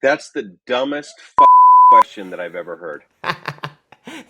That's the dumbest question that I've ever heard.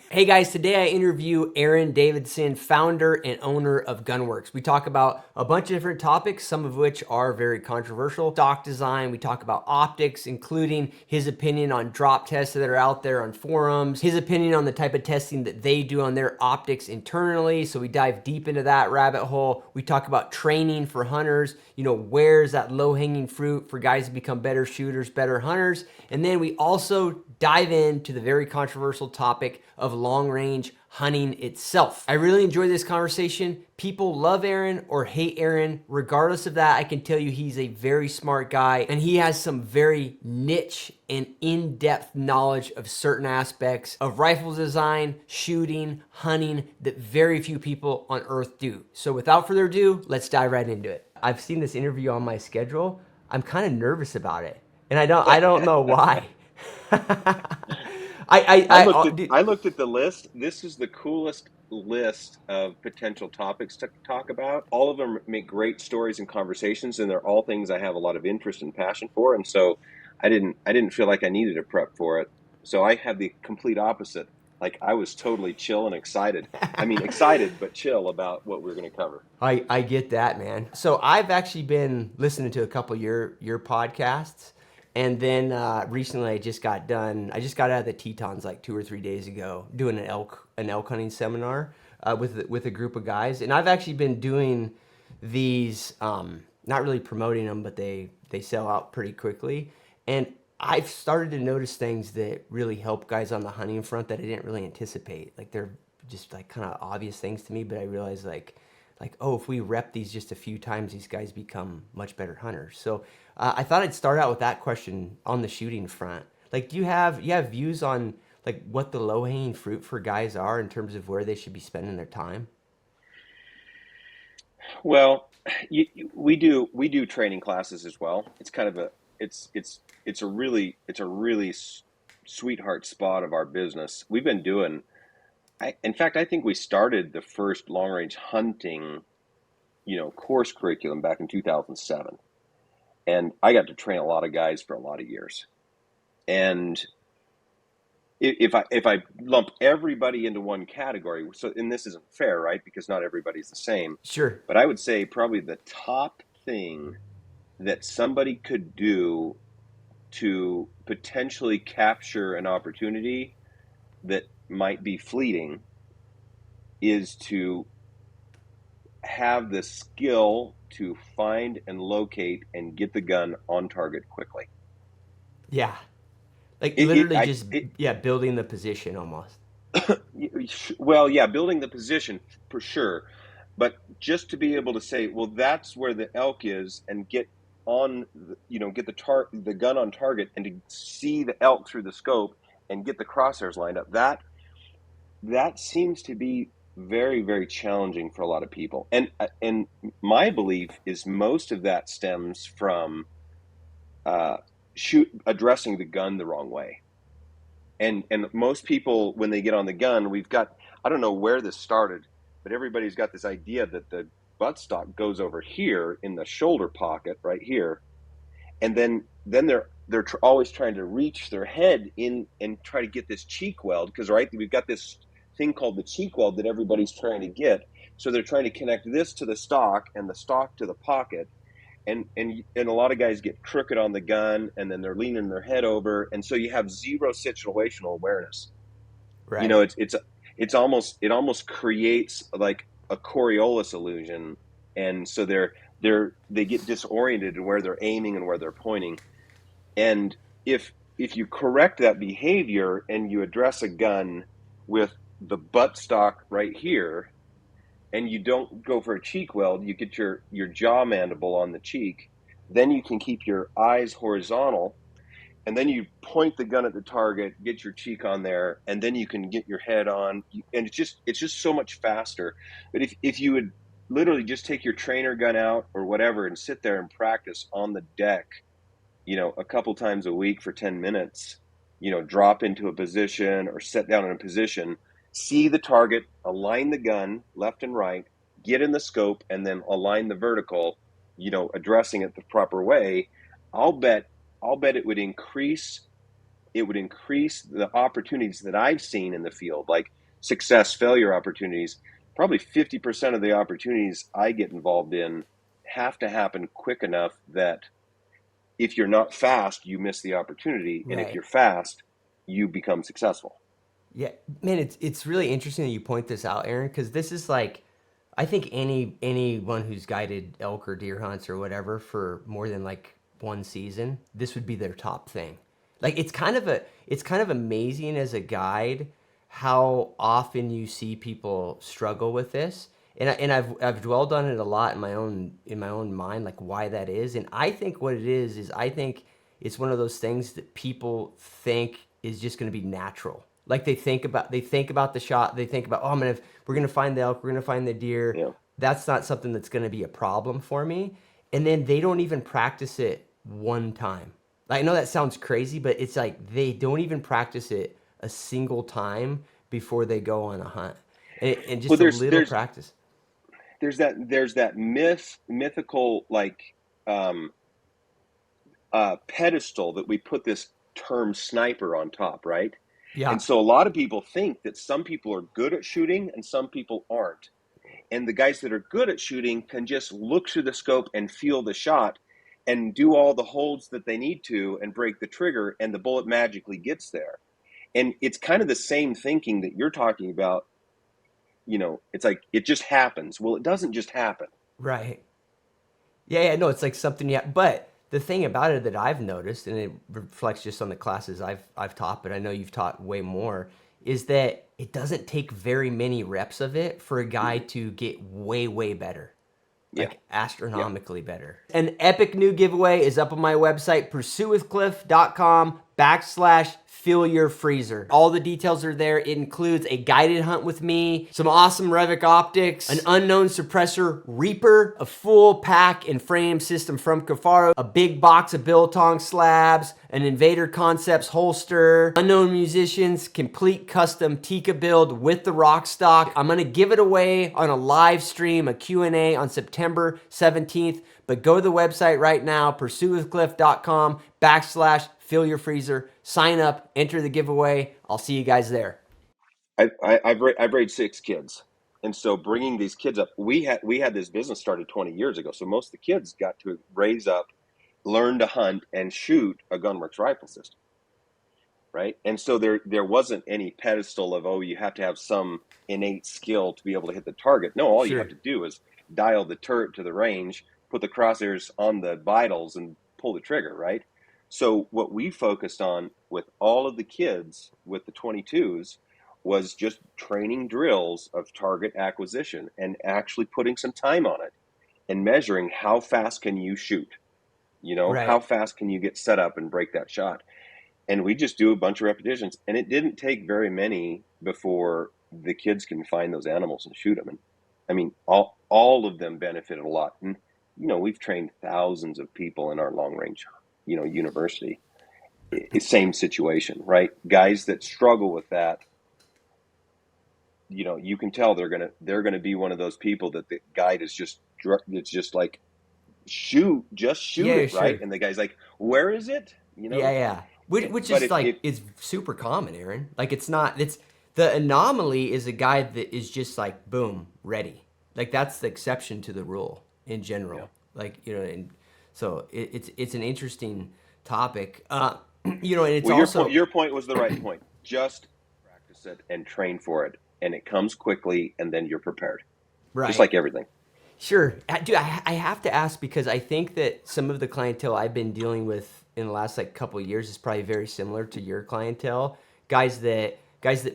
Hey guys, today I interview Aaron Davidson, founder and owner of GunWerks. We talk about a bunch of different topics, some of which are very controversial. Stock design, we talk about optics, including his opinion on drop tests that are out there on forums, his opinion on the type of testing that they do on their optics internally. So we dive deep into that rabbit hole. We talk about training for hunters, where's that low-hanging fruit for guys to become better shooters, better hunters. And then we also dive into the very controversial topic of long range hunting itself. I really enjoy this conversation. People love Aaron or hate Aaron. Regardless of that, I can tell you he's a very smart guy and he has some very niche and in-depth knowledge of certain aspects of rifle design, shooting, hunting that very few people on earth do. So without further ado, let's dive right into it. I've seen this interview on my schedule. I'm kind of nervous about it. And I don't know why. I looked at the list. This is the coolest list of potential topics to talk about. All of them make great stories and conversations, and they're all things I have a lot of interest and passion for. And so I didn't feel like I needed to prep for it. So I had the complete opposite. Like I was totally chill and excited. I mean, excited but chill about what we're going to cover. I get that, man. So I've actually been listening to a couple of your podcasts, and then recently I just got done. I just got out of the Tetons like 2 or 3 days ago, doing an elk hunting seminar with a group of guys, and I've actually been doing these. Not really promoting them, but they sell out pretty quickly, and I've started to notice things that really help guys on the hunting front that I didn't really anticipate. Like they're just like kind of obvious things to me, but I realized like oh, if we rep these just a few times, these guys become much better hunters. So I thought I'd start out with that question on the shooting front. Like, do you have views on like what the low hanging fruit for guys are in terms of where they should be spending their time? Well, we do training classes as well. It's kind of a it's a really sweetheart spot of our business. We've been doing. In fact, I think we started the first long range hunting, course curriculum back in 2007, and I got to train a lot of guys for a lot of years. And if I lump everybody into one category, so and this isn't fair, right? Because not everybody's the same. Sure. But I would say probably the top thing that somebody could do to potentially capture an opportunity that might be fleeting is to have the skill to find and locate and get the gun on target quickly. Yeah. Like It, it, literally I, just it, yeah, building the position almost. well, yeah, building the position for sure, but just to be able to say, well, that's where the elk is, and get on, get the gun on target, and to see the elk through the scope and get the crosshairs lined up. That seems to be very, very challenging for a lot of people, and my belief is most of that stems from uh, addressing the gun the wrong way. And most people, when they get on the gun, we've got, I don't know where this started, but everybody's got this idea that the buttstock goes over here in the shoulder pocket right here, and then they're always trying to reach their head in and try to get this cheek weld, because right, we've got this thing called the cheek weld that everybody's trying to get. So they're trying to connect this to the stock and the stock to the pocket, and a lot of guys get crooked on the gun, and then they're leaning their head over, and so you have zero situational awareness. You know, Right. it almost creates like a Coriolis illusion, and so they get disoriented in where they're aiming and where they're pointing. And if you correct that behavior and you address a gun with the buttstock right here, and you don't go for a cheek weld, you get your jaw mandible on the cheek, then you can keep your eyes horizontal, and then you point the gun at the target, get your cheek on there, and then you can get your head on, and it's just so much faster. But if you would literally just take your trainer gun out or whatever and sit there and practice on the deck, a couple times a week for 10 minutes, drop into a position or sit down in a position, see the target, align the gun left and right, get in the scope, and then align the vertical, addressing it the proper way. I'll bet I'll bet it would increase the opportunities that I've seen in the field, like success, failure opportunities. Probably 50% of the opportunities I get involved in have to happen quick enough that if you're not fast, you miss the opportunity. And if Right. you're fast, you become successful. Yeah, man, it's really interesting that you point this out, Aaron, because this is like, I think anyone who's guided elk or deer hunts or whatever for more than like one season, this would be their top thing. Like it's kind of amazing as a guide how often you see people struggle with this. And I've dwelled on it a lot in my own mind, like why that is. And I think what it is I think it's one of those things that people think is just going to be natural. Like they think about the shot, they think about, oh, we're gonna find the elk, we're gonna find the deer. Yeah. That's not something that's gonna be a problem for me. And then they don't even practice it one time. Like, I know that sounds crazy, but it's like they don't even practice it a single time before they go on a hunt, and Well, just a there's little there's practice. there's that mythical like um, pedestal that we put this term sniper on top, right? Yeah, And so a lot of people think that some people are good at shooting and some people aren't. And the guys that are good at shooting can just look through the scope and feel the shot and do all the holds that they need to and break the trigger, and the bullet magically gets there. And it's kind of the same thinking that you're talking about. It's like it just happens. Well, it doesn't just happen. right. Yeah, no, it's like something. Yeah, but the thing about it that I've noticed, and it reflects just on the classes I've taught, but I know you've taught way more, is that it doesn't take very many reps of it for a guy Mm-hmm. to get way better, Yeah. like Yeah. astronomically better. An epic new giveaway is up on my website, pursuitwithcliff.com/fill your freezer. All the details are there. It includes a guided hunt with me, some awesome Revic optics, an unknown suppressor Reaper, a full pack and frame system from Cafaro, a big box of biltong slabs, an Invader Concepts holster, unknown musicians, complete custom Tika build with the rock stock. I'm gonna give it away on a live stream, a Q&A on September 17th. But go to the website right now, pursuitwithcliff.com/fill your freezer. Sign up, enter the giveaway. I'll see you guys there. I've raised 6 kids, and so bringing these kids up, we had this business started 20 years ago. So most of the kids got to raise up, learn to hunt and shoot a GunWerks rifle system, right? And so there wasn't any pedestal of, oh, you have to have some innate skill to be able to hit the target. No, all you have Sure. to do is dial the turret to the range, put the crosshairs on the vitals, and pull the trigger, right? So what we focused on with all of the kids with the 22s was just training drills of target acquisition and actually putting some time on it and measuring how fast can you shoot, how Right. fast can you get set up and break that shot. And we just do a bunch of repetitions, and it didn't take very many before the kids can find those animals and shoot them. And I mean, all of them benefited a lot. And we've trained thousands of people in our long range university. Same situation, right? Guys that struggle with that, you can tell they're gonna be one of those people that the guide is just, it's just like, shoot Yeah, it, right? sure. And the guy's like, where is it, Yeah. Which but is if like is super common, Aaron. Like it's not. It's the anomaly is a guy that is just like boom ready. Like that's the exception to the rule in yeah general. Like and so it's an interesting topic. And it's Well, your point also your point was the right point. Just practice it and train for it, and it comes quickly, and then you're prepared. Just right. like everything. Sure. Dude, I have to ask because I think that some of the clientele I've been dealing with in the last like couple of years is probably very similar to your clientele. Guys that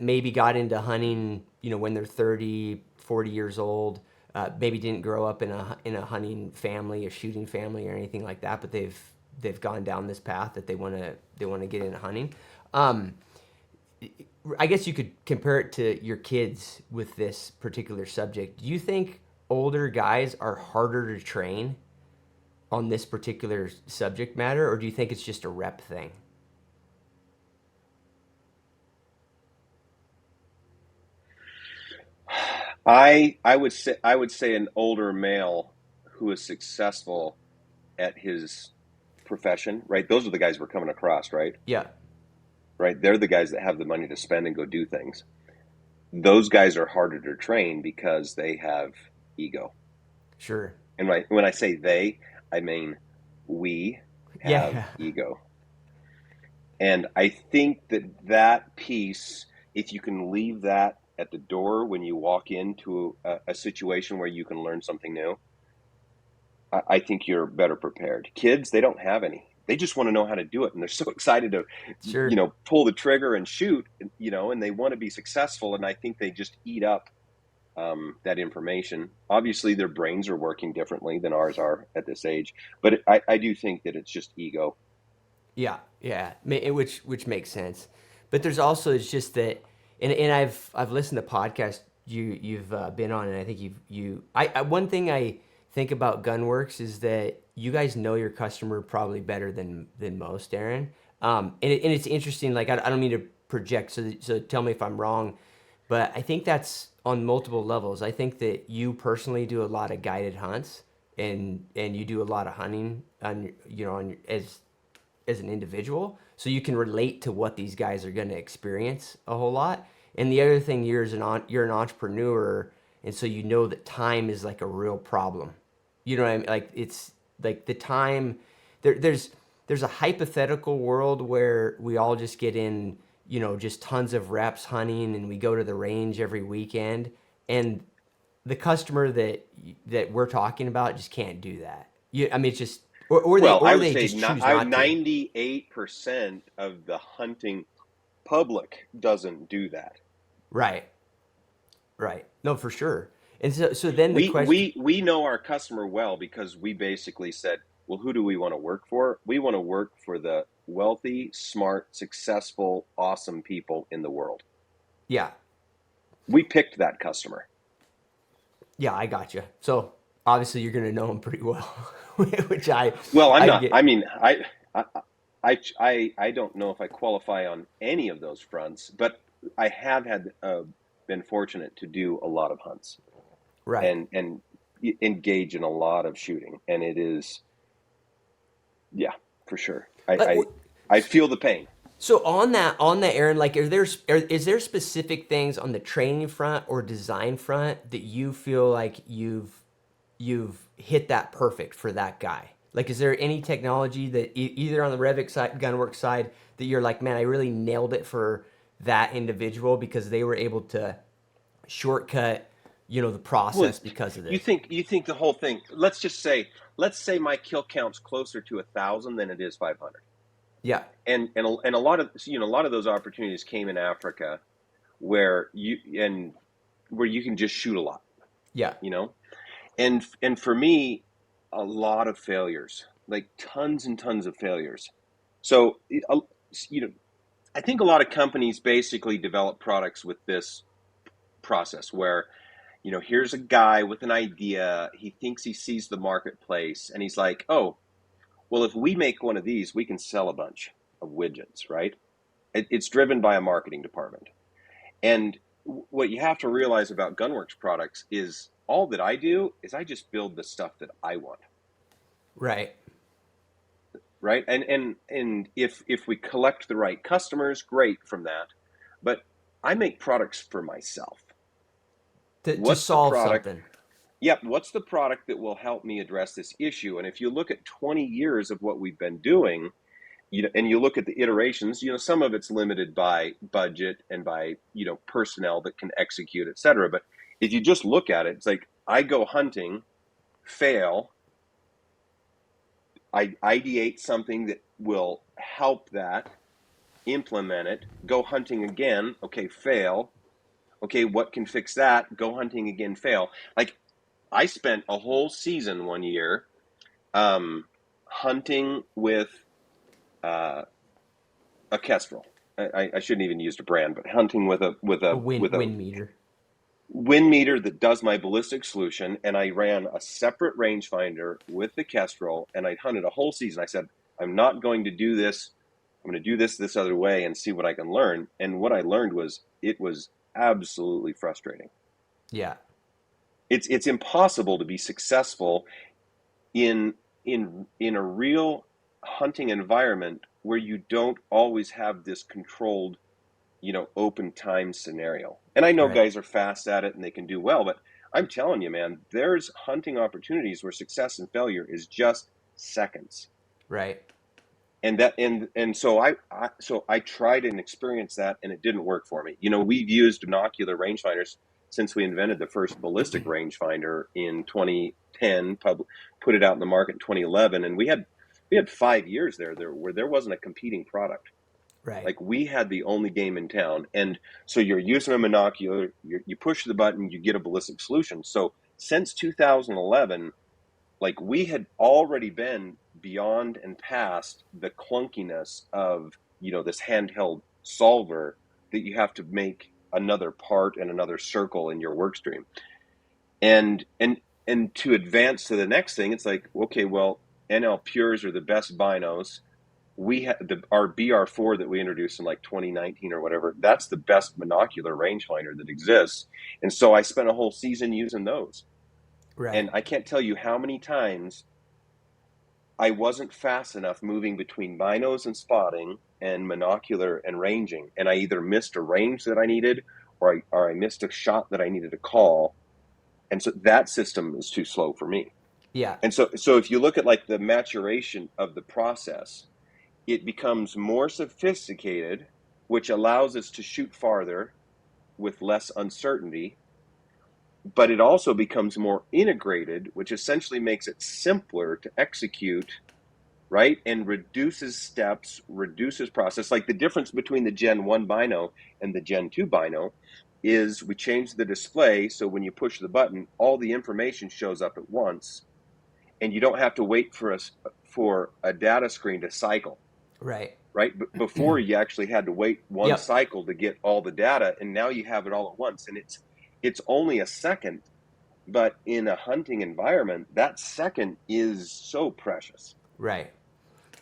maybe got into hunting, when they're 30, 40 years old, maybe didn't grow up in a hunting family, a shooting family or anything like that, but they've gone down this path that they want to get into hunting. Um, I guess you could compare it to your kids with this particular subject. Do you think older guys are harder to train on this particular subject matter, or do you think it's just a rep thing? I would say an older male who is successful at his profession, right? Those are the guys we're coming across, right? Yeah, Right? They're the guys that have the money to spend and go do things. Those guys are harder to train because they have ego. sure. And when I say they, I mean we have Yeah, ego. And I think that piece, if you can leave that at the door when you walk into a situation where you can learn something new, I think you're better prepared. Kids, they don't have any. They just want to know how to do it, and they're so excited to, sure. pull the trigger and shoot, and they want to be successful. And I think they just eat up that information. Obviously, their brains are working differently than ours are at this age, but I do think that it's just ego. Yeah, yeah, which makes sense. But there's also it's just that, and I've listened to podcasts you've been on, and I think I one thing I think about GunWerks is that you guys know your customer probably better than most, Aaron. And it's interesting. Like I don't mean to project, so tell me if I'm wrong, but I think that's on multiple levels. I think that you personally do a lot of guided hunts, and you do a lot of hunting on as an individual, so you can relate to what these guys are going to experience a whole lot. And the other thing, you're an entrepreneur, and so you know that time is like a real problem. You know what I mean? Like it's like the time there's a hypothetical world where we all just get in, just tons of reps hunting, and we go to the range every weekend, and the customer that we're talking about just can't do that. I mean, it's just Well, I or would they say just choose not to. 98% of the hunting public doesn't do that. Right. Right. No, for sure. And so then the We question, we we know our customer well because we basically said, well, who do we want to work for? We want to work for the wealthy, smart, successful, awesome people in the world. yeah, We picked that customer. yeah, I got you. So obviously you're gonna know them pretty well, which Well, I'm I not. I get. mean, I don't know if I qualify on any of those fronts, but I have had been fortunate to do a lot of hunts Right. and engage in a lot of shooting, and it is, yeah, for sure. Like, I feel the pain. so on that, Aaron, like, is there specific things on the training front or design front that you feel like you've hit that perfect for that guy? Like, is there any technology that either on the Revit side, Gunworks side, that you're like, man, I really nailed it for that individual because they were able to shortcut, the Well, process because of this? you think the whole thing. Let's say my kill count's closer to 1,000 than it is 500, Yeah, and a lot of a lot of those opportunities came in Africa where you can just shoot a lot, yeah, you know, and for me, a lot of failures, like tons and tons of failures. So you know, I think a lot of companies basically develop products with this process where here's a guy with an idea. He thinks he sees the marketplace, and he's like, oh, well, if we make one of these, we can sell a bunch of widgets, right? It's driven by a marketing department. And what you have to realize about GunWerks products is all that I do is I just build the stuff that I want, right. right? And if we collect the right customers, great from that. But I make products for myself. To What's the solve product? something. Yep, what's the product that will help me address this issue? And if you look at 20 years of what we've been doing, and you look at the iterations, some of it's limited by budget and by, personnel that can execute, et cetera. But if you just look at it, it's like I go hunting, fail, I ideate something that will help that, implement it, go hunting again, okay, fail. Okay, what can fix that? Go hunting again, fail. Like I spent a whole season one year hunting with a kestrel. I shouldn't even use a brand, but hunting with a A wind meter. wind meter that does my ballistic solution, and I ran a separate rangefinder with the kestrel, and I hunted a whole season. I said, I'm not going to do this. I'm going to do this other way and see what I can learn. And what I learned was it was absolutely frustrating. Yeah. It's impossible to be successful in a real hunting environment where you don't always have this controlled, open time scenario. And I know Right. guys are fast at it and they can do well, but I'm telling you, man, there's hunting opportunities where success and failure is just seconds. Right. And so I tried and experienced that, and it didn't work for me. We've used binocular rangefinders since we invented the first ballistic rangefinder in 2010. Put it out in the market in 2011, and we had 5 years there where there wasn't a competing product. Right. Like, we had the only game in town, and so you're using a binocular, you push the button, you get a ballistic solution. So since 2011, like, we had already been beyond and past the clunkiness of this handheld solver that you have to make another part and another circle in your work stream. And to advance to the next thing, it's like, okay, well, NL Pures are the best binos. We had our BR4 that we introduced in like 2019 or whatever. That's the best binocular rangefinder that exists. And so I spent a whole season using those. Right. And I can't tell you how many times I wasn't fast enough moving between binos and spotting and monocular and ranging, and I either missed a range that I needed, or I missed a shot that I needed to call, and so that system is too slow for me. Yeah. And so if you look at like the maturation of the process, it becomes more sophisticated, which allows us to shoot farther with less uncertainty. But it also becomes more integrated, which essentially makes it simpler to execute, right? And reduces steps, reduces process. Like, the difference between the Gen 1 bino and the Gen 2 bino is we changed the display, so when you push the button, all the information shows up at once, and you don't have to wait for a data screen to cycle, Right. right? But before, you actually had to wait one Yep. cycle to get all the data, and now you have it all at once, and it's only a second. But in a hunting environment, that second is so precious. Right.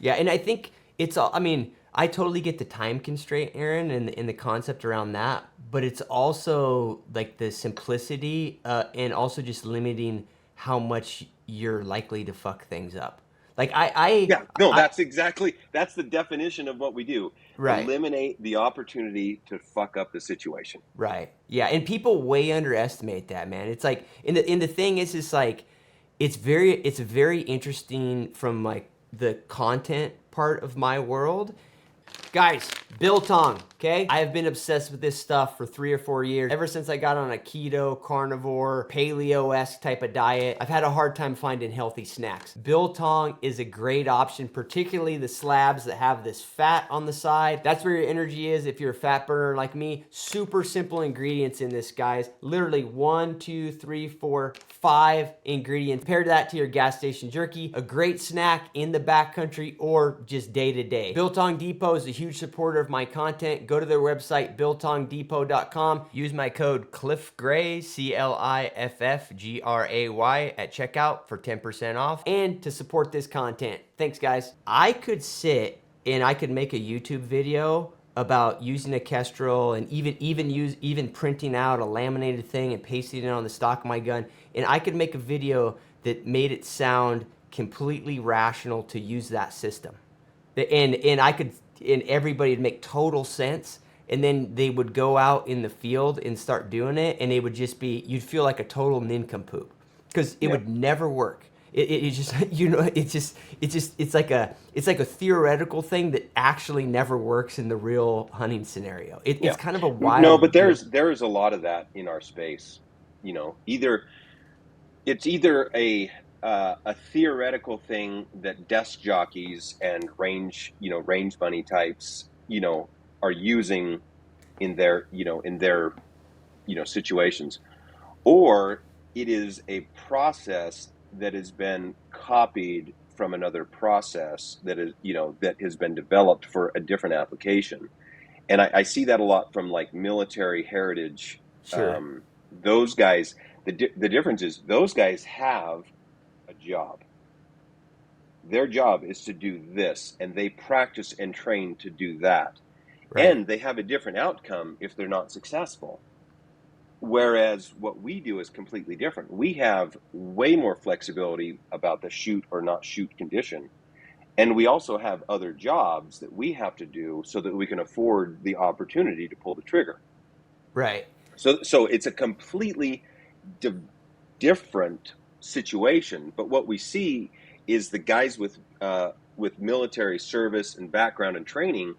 Yeah, and I think it's all. I mean, I totally get the time constraint, Aaron, and the concept around that. But it's also like the simplicity, and also just limiting how much you're likely to fuck things up. Like Yeah, no, that's the definition of what we do. right. Eliminate the opportunity to fuck up the situation. Right. Yeah, and people way underestimate that, man. It's like, and the thing is, it's like, it's very interesting from like the content part of my world. Guys, biltong, okay? I have been obsessed with this stuff for 3 or 4 years. Ever since I got on a keto, carnivore, paleo-esque type of diet, I've had a hard time finding healthy snacks. Biltong is a great option, particularly the slabs that have this fat on the side. That's where your energy is if you're a fat burner like me. Super simple ingredients in this, guys. Literally 1, 2, 3, 4, 5 ingredients. Pair that to your gas station jerky. A great snack in the backcountry or just day to day. Biltong Depot is a huge supporter of my content. Go to their website, biltongdepot.com. Use my code CliffGray, CLIFFGRAY at checkout for 10% off and to support this content. Thanks, guys. I could sit and I could make a YouTube video about using a Kestrel and even printing out a laminated thing and pasting it on the stock of my gun. And I could make a video that made it sound completely rational to use that system. And I could, and everybody would make total sense. And then they would go out in the field and start doing it, and it would just be, you'd feel like a total nincompoop because it would never work. It just, it's like a theoretical thing that actually never works in the real hunting scenario. It's kind of a wild. No, but there's a lot of that in our space. It's either a theoretical thing that desk jockeys and range bunny types, are using in their situations, or it is a process that has been copied from another process that has been developed for a different application. And I see that a lot from like military heritage. Sure. Those guys, the difference is those guys have a job. Their job is to do this, and they practice and train to do that. Right. And they have a different outcome if they're not successful. Whereas what we do is completely different. We have way more flexibility about the shoot or not shoot condition. And we also have other jobs that we have to do so that we can afford the opportunity to pull the trigger. Right. So it's a completely different situation. But what we see is the guys with military service and background and training,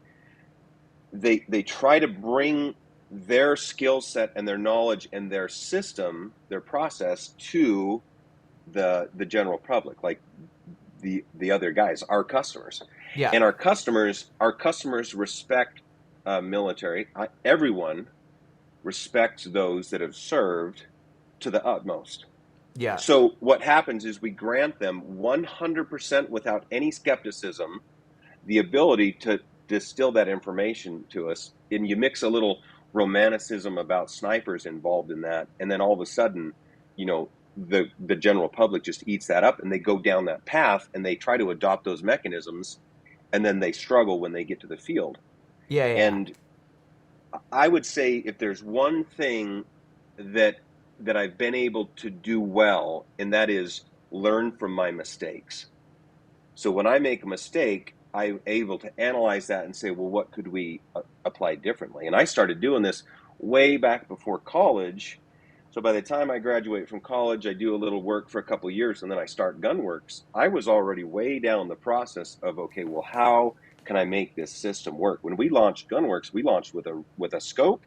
they try to bring their skill set and their knowledge and their system, their process to the general public, like the other guys, our customers. Yeah. And our customers respect military. Everyone respects those that have served to the utmost. Yeah. So what happens is we grant them 100% without any skepticism the ability to distill that information to us. And you mix a little romanticism about snipers involved in that, and then all of a sudden, the general public just eats that up, and they go down that path, and they try to adopt those mechanisms, and then they struggle when they get to the field. Yeah. Yeah. And I would say if there's one thing that I've been able to do well, and that is learn from my mistakes. So when I make a mistake, I'm able to analyze that and say, well, what could we apply differently? And I started doing this way back before college. So by the time I graduate from college, I do a little work for a couple of years, and then I start GunWerks. I was already way down the process of, okay, well, how can I make this system work? When we launched GunWerks, we launched with a scope,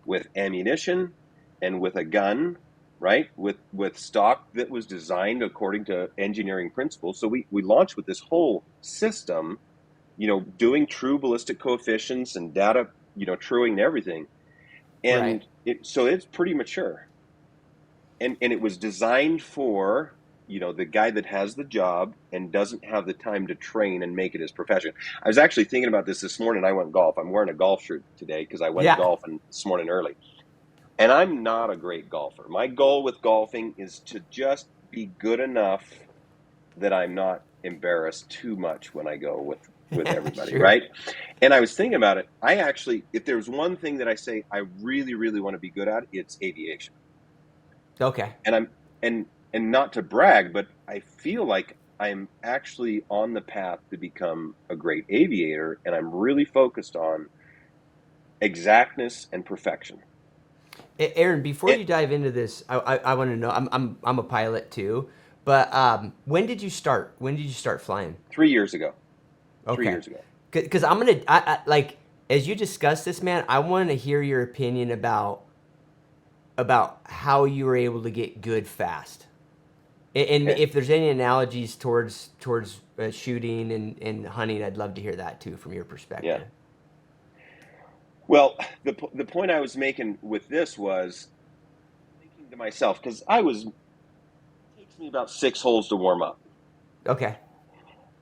with ammunition, and with a gun, right? With stock that was designed according to engineering principles. So we launched with this whole system, doing true ballistic coefficients and data, truing and everything. Right. And so it's pretty mature. And it was designed for, the guy that has the job and doesn't have the time to train and make it his profession. I was actually thinking about this morning. I went golf. I'm wearing a golf shirt today because I went Yeah. golfing this morning early. And I'm not a great golfer. My goal with golfing is to just be good enough that I'm not embarrassed too much when I go with everybody, Sure. right? And I was thinking about it. I actually, if there's one thing that I say I really, really want to be good at, it's aviation. Okay. And and not to brag, but I feel like I'm actually on the path to become a great aviator, and I'm really focused on exactness and perfection. Aaron, before It, you dive into this, I want to know. I'm a pilot too, but when did you start? When did you start flying? 3 years ago. three Okay, years ago. because I'm gonna like as you discuss this, man. I want to hear your opinion about how you were able to get good fast, and Okay. if there's any analogies towards shooting and hunting, I'd love to hear that too from your Yeah. perspective. Well, the point I was making with this was thinking to myself, because it takes me about 6 holes to warm up. Okay,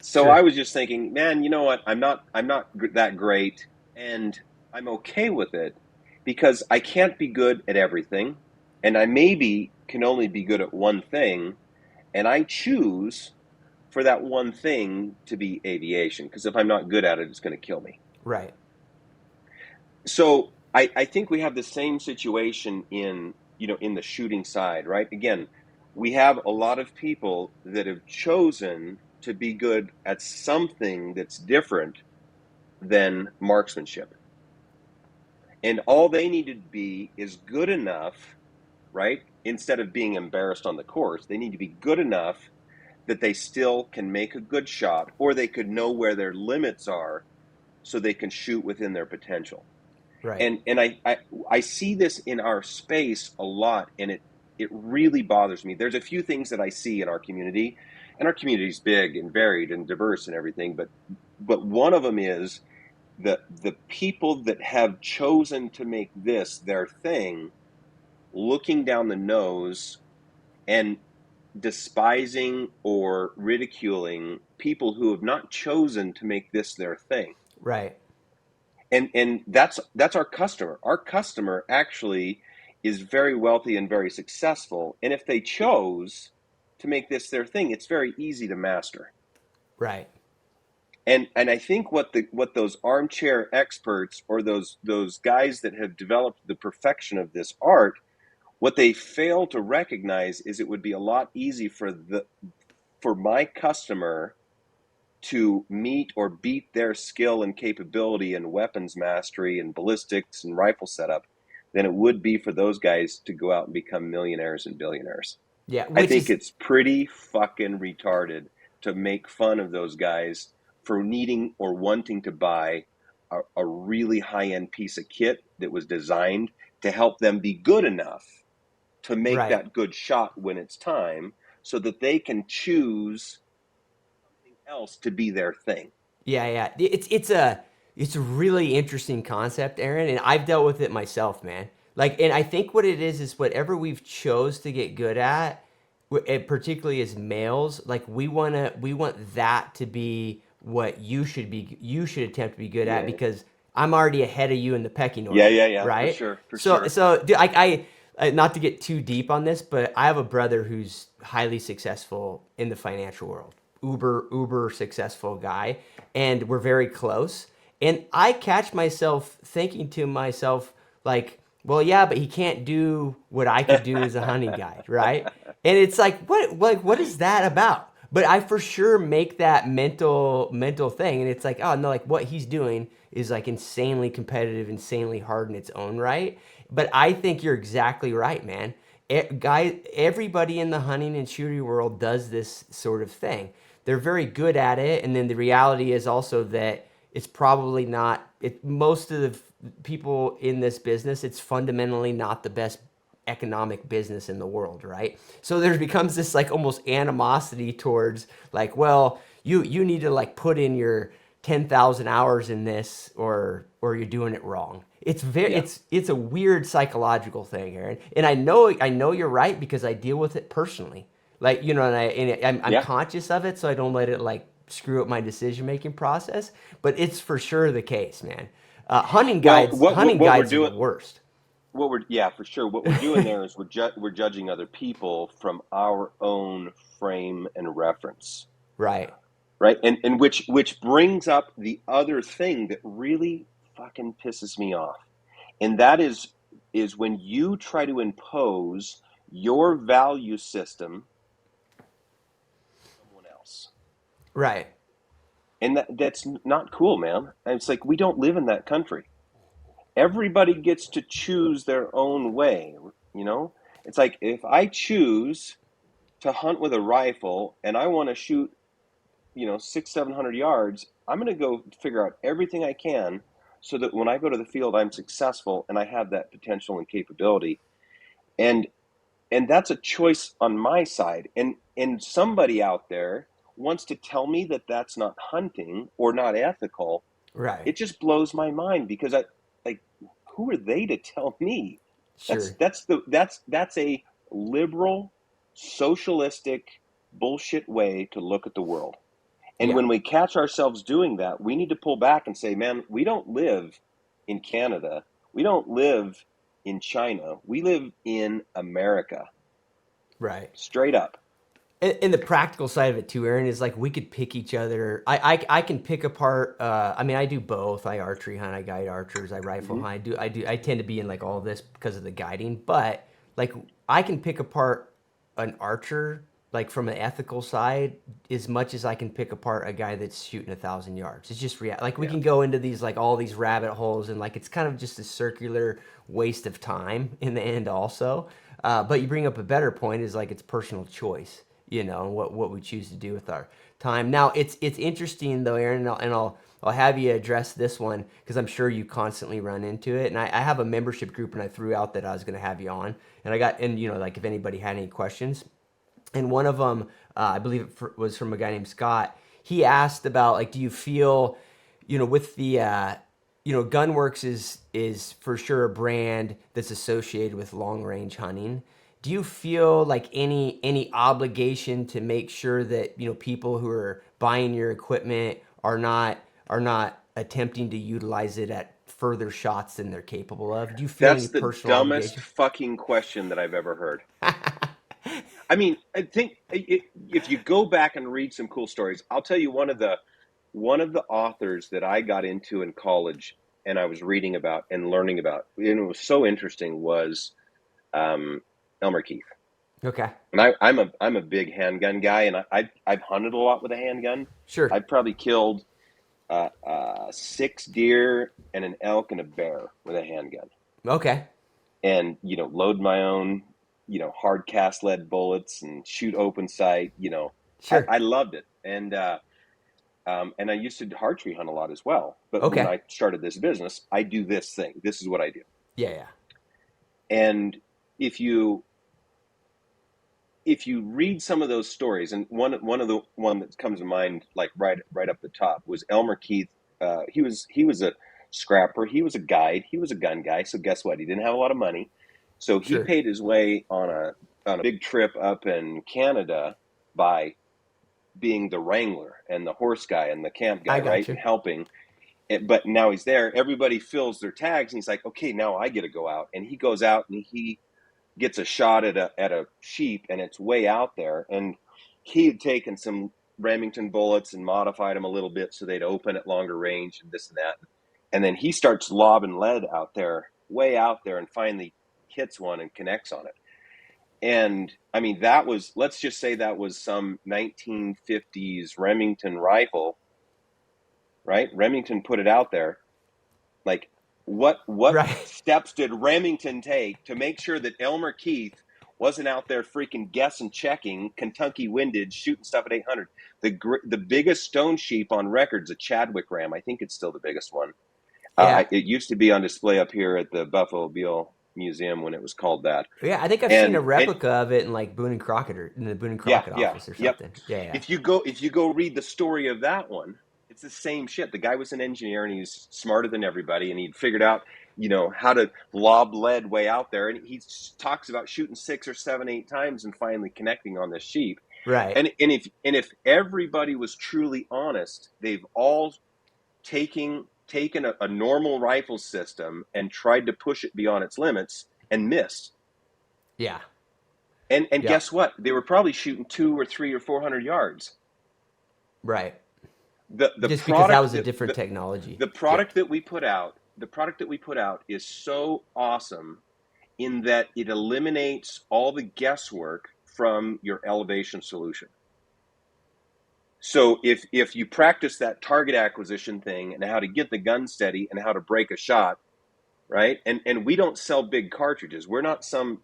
So I sure. was just thinking, man, you know what? I'm not that great, and I'm okay with it because I can't be good at everything, and I maybe can only be good at one thing, and I choose for that one thing to be aviation, because if I'm not good at it, it's going to kill me. Right. So I think we have the same situation in the shooting side, right? Again, we have a lot of people that have chosen to be good at something that's different than marksmanship. And all they need to be is good enough, right? Instead of being embarrassed on the course, they need to be good enough that they still can make a good shot, or they could know where their limits are so they can shoot within their potential. Right. And I see this in our space a lot, and it really bothers me. There's a few things that I see in our community, and our community is big and varied and diverse and everything, but one of them is the people that have chosen to make this their thing, looking down the nose and despising or ridiculing people who have not chosen to make this their thing. Right. And that's our customer. Our customer actually is very wealthy and very successful, and if they chose to make this their thing, it's very easy to master. Right. And I think what those armchair experts, or those guys that have developed the perfection of this art, what they fail to recognize is it would be a lot easy for my customer to meet or beat their skill and capability and weapons mastery and ballistics and rifle setup than it would be for those guys to go out and become millionaires and billionaires. Yeah, I which think is it's pretty fucking retarded to make fun of those guys for needing or wanting to buy a really high-end piece of kit that was designed to help them be good enough to make right. that good shot when it's time, so that they can choose something else to be their thing. Yeah, yeah. It's a really interesting concept, Aaron, and I've dealt with it myself, man. Like, and I think what it is whatever we've chose to get good at, and particularly as males, like we want that to be what you should attempt to be good at, Yeah, because I'm already ahead of you in the pecking yeah, order, yeah, yeah, for right? sure, for So sure. so dude, not to get too deep on this, but I have a brother who's highly successful in the financial world, uber successful guy, and we're very close. And I catch myself thinking to myself, like, well, yeah, but he can't do what I could do as a hunting guide, right? And it's what is that about? But I for sure make that mental thing, and it's like, oh no, like what he's doing is like insanely competitive, insanely hard in its own right. But I think you're exactly right, man. Everybody in the hunting and shooting world does this sort of thing. They're very good at it, and then the reality is also that it's probably not. Most of the people in this business, it's fundamentally not the best economic business in the world, right? So there becomes this like almost animosity towards like, well, you need to like put in your 10,000 hours in this, or you're doing it wrong. Yeah, It's a weird psychological thing, Aaron. And I know you're right because I deal with it personally. Like, you know, I'm yeah. conscious of it, so I don't let it like screw up my decision making process. But it's for sure the case, man. Well, Hunting what we're guides are the doing, worst. what we're yeah, for sure. What we're doing there is we're judging other people from our own frame and reference, Right. right? And which brings up the other thing that really fucking pisses me off, and that is when you try to impose your value system on someone else. Right. And that's not cool, man. And it's like we don't live in that country. Everybody gets to choose their own way, you know? It's like if I choose to hunt with a rifle and I want to shoot, six, 700 yards, I'm going to go figure out everything I can so that when I go to the field, I'm successful and I have that potential and capability. And and that's a choice on my side. And somebody out there wants to tell me that that's not hunting or not ethical. Right. It just blows my mind because I like who are they to tell me? Sure. That's a liberal socialistic bullshit way to look at the world. And Yeah. when we catch ourselves doing that, we need to pull back and say, man, we don't live in Canada. We don't live in China. We live in America. Right. Straight up. And the practical side of it too, Aaron, is like we could pick each other. I can pick apart. I mean, I do both. I archery hunt. I guide archers. I rifle Mm-hmm. hunt. I tend to be in like all this because of the guiding. But like I can pick apart an archer like from an ethical side as much as I can pick apart a guy that's shooting 1,000 yards. It's just like we Yeah. can go into these like all these rabbit holes, and like it's kind of just a circular waste of time in the end also. But you bring up a better point, is like it's personal choice, you know, what we choose to do with our time. Now it's interesting though, Aaron, I'll have you address this one because I'm sure you constantly run into it. And I have a membership group, and I threw out that I was going to have you on, and you know, like if anybody had any questions. And one of them, I believe was from a guy named Scott. He asked about like, do you feel, you know, with the GunWerks is for sure a brand that's associated with long range hunting. Do you feel like any obligation to make sure that, you know, people who are buying your equipment are not attempting to utilize it at further shots than they're capable of? Do you feel any That's the personal dumbest obligation? fucking question that I've ever heard. I mean, I think if you go back and read some cool stories, I'll tell you one of the authors that I got into in college and I was reading about and learning about, and it was so interesting, was Elmer Keith. Okay. And I'm a big handgun guy, and I've hunted a lot with a handgun. Sure. I've probably killed 6 deer and an elk and a bear with a handgun, Okay. and load my own hard cast lead bullets and shoot open sight. Sure. I loved it, and I used to archery hunt a lot as well. But when Okay. I started this business, I do this thing. This is what I do. Yeah, yeah. And if you read some of those stories, and one that comes to mind, like right up the top, was Elmer Keith. He was a scrapper. He was a guide. He was a gun guy. So guess what? He didn't have a lot of money, so he Sure. paid his way on a big trip up in Canada by being the wrangler and the horse guy and the camp I guy, got right, you. and helping. But now he's there. Everybody fills their tags, and he's like, okay, now I get to go out. And he goes out and he gets a shot at a sheep, and it's way out there. And he had taken some Remington bullets and modified them a little bit so they'd open at longer range and this and that. And then he starts lobbing lead out there, way out there, and finally hits one and connects on it. And I mean, let's just say that was some 1950s Remington rifle, right? Remington put it out there. Like, what Right. steps did Remington take to make sure that Elmer Keith wasn't out there freaking guessing, checking Kentucky windage, shooting stuff at 800? The biggest stone sheep on record's a Chadwick Ram. I think it's still the biggest one. Yeah. It used to be on display up here at the Buffalo Bill Museum when it was called that. Yeah, I think I've seen a And replica of it in like Boone and Crockett or in the Boone and yeah, Crockett yeah, office or yep. something. Yeah, yeah. If you go read the story of that one, it's the same shit. The guy was an engineer, and he's smarter than everybody, and he'd figured out, how to lob lead way out there. And he talks about shooting 6 or 7, 8 times and finally connecting on this sheep. Right. And if everybody was truly honest, they've all taken a normal rifle system and tried to push it beyond its limits and missed. Yeah. And Yeah. guess what? They were probably shooting 2 or 3 or 400 yards. Right. The Just because that was product a that different technology. the Yeah. product that we put out, is so awesome in that it eliminates all the guesswork from your elevation solution. So if you practice that target acquisition thing and how to get the gun steady and how to break a shot, right? And we don't sell big cartridges. We're not some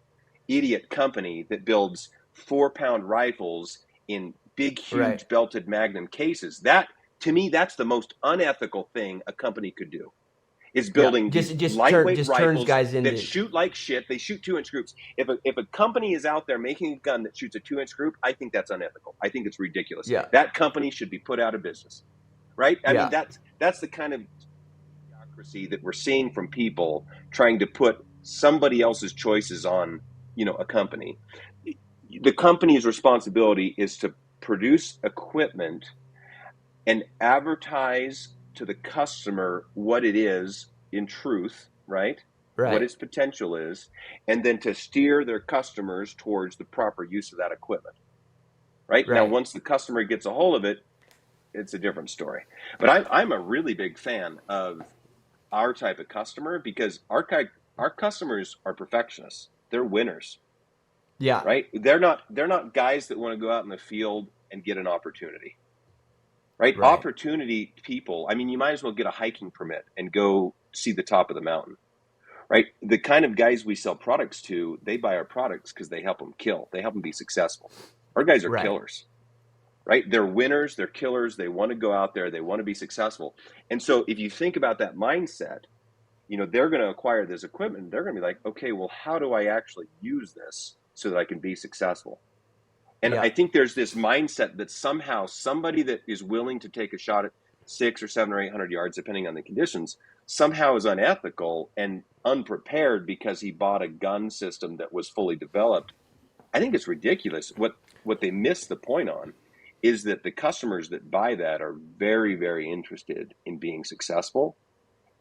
idiot company that builds 4-pound rifles in big, Right. huge belted Magnum cases. That, to me, that's the most unethical thing a company could do, is Yeah. building these lightweight Just turns rifles guys that into. shoot like shit. They shoot 2-inch groups. If a company is out there making a gun that shoots a 2-inch group, I think that's unethical. I think it's ridiculous. Yeah. That company should be put out of business, right? I mean, Yeah. that's the kind of bureaucracy that we're seeing from people trying to put somebody else's choices on, a company. The company's responsibility is to produce equipment and advertise to the customer what it is in truth, right? What Right. its potential is, and then to steer their customers towards the proper use of that equipment, right? Now, Right. once the customer gets a hold of it, it's a different story. But I'm a really big fan of our type of customer, because our customers are perfectionists. They're winners, Yeah. right? They're not guys that want to go out in the field and get an opportunity, right? Right. Opportunity people. I mean, you might as well get a hiking permit and go see the top of the mountain, right? The kind of guys we sell products to, they buy our products because they help them kill. They help them be successful. Our guys are Right. killers, right? They're winners. They're killers. They want to go out there. They want to be successful. And so if you think about that mindset, they're going to acquire this equipment. They're going to be like, okay, well, how do I actually use this so that I can be successful? And Yeah. I think there's this mindset that somehow somebody that is willing to take a shot at 6 or 7 or 800 yards, depending on the conditions, somehow is unethical and unprepared because he bought a gun system that was fully developed. I think it's ridiculous. What they miss the point on is that the customers that buy that are very, very interested in being successful.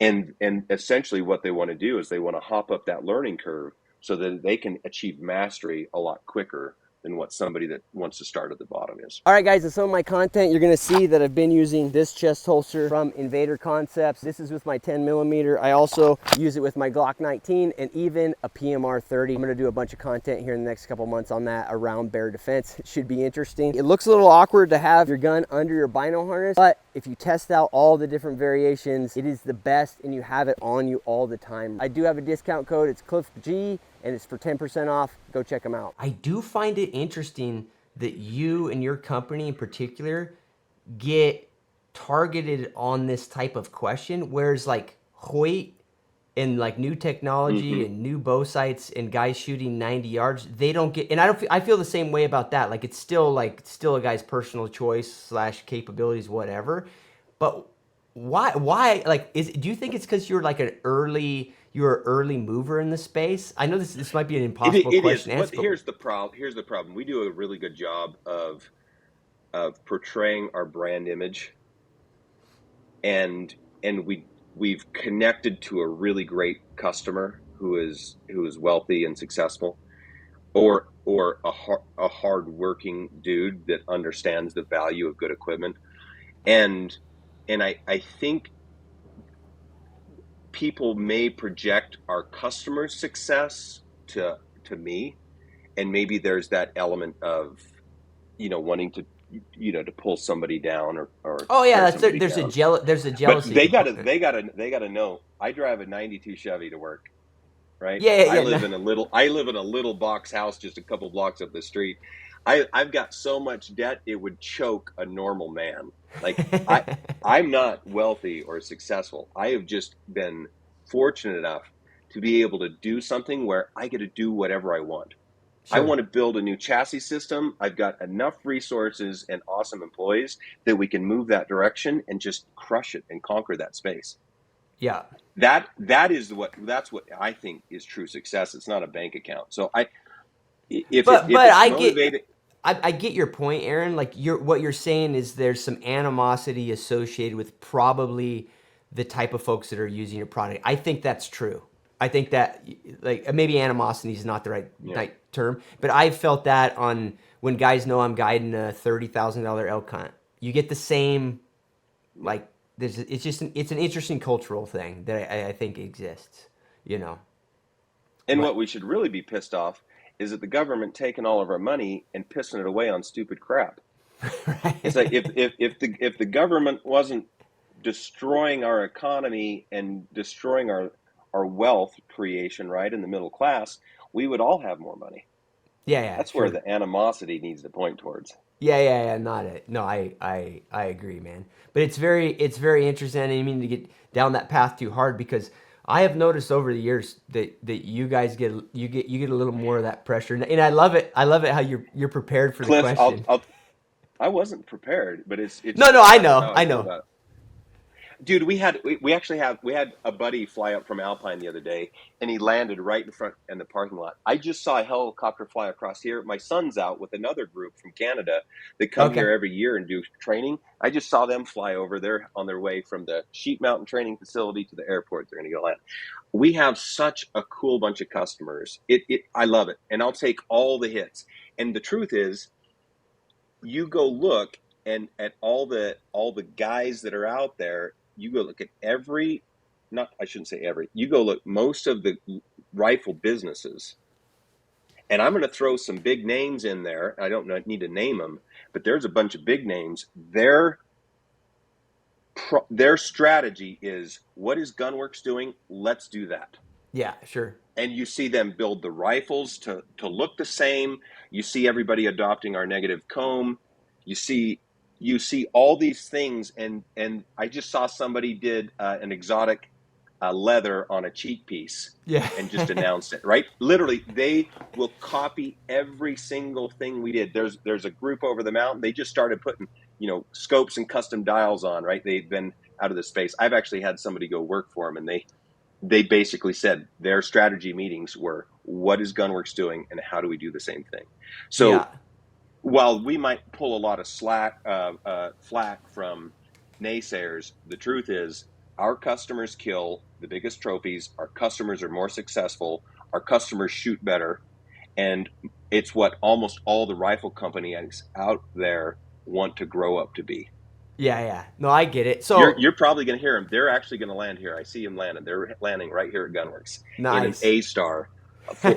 And essentially what they want to do is they want to hop up that learning curve so that they can achieve mastery a lot quicker than what somebody that wants to start at the bottom is. All right, guys, in some of my content, you're gonna see that I've been using this chest holster from Invader Concepts. This is with my 10mm. I also use it with my Glock 19 and even a PMR 30. I'm gonna do a bunch of content here in the next couple months on that around bear defense. It should be interesting. It looks a little awkward to have your gun under your bino harness, but if you test out all the different variations, it is the best and you have it on you all the time. I do have a discount code. It's CliffG and it's for 10% off. Go check them out. I do find it interesting that you and your company in particular get targeted on this type of question, whereas like Hoyt and like new technology and new bow sights and guys shooting 90 yards, they don't get, and I feel the same way about that. Like it's still a guy's personal choice / capabilities, whatever. But why like do you think it's because you're an early mover in the space? I know this might be an impossible question to answer. But here's the problem. We do a really good job of portraying our brand image, and we've connected to a really great customer who is wealthy and successful, or a hardworking dude that understands the value of good equipment, and I think people may project our customers' success to me, and maybe there's that element of wanting to to pull somebody down or oh yeah, there's a jealousy. But they gotta know I drive a 92 Chevy to work, right? Yeah. I live in a little box house just a couple blocks up the street. I've got so much debt it would choke a normal man. Like I'm not wealthy or successful. I have just been fortunate enough to be able to do something where I get to do whatever I want. Sure. I want to build a new chassis system. I've got enough resources and awesome employees that we can move that direction and just crush it and conquer that space. Yeah. That's what I think is true success. It's not a bank account. So I get your point, Aaron. Like what you're saying is there's some animosity associated with probably the type of folks that are using your product. I think that's true. I think that like maybe animosity is not the right term, but I've felt that on when guys know I'm guiding a $30,000 elk hunt. You get the same like it's an interesting cultural thing that I think exists, And what we should really be pissed off is that the government taking all of our money and pissing it away on stupid crap. Right. It's like if the government wasn't destroying our economy and destroying our wealth creation, right, in the middle class, we would all have more money. Yeah. That's where the animosity needs to point towards. Yeah. Not it. No, I agree, man. But it's very interesting. I didn't mean to get down that path too hard because I have noticed over the years that you guys get a little more of that pressure, and I love it. I love it how you're prepared for Cliff, the question. I wasn't prepared, but it's no. I know. Dude, we had a buddy fly up from Alpine the other day, and he landed right in front in the parking lot. I just saw a helicopter fly across here. My son's out with another group from Canada that come here every year and do training. I just saw them fly over there on their way from the Sheep Mountain training facility to the airport. They're going to go land. We have such a cool bunch of customers. I love it, and I'll take all the hits. And the truth is, you go look and at all the guys that are out there. You go look at you go look most of the rifle businesses, and I'm going to throw some big names in there. I don't need to name them, but there's a bunch of big names. Their strategy is, what is GunWerks doing? Let's do that. Yeah, sure. And you see them build the rifles to look the same. You see everybody adopting our negative comb. You see all these things, and I just saw somebody did an exotic leather on a cheek piece, and just announced it. Right, literally, they will copy every single thing we did. There's a group over the mountain. They just started putting scopes and custom dials on. Right, they've been out of the space. I've actually had somebody go work for them, and they basically said their strategy meetings were, what is GunWerks doing, and how do we do the same thing? So. Yeah. While we might pull a lot of flack from naysayers, the truth is our customers kill the biggest trophies. Our customers are more successful. Our customers shoot better, And it's what almost all the rifle companies out there want to grow up to be. Yeah, yeah. No, I get it. You're So you're probably going to hear them. They're actually going to land here. I see them landing. They're landing right here at GunWerks in an nice. A star,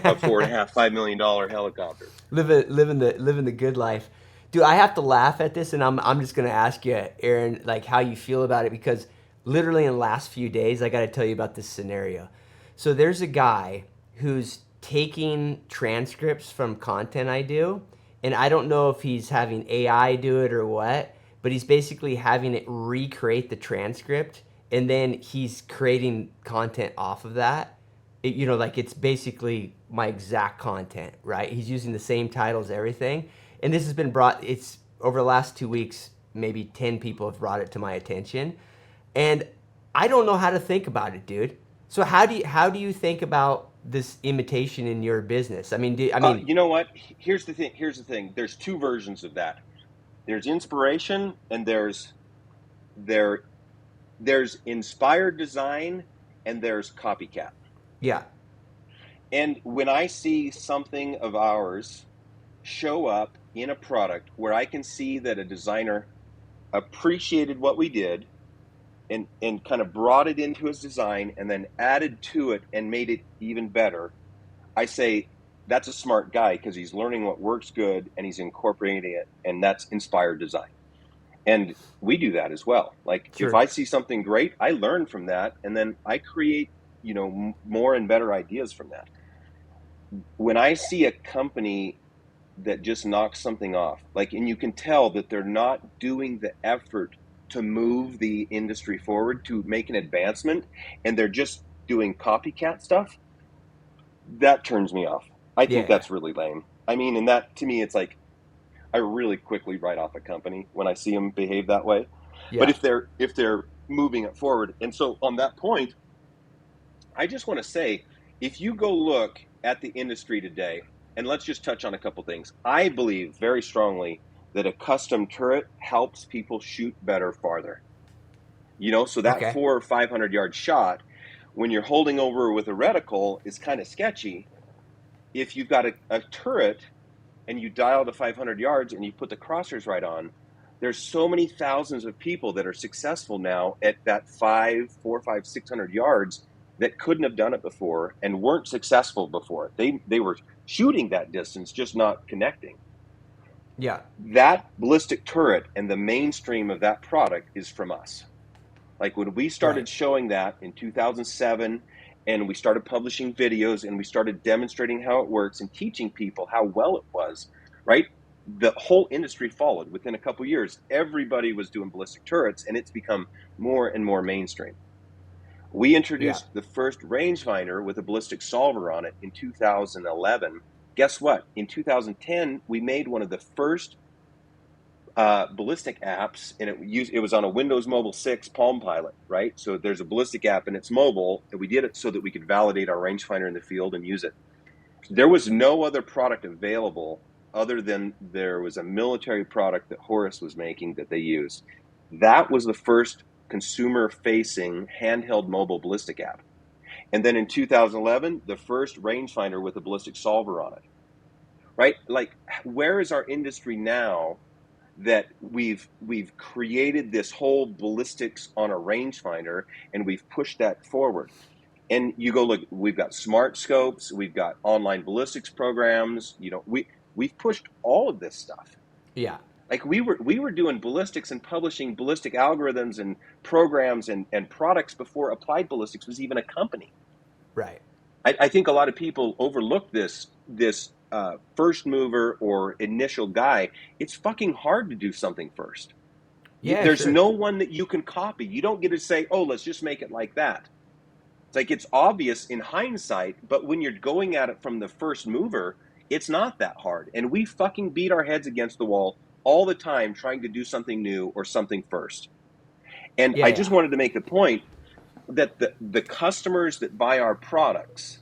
a four and a half, $5 million helicopter. Living the good life. Dude, I have to laugh at this, and I'm just gonna ask you, Aaron, like how you feel about it, because literally in the last few days, I got to tell you about this scenario. So there's a guy who's taking transcripts from content I do, and I don't know if he's having AI do it or what, but he's basically having it recreate the transcript, and then he's creating content off of that. Like it's basically my exact content, right? He's using the same titles, everything. And this has been it's over the last 2 weeks, maybe 10 people have brought it to my attention. And I don't know how to think about it, dude. So how do you think about this imitation in your business? I mean, You know what? Here's the thing. There's two versions of that. There's inspiration, and there there's inspired design, and there's copycat. yeah, And when I see something of ours show up in a product where I can see that a designer appreciated what we did and kind of brought it into his design and then added to it and made it even better, I say that's a smart guy because he's learning what works good and he's incorporating it, and that's inspired design. And we do that as well. Like if sure. I see something great, I learn from that and then I create, more and better ideas from that. When I see a company that just knocks something off, like, and you can tell that they're not doing the effort to move the industry forward to make an advancement, and they're just doing copycat stuff, that turns me off. I think Yeah, that's really lame. I mean, and that to me, it's like I really quickly write off a company when I see them behave that way. But yeah, if they're moving it forward, and so on that point, I just want to say, if you go look at the industry today, and let's just touch on a couple things. I believe very strongly that a custom turret helps people shoot better farther. So that okay, 400 or 500 yard shot, when you're holding over with a reticle, is kind of sketchy. If you've got a turret and you dial to 500 yards and you put the crosshairs right on, there's so many thousands of people that are successful now at that 600 yards that couldn't have done it before and weren't successful before. They were shooting that distance, just not connecting. yeah, That ballistic turret and the mainstream of that product is from us. Like when we right, started showing that in 2007, and we started publishing videos and we started demonstrating how it works and teaching people how well it was, right? The whole industry followed. Within a couple of years, everybody was doing ballistic turrets, and it's become more and more mainstream. We yeah, introduced the first rangefinder with a ballistic solver on it in 2011. Guess what? In 2010, we made one of the first ballistic apps, and it was on a Windows Mobile 6 Palm Pilot, right? So there's a ballistic app and it's mobile, and we did it so that we could validate our rangefinder in the field and use it. There was no other product available other than there was a military product that Horus was making that they used. That was the first consumer-facing handheld mobile ballistic app. And then in 2011, the first rangefinder with a ballistic solver on it, right? Like, where is our industry now that we've created this whole ballistics on a rangefinder and we've pushed that forward? And you go look, we've got smart scopes, we've got online ballistics programs. We've pushed all of this stuff. yeah, Like we were doing ballistics and publishing ballistic algorithms and programs and products before Applied Ballistics was even a company. right. I think a lot of people overlook this first mover or initial guy. It's fucking hard to do something first. Yeah, There's sure. no one that you can copy. You don't get to say, "Oh, let's just make it like that." It's like it's obvious in hindsight, but when you're going at it from the first mover, it's not that hard. And we fucking beat our heads against the wall all the time trying to do something new or something first. And Yeah, I just yeah, wanted to make the point that the customers that buy our products,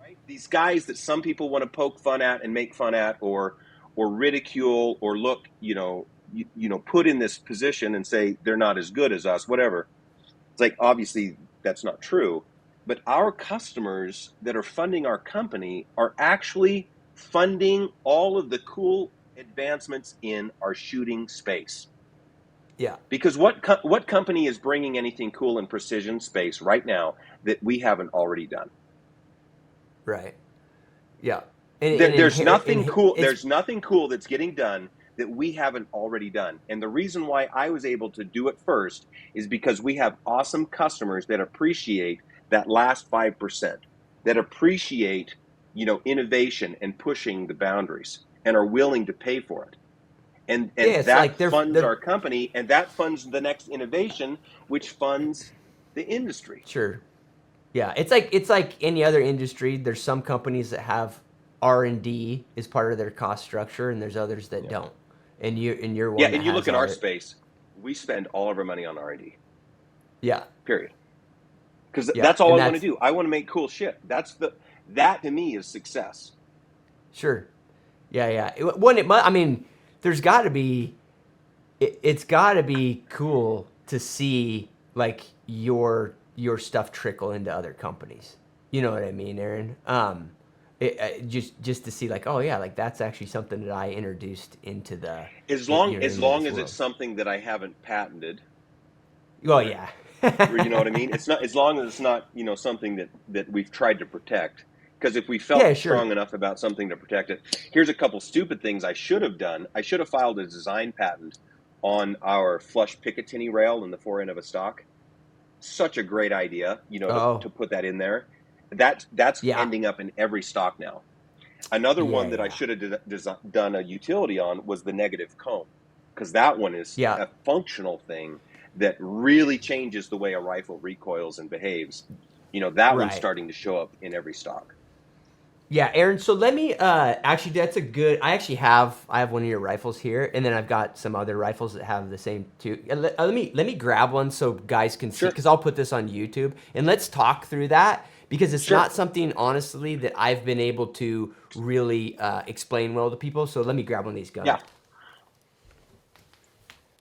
right? These guys that some people want to poke fun at and make fun at, or ridicule, or look, put in this position and say they're not as good as us, whatever. It's like obviously that's not true. but our customers that are funding our company are actually funding all of the cool advancements in our shooting space. Yeah. Because what company is bringing anything cool in precision space right now that we haven't already done? Right. Yeah. And, There, and there's nothing in, cool. it's There's nothing cool that's getting done that we haven't already done. And the reason why I was able to do it first is because we have awesome customers that appreciate that last 5%, that appreciate, innovation and pushing the boundaries and are willing to pay for it. And yeah, it's that like funds they're our company, and that funds the next innovation, which funds the industry. sure. Yeah, it's like any other industry. There's some companies that have R&D as part of their cost structure, and there's others that Yeah. don't. And you're Yeah, one that and you look has in our R. space, we spend all of our money on R&D. Yeah, Period. Because yeah, that's all and I want to that's do. I want to make cool shit. That to me is success. sure. Yeah, yeah. When I mean, there's got to be. It's got to be cool to see like your stuff trickle into other companies. You know what I mean, Aaron? Just to see like, oh yeah, like that's actually something that I introduced into the As you long know as into long this as it's world. something that I haven't patented, Oh yeah. you know what I mean? It's not, as long as it's not, something that we've tried to protect. Because if we Yeah, felt sure. strong enough about something to protect it, here's a couple stupid things I should have done. I should have filed a design patent on our flush Picatinny rail in the fore end of a stock. Such a great idea, to Oh put that in there. That's yeah, ending up in every stock now. Another yeah, one that I yeah, should have done a utility on was the negative comb, because that one is yeah, a functional thing that really changes the way a rifle recoils and behaves. That one's right. starting to show up in every stock. Yeah, Aaron. So let me actually that's a good. I have one of your rifles here, and then I've got some other rifles that have the same too. Let me grab one so guys can see Sure, because I'll put this on YouTube and let's talk through that because it's sure. not something honestly that I've been able to really explain well to people. So let me grab one of these guns. Yeah.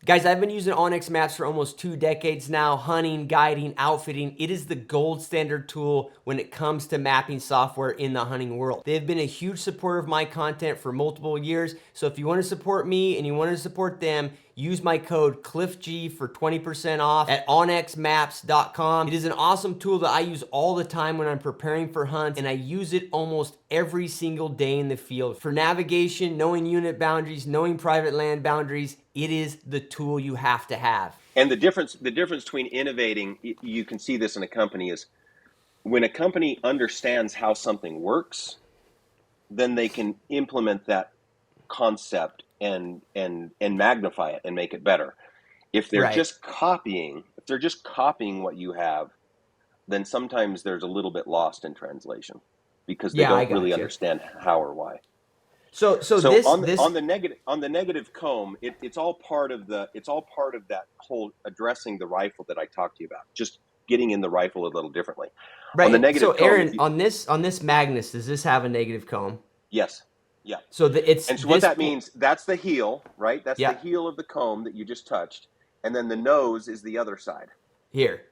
Guys, I've been using Onyx maps for almost 2 decades now, hunting, guiding, outfitting. It is the gold standard tool when it comes to mapping software in the hunting world. They've been a huge supporter of my content for multiple years. So if you want to support me and you want to support them, use my code CliffG for 20% off at onyxmaps.com. It is an awesome tool that I use all the time when I'm preparing for hunts, and I use it almost every single day in the field. For navigation, knowing unit boundaries, knowing private land boundaries, it is the tool you have to have. And the difference between innovating, you can see this in a company, is when a company understands how something works, then they can implement that concept and magnify it and make it better. Right. If they're just copying what you have, then sometimes there's a little bit lost in translation because they Yeah, I don't really got you. understand how or why. So So this this on the negative comb, it's all part of that whole addressing the rifle that I talked to you about. Just getting in the rifle a little differently. On the right. So negative comb, Aaron, on this Magnus, does this have a negative comb? yes, yeah. So it's And so what this that means, that's the heel, right? That's the yeah, heel of the comb that you just touched, and then the nose is the other side, here.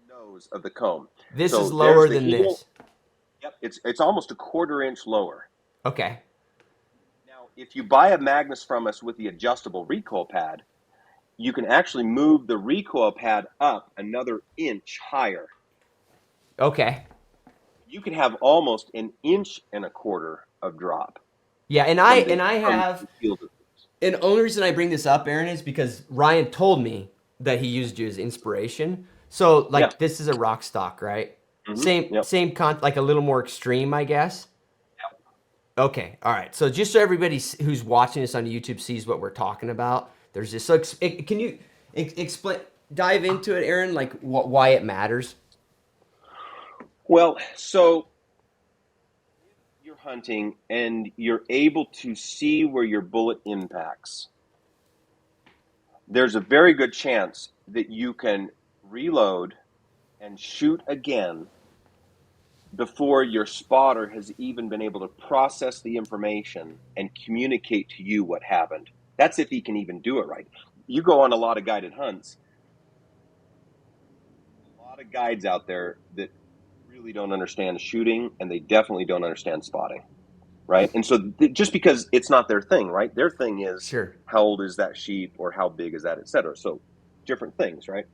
the nose of the comb. This is So there's lower the than heel. this. Yep, it's almost a quarter-inch lower. Okay. Now, if you buy a Magnus from us with the adjustable recoil pad, you can actually move the recoil pad up another inch higher. Okay. You can have almost an inch and a quarter of drop Yeah, from and the I from have the heel to and the only reason I bring this up, Aaron, is because Ryan told me that he used you as inspiration. So yeah. like this is a rock stock, right? Yep. Like a little more extreme, I guess. Okay, all right. So just so everybody who's watching this on YouTube sees what we're talking about, there's this. So can you explain, dive into it, Aaron? Like why it matters? Well, so you're hunting and you're able to see where your bullet impacts, there's a very good chance that you can reload and shoot again before your spotter has even been able to process the information and communicate to you what happened. That's if he can even do it right. You go on a lot of guided hunts, a lot of guides out there that definitely don't understand shooting, and they definitely don't understand spotting, right? And so just because it's not their thing, right? Their thing is Sure. how old is that sheep or how big is that, et cetera. So different things, right?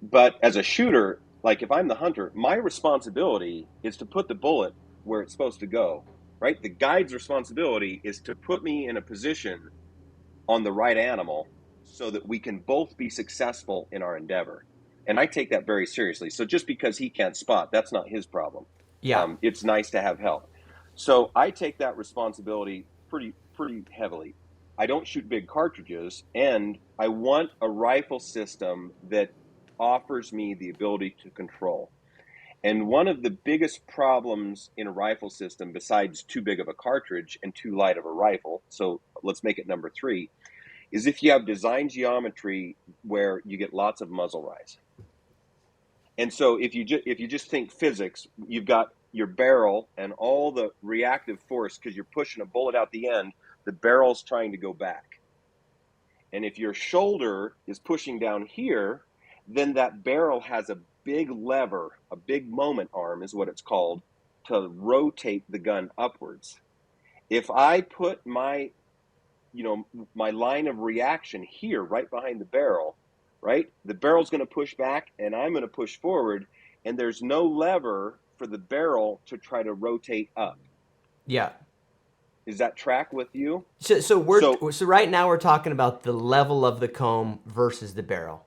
But as a shooter, like if I'm the hunter, my responsibility is to put the bullet where it's supposed to go, right? The guide's responsibility is to put me in a position on the right animal so that we can both be successful in our endeavor. And I take that very seriously. So just because he can't spot, that's not his problem. Yeah. It's nice to have help. So I take that responsibility pretty heavily. I don't shoot big cartridges, and I want a rifle system that offers me the ability to control. And one of the biggest problems in a rifle system, besides too big of a cartridge and too light of a rifle, so let's make it number 3, is if you have design geometry where you get lots of muzzle rise. And so if you just think physics, you've got your barrel and all the reactive force because you're pushing a bullet out the end, the barrel's trying to go back. And if your shoulder is pushing down here, then that barrel has a big lever, a big moment arm is what it's called, to rotate the gun upwards. If I put my line of reaction here right behind the barrel, right? The barrel's going to push back and I'm going to push forward, and there's no lever for the barrel to try to rotate up. Yeah. Is that track with you? So right now we're talking about the level of the comb versus the barrel.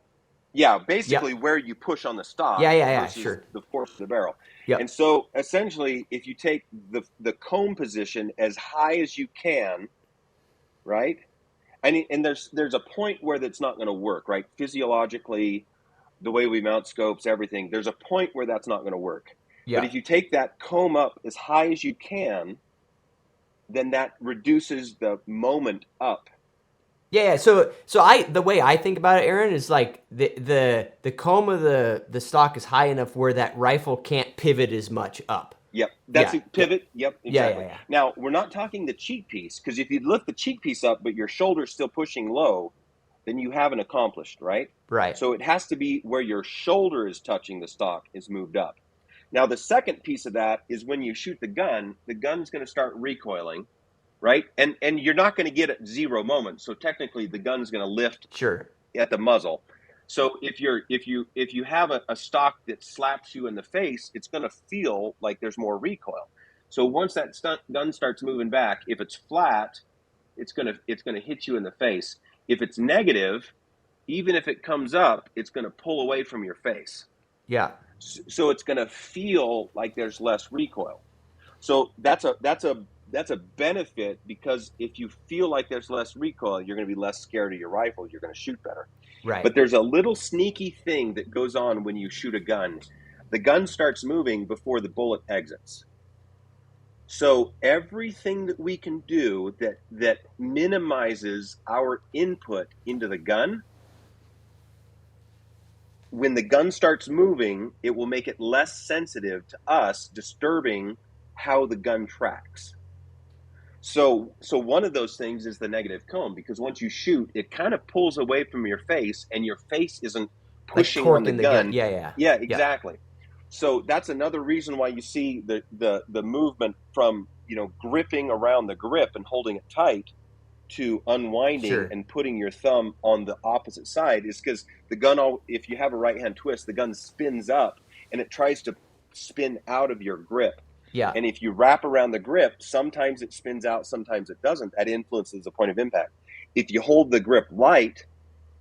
Yeah, basically where you push on the stock versus sure. the force of the barrel. Yep. And so essentially, if you take the comb position as high as you can, right? And there's a point where that's not going to work, right? Physiologically, the way we mount scopes, everything, there's a point where that's not going to work. Yeah. But if you take that comb up as high as you can, then that reduces the moment up. Yeah. So the way I think about it, Aaron, is like the comb of the stock is high enough where that rifle can't pivot as much up. Yep, that's a pivot. Yep, exactly. Yeah. Now, we're not talking the cheek piece, because if you lift the cheek piece up, but your shoulder's still pushing low, then you haven't accomplished, right? Right. So it has to be where your shoulder is touching the stock is moved up. Now, the second piece of that is when you shoot the gun's going to start recoiling, right? And you're not going to get at 0 moment. So technically, the gun's going to lift at the muzzle. So if you have a stock that slaps you in the face, it's going to feel like there's more recoil. So once that gun starts moving back, if it's flat, it's going to hit you in the face. If it's negative, even if it comes up, it's going to pull away from your face. Yeah. So it's going to feel like there's less recoil. So that's a benefit, because if you feel like there's less recoil, you're going to be less scared of your rifle. You're going to shoot better. Right. But there's a little sneaky thing that goes on when you shoot a gun. The gun starts moving before the bullet exits. So everything that we can do that minimizes our input into the gun, when the gun starts moving, it will make it less sensitive to us disturbing how the gun tracks. So one of those things is the negative comb, because once you shoot, it kind of pulls away from your face, and your face isn't pushing like on the gun. Yeah, exactly. So that's another reason why you see the movement from, gripping around the grip and holding it tight to unwinding and putting your thumb on the opposite side, is because the gun, if you have a right hand twist, the gun spins up and it tries to spin out of your grip. Yeah. And if you wrap around the grip, sometimes it spins out, sometimes it doesn't. That influences the point of impact. If you hold the grip light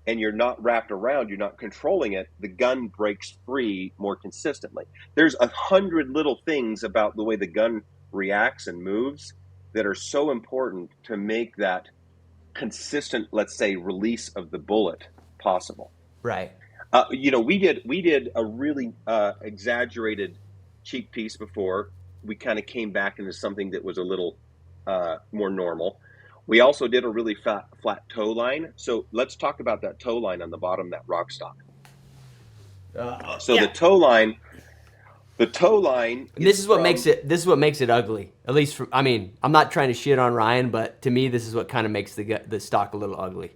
and you're not wrapped around, you're not controlling it, the gun breaks free more consistently. There's 100 little things about the way the gun reacts and moves that are so important to make that consistent, let's say, release of the bullet possible. Right. We did a really exaggerated cheek piece before. We kind of came back into something that was a little more normal. We also did a really flat toe line. So let's talk about that toe line on the bottom, that rock stock. The toe line. This is what makes it ugly. At least, I'm not trying to shit on Ryan, but to me, this is what kind of makes the stock a little ugly.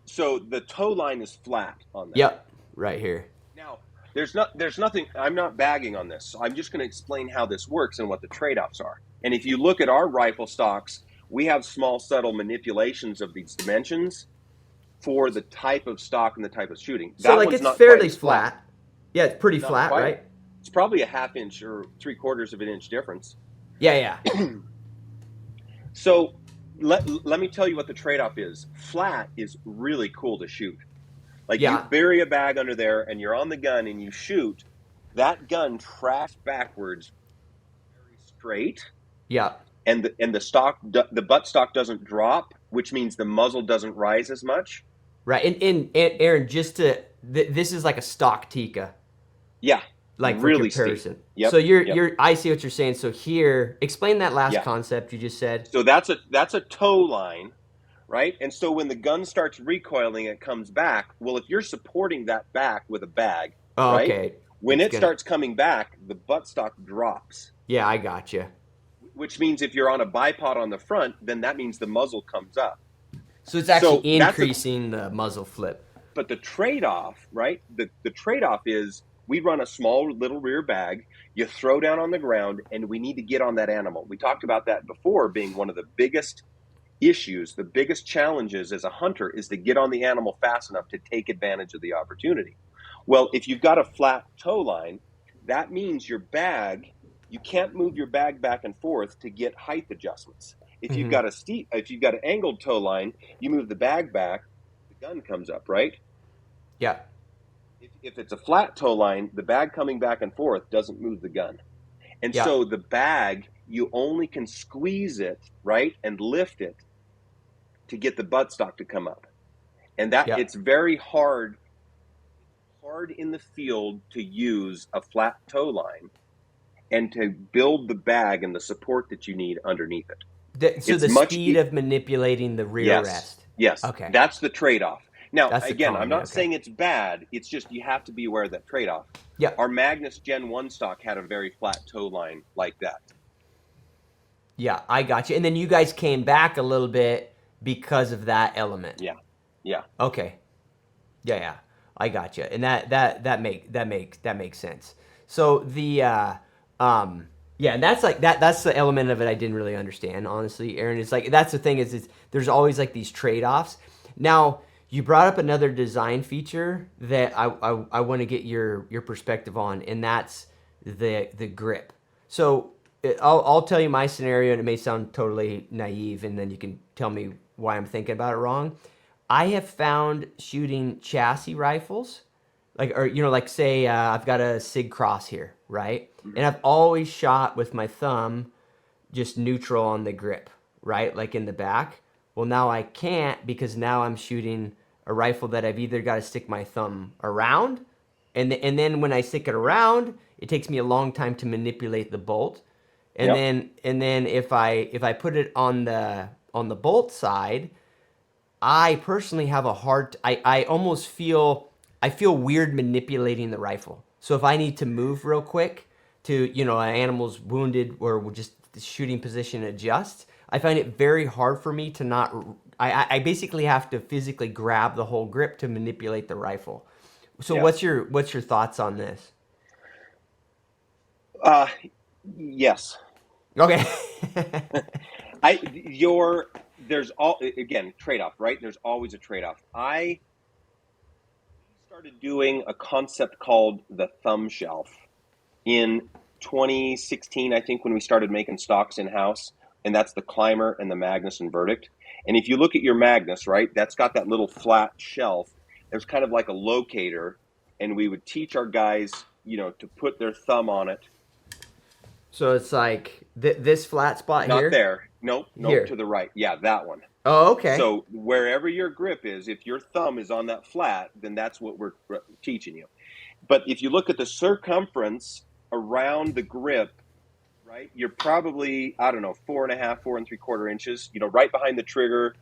So the toe line is flat on that. Yep, right here. Now, there's nothing. I'm not bagging on this. So I'm just going to explain how this works and what the trade-offs are. And if you look at our rifle stocks, we have small, subtle manipulations of these dimensions for the type of stock and the type of shooting. So That like one's it's not quite fairly as flat. flat. Yeah, it's pretty Not flat, quite. right? It's probably a half inch or 3/4 of an inch difference. Yeah, yeah. So let me tell you what the trade-off is. Flat is really cool to shoot. Like you Yeah. bury a bag under there and you're on the gun and you shoot, that gun tracks backwards very straight, Yeah. and the butt stock doesn't drop, which means the muzzle doesn't rise as much. Right. And Aaron, this is like a stock Tika, Yeah, like for really steep. comparison. So Yep, yep, I see what you're saying. So here, explain that last yeah. concept you just said. So that's a tow line, right? And so when the gun starts recoiling, it comes back. Well, if you're supporting that back with a bag, Oh, right? okay. When it starts coming back, the buttstock drops, Yeah, I got you. which means if you're on a bipod on the front, then that means the muzzle comes up. So it's actually So that's increasing the muzzle flip. but the trade-off, right? The trade-off is we run a small little rear bag, you throw down on the ground, and we need to get on that animal. We talked about that before being one of the biggest issues, the biggest challenges as a hunter is to get on the animal fast enough to take advantage of the opportunity. Well, if you've got a flat tow line, that means your bag, you can't move your bag back and forth to get height adjustments. Mm-hmm. If you've got an angled tow line, you move the bag back, the gun comes up, right? Yeah. If it's a flat tow line, the bag coming back and forth doesn't move the gun. And Yeah. so the bag, you only can squeeze it, right, and lift it to get the buttstock to come up. And that Yeah. it's very hard in the field to use a flat tow line and to build the bag and the support that you need underneath it. So It's the much speed of manipulating the rear yes, rest. yes, Okay. that's the trade-off. Now, That's the again, con, I'm yeah, not okay. saying it's bad. It's just you have to be aware of that trade-off. Yeah. Our Magnus Gen 1 stock had a very flat tow line like that. Yeah, I got you. And then you guys came back a little bit because of that element. Yeah, yeah. Okay. Yeah, yeah. I got you. And that makes sense. So yeah, and that's the element of it I didn't really understand, honestly, Aaron. It's like that's the thing is there's always like these trade-offs. Now, you brought up another design feature that I want to get your perspective on, and that's the grip. So I'll tell you my scenario, and it may sound totally naive, and then you can tell me why I'm thinking about it wrong. I have found shooting chassis rifles, like say I've got a Sig Cross here, right? Mm-hmm. And I've always shot with my thumb just neutral on the grip, right? Like in the back. Well, now I can't because now I'm shooting a rifle that I've either got to stick my thumb around, and then when I stick it around, it takes me a long time to manipulate the bolt. And then if I put it on the bolt side, I personally have a hard. I almost feel weird manipulating the rifle. So if I need to move real quick to an animal's wounded or just the shooting position adjust, I find it very hard for me to not. I basically have to physically grab the whole grip to manipulate the rifle. So what's your thoughts on this? Yes. Okay. There's all again trade-off, right? There's always a trade-off. I started doing a concept called the thumb shelf in 2016, I think, when we started making stocks in-house, and that's the Climber and the Magnus and Verdict. And if you look at your Magnus, right, that's got that little flat shelf. There's kind of like a locator, and we would teach our guys, to put their thumb on it. So it's like this flat spot Not here? Not there. Nope, here. To the right. Yeah, that one. Oh, okay. So wherever your grip is, if your thumb is on that flat, then that's what we're teaching you. But if you look at the circumference around the grip, right, you're probably, 4.5, 4 3/4 inches, right behind the trigger.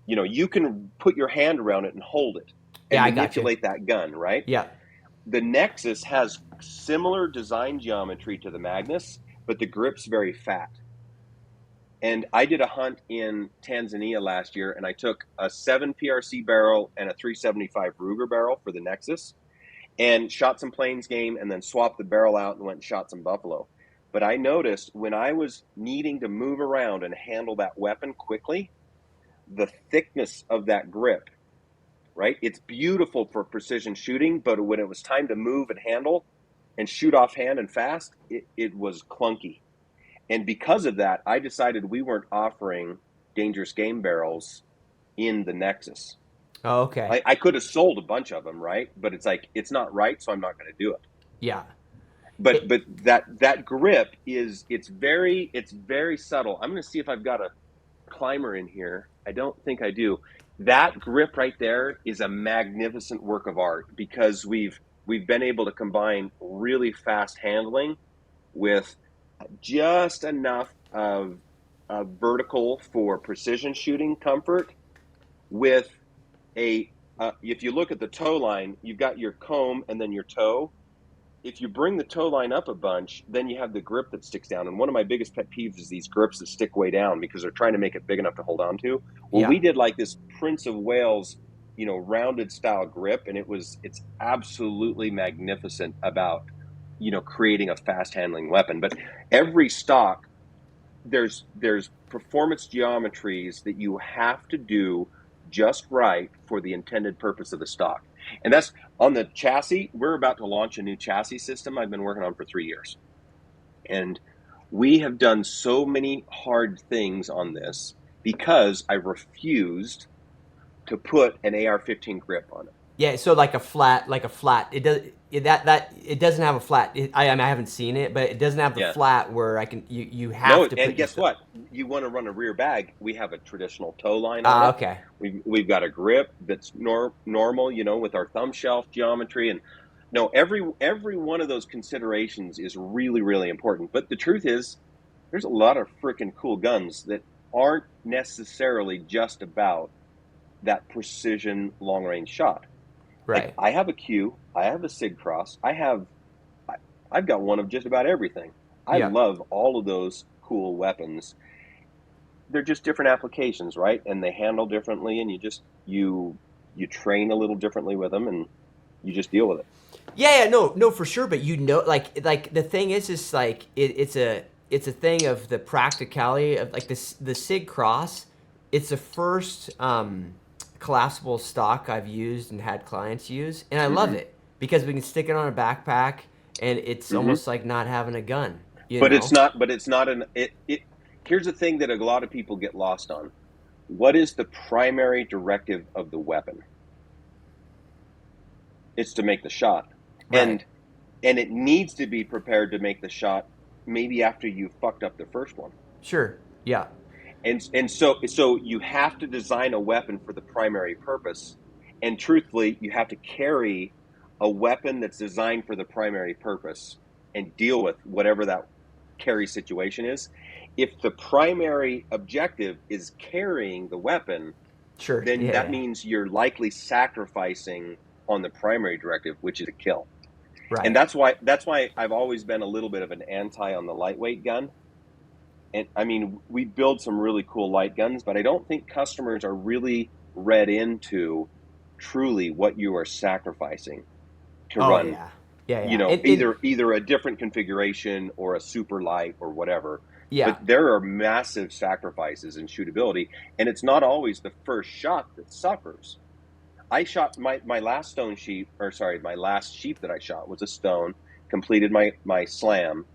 You can put your hand around it and hold it and manipulate that gun, right? Yeah. The Nexus has similar design geometry to the Magnus, but the grip's very fat. And I did a hunt in Tanzania last year, and I took a 7 PRC barrel and a 375 Ruger barrel for the Nexus. and shot some plains game, and then swapped the barrel out and went and shot some buffalo. But I noticed when I was needing to move around and handle that weapon quickly, the thickness of that grip, right? It's beautiful for precision shooting, but when it was time to move and handle and shoot offhand and fast, it was clunky. And because of that, I decided we weren't offering dangerous game barrels in the Nexus. Oh, okay. I could have sold a bunch of them, right? But it's like, it's not right, so I'm not going to do it. Yeah. But It, that grip it's very subtle. I'm going to see if I've got a climber in here. I don't think I do. That grip right there is a magnificent work of art because we've been able to combine really fast handling with just enough of vertical for precision shooting comfort with if you look at the toe line, you've got your comb and then your toe. If you bring the toe line up a bunch, then you have the grip that sticks down. And one of my biggest pet peeves is these grips that stick way down because they're trying to make it big enough to hold on to. Well, yeah. we did like this Prince of Wales, rounded style grip, and it's absolutely magnificent about, creating a fast handling weapon. But every stock, there's performance geometries that you have to do just right for the intended purpose of the stock. And that's on the chassis. We're about to launch a new chassis system I've been working on for 3 years. And we have done so many hard things on this because I refused to put an AR-15 grip on it. Yeah, so like a flat. It does that it doesn't have a flat. I mean, I haven't seen it, but it doesn't have the Yeah. flat where you have No, to put and your guess stuff. what? You want to run a rear bag, we have a traditional toe line on it. Okay. We've got a grip that's normal, with our thumb shelf geometry. And no, every one of those considerations is really, really important. But the truth is, there's a lot of freaking cool guns that aren't necessarily just about that precision long range shot. Like Right. I have a Q, I have a Sig Cross, I've got one of just about everything. I Yeah. love all of those cool weapons. They're just different applications, right? And they handle differently, and you train a little differently with them, and you just deal with it. Yeah, no, for sure. But like the thing is like it's a thing of the practicality of like this the Sig Cross. It's the first collapsible stock I've used and had clients use, and I love Mm-hmm. it because we can stick it on a backpack, and it's Mm-hmm. almost like not having a gun. You But it's know? not. But it's not an. It. Here's the thing that a lot of people get lost on. What is the primary directive of the weapon? It's to make the shot, Right. and it needs to be prepared to make the shot. Maybe after you fucked up the first one. Sure. Yeah. And so you have to design a weapon for the primary purpose, and truthfully you have to carry a weapon that's designed for the primary purpose and deal with whatever that carry situation is. If the primary objective is carrying the weapon, Sure. then Yeah. that Yeah. means you're likely sacrificing on the primary directive, which is a kill. And Right. that's why I've always been a little bit of an anti on the lightweight gun. And I mean, we build some really cool light guns, but I don't think customers are really read into truly what you are sacrificing to Oh run, yeah. Yeah. Yeah. And either a different configuration or a super light or whatever. But yeah. there are massive sacrifices in shootability, and it's not always the first shot that suffers. I shot my last stone sheep, or sorry, my last sheep that I shot was a stone, completed my slam,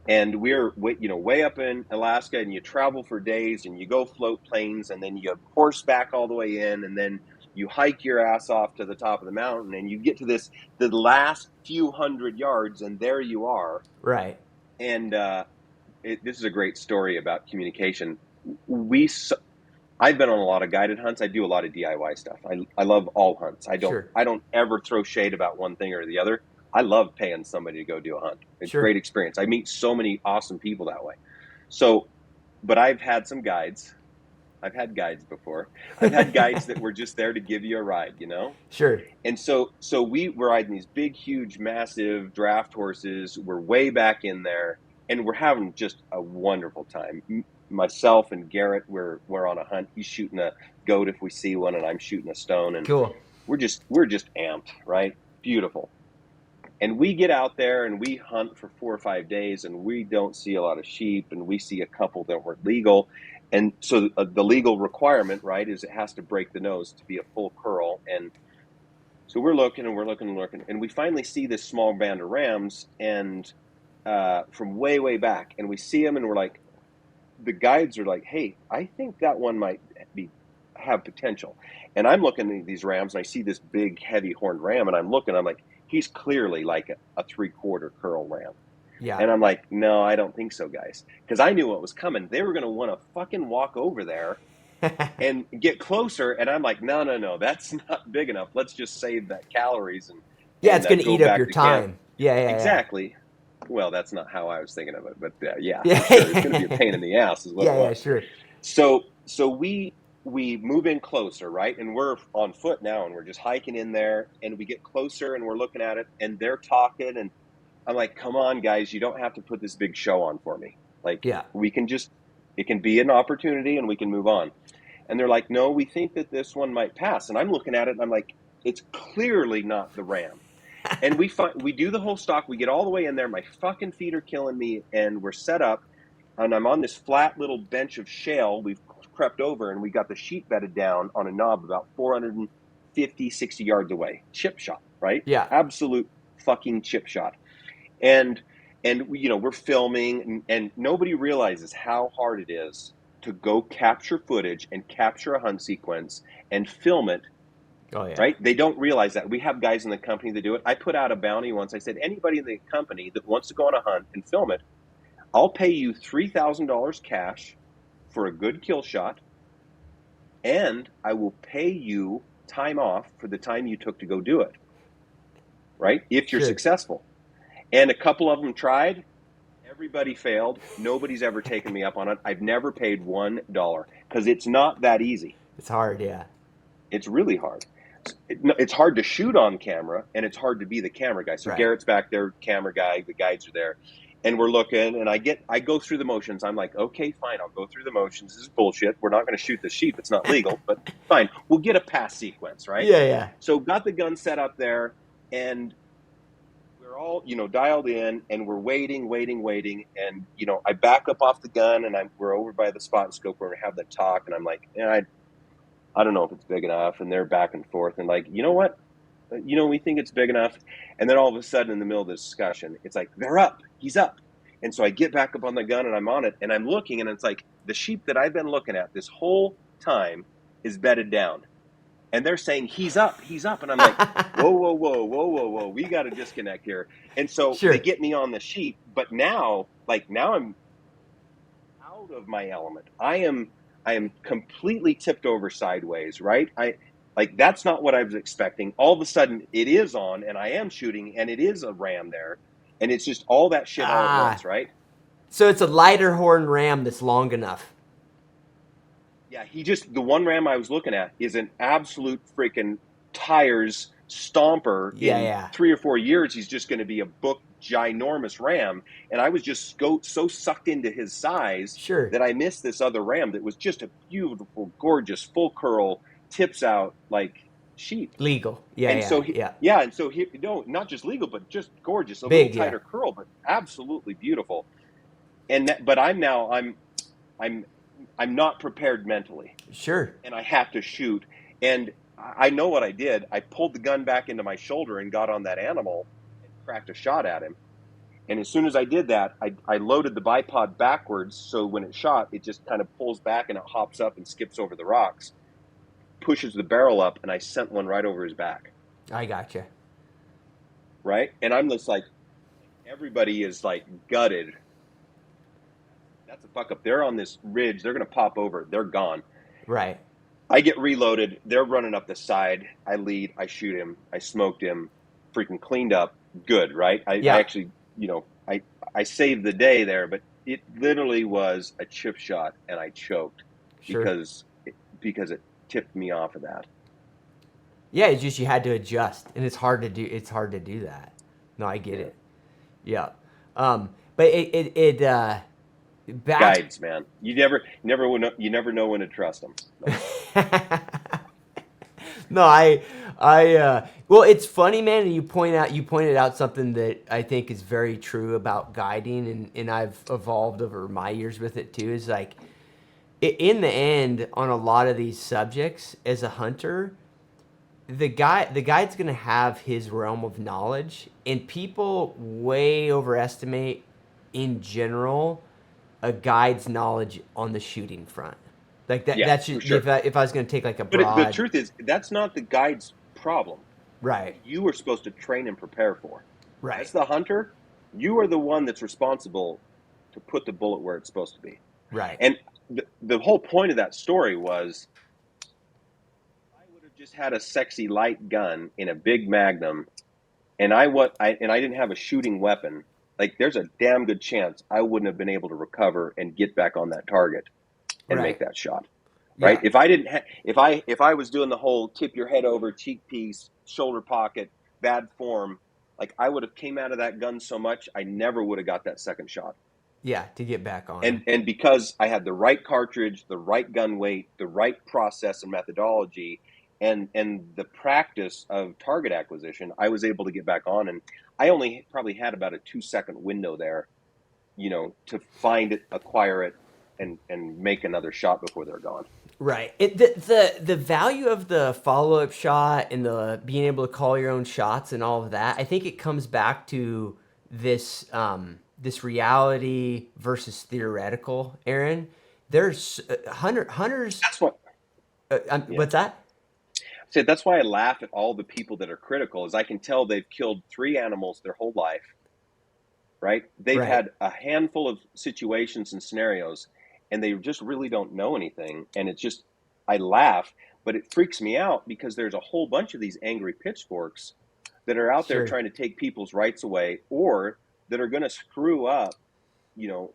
and we're way up in Alaska, and you travel for days, and you go float planes, and then you horseback all the way in, and then you hike your ass off to the top of the mountain, and you get to the last few hundred yards, and there you are. Right. And this is a great story about communication. We I've been on a lot of guided hunts. I do a lot of DIY stuff. I love all hunts. Sure. I don't ever throw shade about one thing or the other. I love paying somebody to go do a hunt. It's a Sure. great experience. I meet so many awesome people that way. So, but I've had some guides. I've had guides before. I've had guides that were just there to give you a ride. Sure. And so we were riding these big, huge, massive draft horses. We're way back in there, and we're having just a wonderful time. Myself and Garrett, we're on a hunt. He's shooting a goat if we see one, and I'm shooting a stone, and Cool. we're just amped, right? Beautiful. And we get out there and we hunt for 4 or 5 days, and we don't see a lot of sheep, and we see a couple that weren't legal. And so the legal requirement, right, is it has to break the nose to be a full curl. And so we're looking and we're looking and looking, and we finally see this small band of rams, and from way, way back, and we see them, and we're like, the guides are like, hey, I think that one might have potential. And I'm looking at these rams, and I see this big, heavy horned ram, and I'm like, he's clearly like a 3/4 curl ram. Yeah. And I'm like, no, I don't think so, guys. Because I knew what was coming. They were going to want to fucking walk over there and get closer. And I'm like, no, that's not big enough. Let's just save that calories Yeah, it's going to go eat up back your to camp. time. Yeah. Exactly. Well, that's not how I was thinking of it, but yeah, Yeah. for sure. It's going to be a pain in the ass is what it was. Yeah, sure. So we move in closer, right? And we're on foot now, and we're just hiking in there, and we get closer, and we're looking at it, and they're talking, and I'm like, come on, guys, you don't have to put this big show on for me. Like, Yeah. we can just, it can be an opportunity, and we can move on. And they're like, no, we think that this one might pass. And I'm looking at it, and I'm like, it's clearly not the ram. And we do the whole stalk. We get all the way in there. My fucking feet are killing me, and we're set up, and I'm on this flat little bench of shale. We've crept over, and we got the sheep bedded down on a knob about 450, 60 yards away. Chip shot, right? Yeah. Absolute fucking chip shot. And we're filming, and nobody realizes how hard it is to go capture footage and capture a hunt sequence and film it. Oh, yeah. Right? They don't realize that. We have guys in the company that do it. I put out a bounty once. I said, anybody in the company that wants to go on a hunt and film it, I'll pay you $3,000 cash for a good kill shot, and I will pay you time off for the time you took to go do it. Right? If you're successful. And a couple of them tried. Everybody failed. Nobody's ever taken me up on it. I've never paid $1 because it's not that easy. It's hard, yeah. It's really hard. It's hard to shoot on camera, and it's hard to be the camera guy. So right. Garrett's back there, camera guy, the guides are there, and we're looking, and I go through the motions. I'm like, okay, fine, I'll go through the motions. This is bullshit. We're not going to shoot the sheep. It's not legal, but fine. We'll get a pass sequence, right? Yeah. So got the gun set up there, and we're all, dialed in, and we're waiting, and, I back up off the gun, and we're over by the spot and scope where we have that talk, and I'm like, I don't know if it's big enough, and they're back and forth, and like, you know what? We think it's big enough, and then all of a sudden in the middle of the discussion, it's like, they're up, he's up. And so I get back up on the gun, and I'm on it, and I'm looking, and it's like, the sheep that I've been looking at this whole time is bedded down. And they're saying, he's up. And I'm like, whoa, we got to disconnect here. And so They get me on the sheep, but now I'm out of my element. I am completely tipped over sideways, right? That's not what I was expecting. All of a sudden it is on, and I am shooting, and it is a ram there, and it's just all that shit all at once, right? So it's a lighter horn ram that's long enough. Yeah, the one ram I was looking at is an absolute freaking tires stomper. In 3 or 4 years, he's just going to be a book ginormous ram, and I was just so sucked into his size that I missed this other ram that was just a beautiful, gorgeous, full curl, tips out like sheep. Legal, and so not just legal, but just gorgeous, a little tighter curl, but absolutely beautiful. But I'm not prepared mentally. Sure. And I have to shoot, and I know what I did. I pulled the gun back into my shoulder and got on that animal and cracked a shot at him. And as soon as I did that, I loaded the bipod backwards, so when it shot, it just kind of pulls back and it hops up and skips over the rocks, pushes the barrel up, and I sent one right over his back. I gotcha. Right? And I'm just like, everybody is like gutted. That's a fuck up. They're on this ridge. They're going to pop over. They're gone. Right. I get reloaded. They're running up the side. I lead. I shoot him. I smoked him. Freaking cleaned up. Good, right? I actually, I saved the day there, but it literally was a chip shot, and I choked because it tipped me off of that. Yeah, it's just you had to adjust, and it's hard to do. It's hard to do that. No, I get it. Yeah, but it guides, man. You never know when to trust them. No, well, it's funny, man. And you pointed out something that I think is very true about guiding, and I've evolved over my years with it too. Is like, in the end, on a lot of these subjects, as a hunter, the guide's gonna have his realm of knowledge, and people way overestimate, in general, a guide's knowledge on the shooting front. Like that. Yeah, That's for just, sure. if I was gonna take like a But the broad, truth is, that's not the guide's problem. That's right, what you are supposed to train and prepare for. right, As the hunter, you are the one that's responsible to put the bullet where it's supposed to be. right, And the whole point of that story was, I would have just had a sexy light gun in a big magnum, and I didn't have a shooting weapon. Like, there's a damn good chance I wouldn't have been able to recover and get back on that target and make right. that shot. Right? Yeah, If I didn't, if I was doing the whole tip your head over, cheek piece, shoulder pocket, bad form, like, I would have came out of that gun so much, I never would have got that second shot. yeah. To get back on him. And because I had the right cartridge, the right gun weight, the right process and methodology, and the practice of target acquisition, I was able to get back on. And I only probably had about a 2 second window there, to find it, acquire it, and make another shot before they're gone. Right. The value of the follow up shot and the being able to call your own shots and all of that, I think it comes back to this reality versus theoretical, Aaron. There's hunters. That's what, yeah. What's that? So that's why I laugh at all the people that are critical, is I can tell they've killed 3 animals their whole life, right? They've Right. had a handful of situations and scenarios, and they just really don't know anything. And it's just, I laugh, but it freaks me out because there's a whole bunch of these angry pitchforks that are out there Sure. trying to take people's rights away, or that are going to screw up,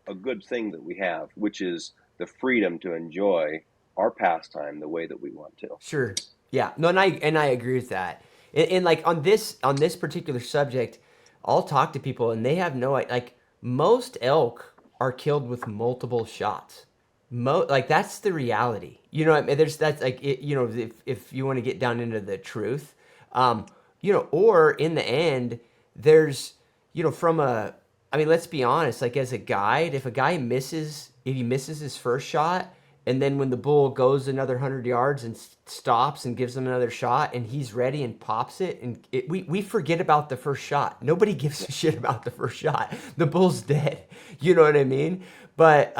a good thing that we have, which is the freedom to enjoy our pastime the way that we want to. Sure. Yeah. No, and I agree with that. And like on this particular subject, I'll talk to people and they have like most elk are killed with multiple shots. Like that's the reality. You know what I mean? That's like if you want to get down into the truth, or in the end, there's from a I mean, let's be honest, like as a guide, if he misses his first shot, and then when the bull goes another 100 yards and stops and gives him another shot, and he's ready and pops it, and we forget about the first shot. Nobody gives a shit about the first shot. The bull's dead. You know what I mean? But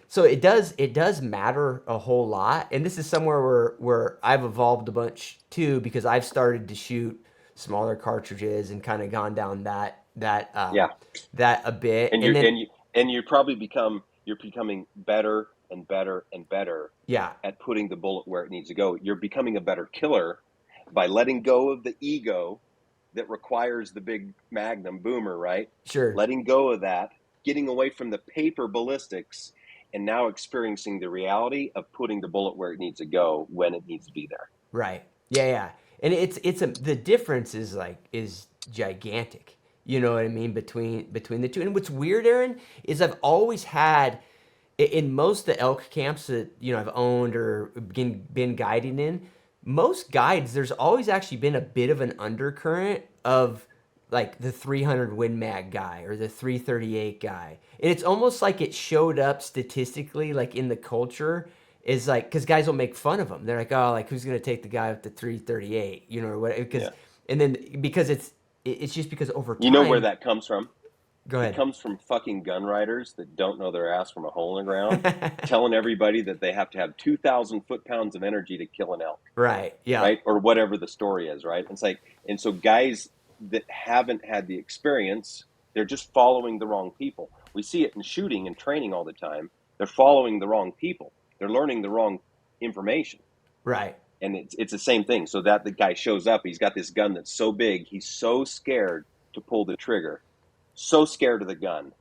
so it does matter a whole lot, and this is somewhere where I've evolved a bunch too, because I've started to shoot smaller cartridges and kind of gone down Yeah. that a bit, And and then you're becoming better and better and better yeah, at putting the bullet where it needs to go. You're becoming a better killer by letting go of the ego that requires the big magnum boomer, right? sure. Letting go of that, getting away from the paper ballistics, and now experiencing the reality of putting the bullet where it needs to go when it needs to be there. Right. Yeah, yeah. And the difference is gigantic. You know what I mean, between the two. And what's weird, Aaron, is I've always had in most of the elk camps that I've owned or been guiding in, most guides there's always actually been a bit of an undercurrent of like the 300 Win Mag guy or the 338 guy. And it's almost like it showed up statistically, like in the culture, is like, because guys will make fun of them. They're like, oh, like who's gonna take the guy with the 338, or what? Because Yeah. and then because it's just because over You know where time. that comes from? Go It ahead. comes from fucking gun riders that don't know their ass from a hole in the ground, telling everybody that they have to have 2,000 foot-pounds of energy to kill an elk, Right. Yeah. right? Or whatever the story is, right? It's like, and so guys that haven't had the experience, they're just following the wrong people. We see it in shooting and training all the time. They're following the wrong people. They're learning the wrong information. Right. And it's the same thing. So that the guy shows up, he's got this gun that's so big, he's so scared to pull the trigger, so scared of the gun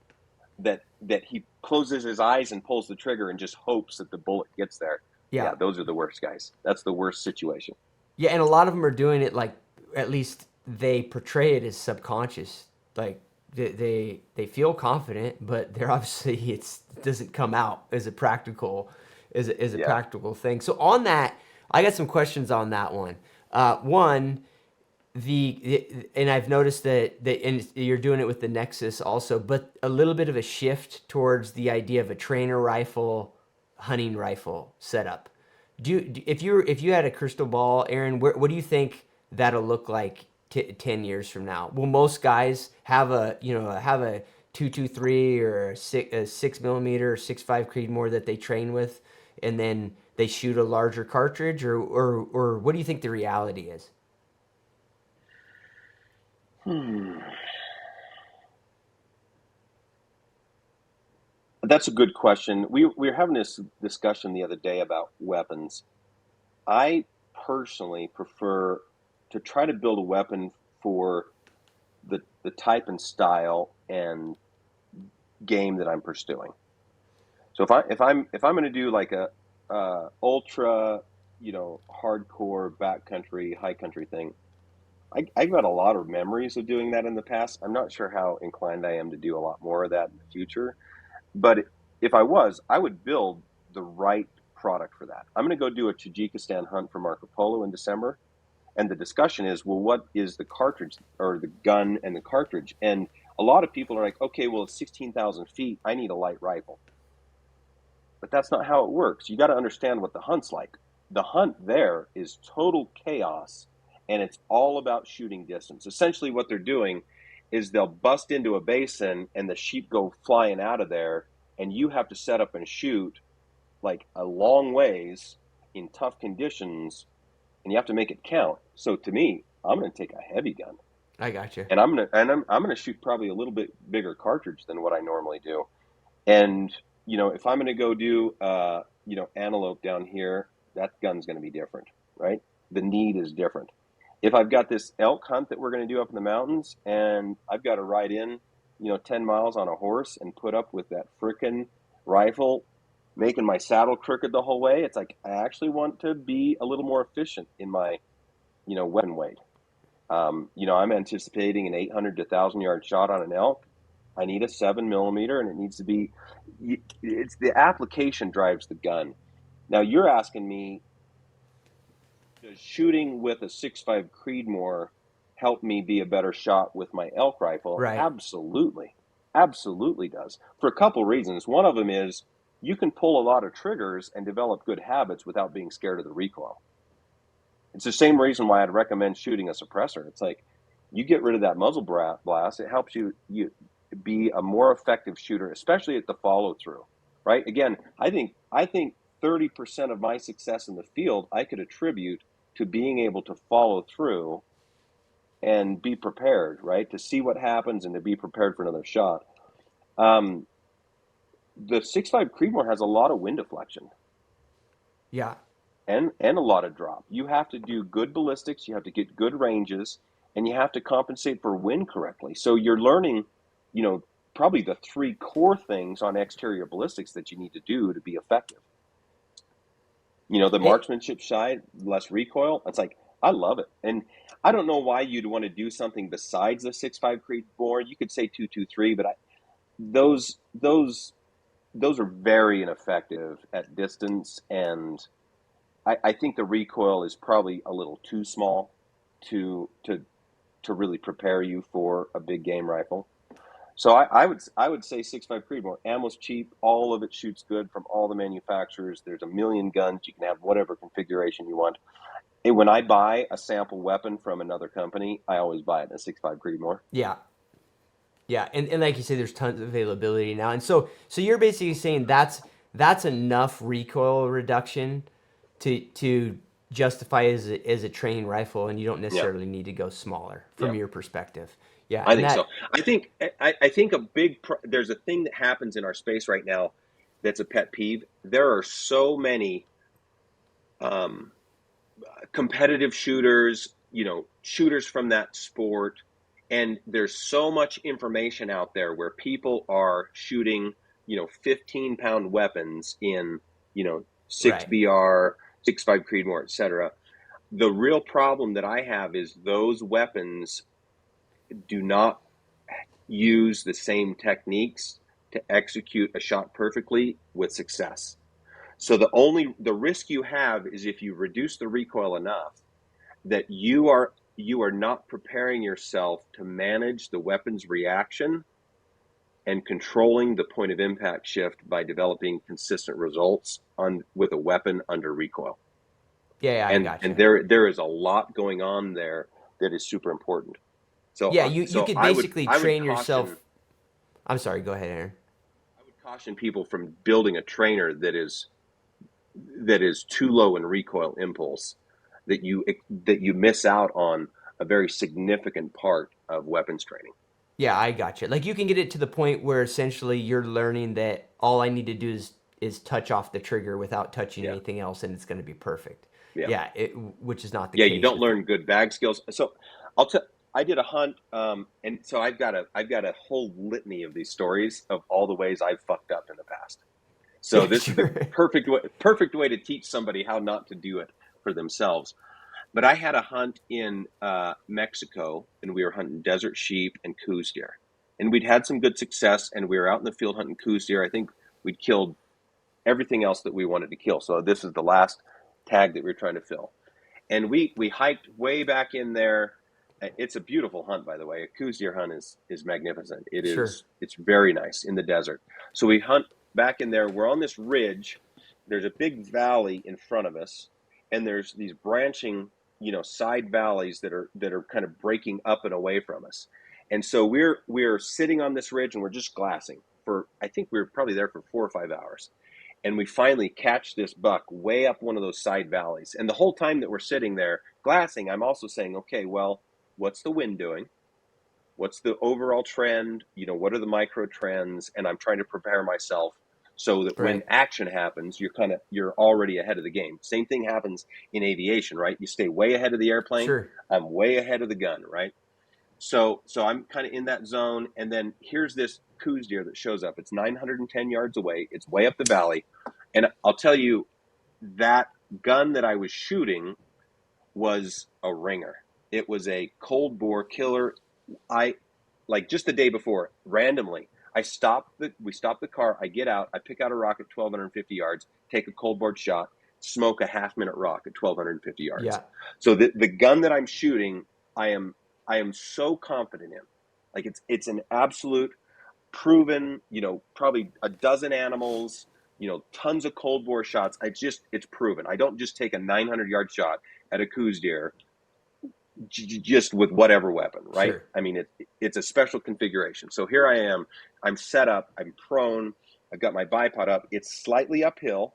that he closes his eyes and pulls the trigger and just hopes that the bullet gets there. Yeah. Yeah, those are the worst guys. That's the worst situation. Yeah, and a lot of them are doing it like, at least they portray it as subconscious. Like they feel confident, but they're obviously it doesn't come out as a practical as a Yeah. practical thing. So on that, I got some questions on that one. One, and I've noticed that and you're doing it with the Nexus also, but a little bit of a shift towards the idea of a trainer rifle, hunting rifle setup. If you had a crystal ball, Aaron, what do you think that'll look like 10 years from now? Will most guys have a 223 or a 6 millimeter or 6.5 Creedmoor that they train with, and then they shoot a larger cartridge, or what do you think the reality is? Hmm. That's a good question. We were having this discussion the other day about weapons. I personally prefer to try to build a weapon for the type and style and game that I'm pursuing. So if I'm going to do like a ultra, hardcore backcountry, high country thing, I've got a lot of memories of doing that in the past. I'm not sure how inclined I am to do a lot more of that in the future. But if I was, I would build the right product for that. I'm going to go do a Tajikistan hunt for Marco Polo in December. And the discussion is, well, what is the cartridge or the gun and the cartridge? And a lot of people are like, okay, well, it's 16,000 feet. I need a light rifle. But that's not how it works. You got to understand what the hunt's like. The hunt there is total chaos, and it's all about shooting distance. Essentially, what they're doing is they'll bust into a basin, and the sheep go flying out of there, and you have to set up and shoot like a long ways in tough conditions, and you have to make it count. So to me, I'm going to take a heavy gun, I got you. and I'm going to shoot probably a little bit bigger cartridge than what I normally do. And if I'm going to go do antelope down here, that gun's going to be different, right? The need is different. If I've got this elk hunt that we're going to do up in the mountains, and I've got to ride in 10 miles on a horse and put up with that frickin' rifle making my saddle crooked the whole way, it's like I actually want to be a little more efficient in my weapon weight. I'm anticipating an 800 to 1,000 yard shot on an elk. I need a 7 millimeter, and it needs to be. It's the application drives the gun. Now you're asking me, does shooting with a 6.5 Creedmoor help me be a better shot with my elk rifle? Right. Absolutely, absolutely does. For a couple reasons. One of them is you can pull a lot of triggers and develop good habits without being scared of the recoil. It's the same reason why I'd recommend shooting a suppressor. It's like you get rid of that muzzle blast. It helps you be a more effective shooter, especially at the follow through. Right? Again, I think 30% of my success in the field I could attribute to being able to follow through and be prepared. Right? To see what happens and to be prepared for another shot. Um, the 6.5 Creedmoor has a lot of wind deflection. Yeah. And a lot of drop. You have to do good ballistics, you have to get good ranges, and you have to compensate for wind correctly. So you're learning, probably the three core things on exterior ballistics that you need to do to be effective. The It, marksmanship side, less recoil. It's like I love it, and I don't know why you'd want to do something besides the 6.5 Creedmoor. You could say 223, but those are very ineffective at distance, and I think the recoil is probably a little too small to really prepare you for a big game rifle. So I would say 6.5 Creedmoor. Ammo's cheap. All of it shoots good from all the manufacturers. There's a million guns. You can have whatever configuration you want. And when I buy a sample weapon from another company, I always buy it in a 6.5 Creedmoor. yeah. Yeah. And like you say, there's tons of availability now. And so you're basically saying that's enough recoil reduction to justify as a training rifle, and you don't Yeah, necessarily need to go smaller yeah, from your perspective. Yeah. I And think so. that, I think there's a thing that happens in our space right now that's a pet peeve. There are so many um, competitive shooters, shooters from that sport. And there's so much information out there where people are shooting, 15-pound weapons in, six right. BR, 6.5 Creedmoor, etc. The real problem that I have is those weapons do not use the same techniques to execute a shot perfectly with success. So the risk you have is if you reduce the recoil enough that you are not preparing yourself to manage the weapon's reaction and controlling the point of impact shift by developing consistent results with a weapon under recoil. Yeah, I And gotcha. there is a lot going on there that is super important. So Yeah, you so could basically I would train yourself. caution I'm sorry, go ahead, Aaron. people from building a trainer that is too low in recoil impulse, that you miss out on a very significant part of weapons training. Yeah, I gotcha. Like you can get it to the point where essentially you're learning that all I need to do is touch off the trigger without touching Yeah, anything else, and it's going to be perfect. yeah, Yeah, which is not the yeah. You case don't with the. learn good bag skills. So I'll tell. I did a hunt, and so I've got a whole litany of these stories of all the ways I've fucked up in the past. So Yeah, this is the sure. perfect way to teach somebody how not to do it for themselves. But I had a hunt in Mexico, and we were hunting desert sheep and coos deer, and we'd had some good success, and we were out in the field hunting coos deer. I think we'd killed everything else that we wanted to kill. So this is the last tag that we were trying to fill, and we hiked way back in there. It's a beautiful hunt, by the way. A coos deer hunt is magnificent. Sure. It's very nice in the desert. So we hunt back in there. We're on this ridge. There's a big valley in front of us, and there's these branching, side valleys that are kind of breaking up and away from us. And so we're sitting on this ridge and we're just glassing for, I think we were probably there for 4 or 5 hours. And we finally catch this buck way up one of those side valleys. And the whole time that we're sitting there glassing, I'm also saying, okay, well, what's the wind doing? What's the overall trend? What are the micro trends? And I'm trying to prepare myself so that when Right. action happens, you're already ahead of the game. Same thing happens in aviation, right? You stay way ahead of the airplane. Sure. I'm way ahead of the gun, right? So I'm kind of in that zone, and then here's this coos deer that shows up. It's 910 yards away. It's way up the valley, and I'll tell you, that gun that I was shooting was a ringer. It was a cold bore killer. I like just the day before, randomly, we stop the car, I get out, I pick out a rock at 1,250 yards, take a cold board shot, smoke a half-minute rock at 1,250 yards. Yeah. So the gun that I'm shooting, I am I am so confident in. Like it's an absolute proven, probably a dozen animals, tons of cold bore shots. It's proven. I don't just take a 900-yard shot at a coos deer just with whatever weapon, right? Sure. I mean, it's a special configuration. So here I am. I'm set up. I'm prone. I've got my bipod up. It's slightly uphill.